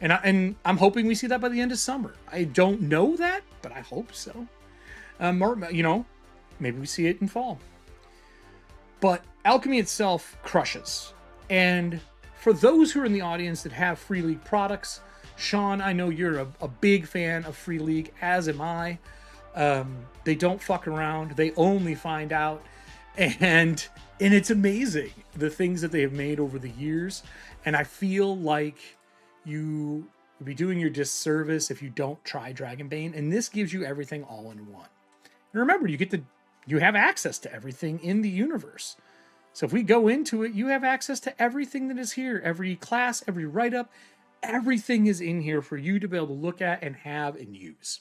And I'm hoping we see that by the end of summer. I don't know that, but I hope so. You know, maybe we see it in fall. But Alchemy itself crushes. And for those who are in the audience that have Free League products, Sean, I know you're a big fan of Free League, as am I. They don't fuck around. They only find out. And it's amazing, the things that they have made over the years. And I feel like you would be doing your disservice if you don't try Dragonbane. And this gives you everything all in one. And remember, you have access to everything in the universe. So if we go into it, you have access to everything that is here. Every class, every write-up, everything is in here for you to be able to look at and have and use,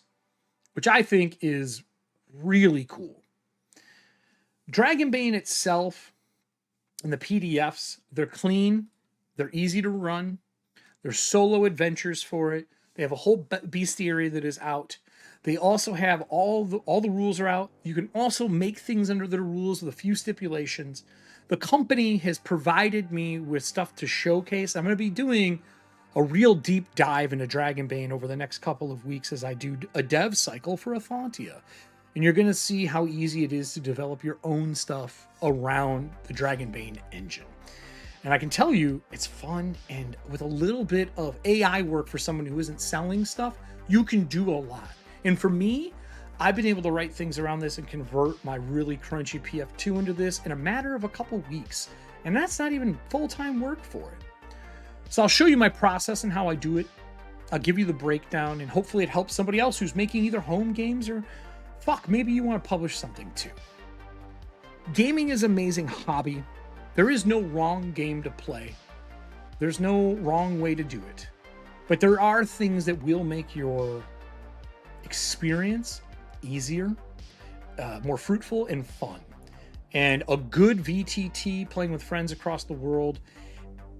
which I think is really cool. Dragonbane itself and the PDFs, they're clean, they're easy to run, there's solo adventures for it. They have a whole Beastiary that is out. They also have all the rules are out. You can also make things under the rules with a few stipulations. The company has provided me with stuff to showcase. I'm going to be doing a real deep dive into Dragonbane over the next couple of weeks as I do a dev cycle for Ethauntia. And you're going to see how easy it is to develop your own stuff around the Dragonbane engine. And I can tell you, it's fun, and with a little bit of AI work for someone who isn't selling stuff, you can do a lot. And for me, I've been able to write things around this and convert my really crunchy PF2 into this in a matter of a couple weeks. And that's not even full-time work for it. So I'll show you my process and how I do it. I'll give you the breakdown, and hopefully it helps somebody else who's making either home games or, fuck, maybe you want to publish something too. Gaming is an amazing hobby. There is no wrong game to play. There's no wrong way to do it. But there are things that will make your experience easier, more fruitful, and fun. And a good VTT playing with friends across the world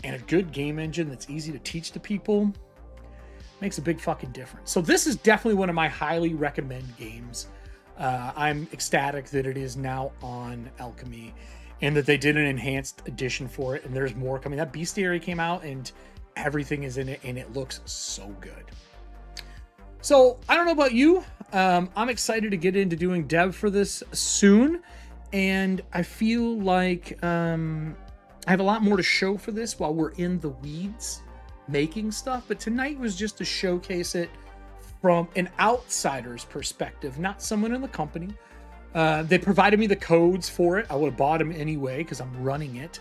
and a good game engine that's easy to teach to people makes a big fucking difference. So this is definitely one of my highly recommend games. I'm ecstatic that it is now on Alchemy and that they did an enhanced edition for it, and there's more coming. That Beastiary came out and everything is in it, and it looks so good. So I don't know about you. I'm excited to get into doing dev for this soon, and I feel like I have a lot more to show for this while we're in the weeds making stuff. But tonight was just to showcase it from an outsider's perspective, not someone in the company. They provided me the codes for it. I would have bought them anyway because I'm running it.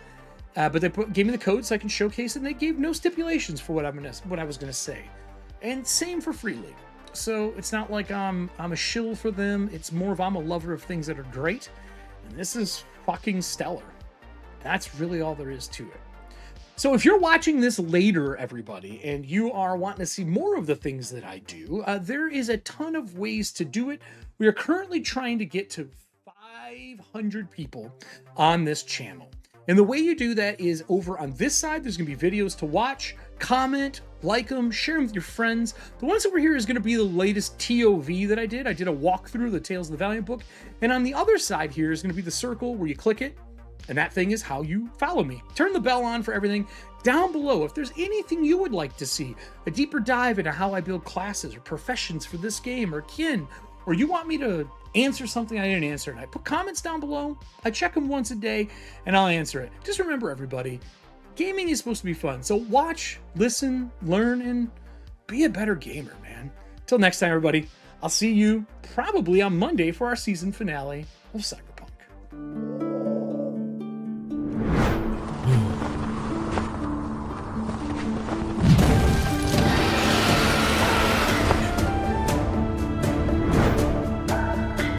But they gave me the codes so I can showcase it, and they gave no stipulations for what I was gonna say. And same for Free League. So it's not like I'm a shill for them. It's more of I'm a lover of things that are great, and this is fucking stellar. That's really all there is to it. So if you're watching this later, everybody, and you are wanting to see more of the things that I do, there is a ton of ways to do it. We are currently trying to get to 500 people on this channel. And the way you do that is over on this side, there's going to be videos to watch, comment, like them, share them with your friends. The ones over here is going to be the latest TOV that I did. I did a walkthrough of the Tales of the Valiant book. And on the other side here is going to be the circle where you click it. And that thing is how you follow me. Turn the bell on for everything. Down below, if there's anything you would like to see, a deeper dive into how I build classes or professions for this game or kin, or you want me to answer something I didn't answer, and I put comments down below. I check them once a day and I'll answer it. Just remember, everybody, gaming is supposed to be fun. So watch, listen, learn, and be a better gamer, man. Till next time, everybody, I'll see you probably on Monday for our season finale of Cyberpunk.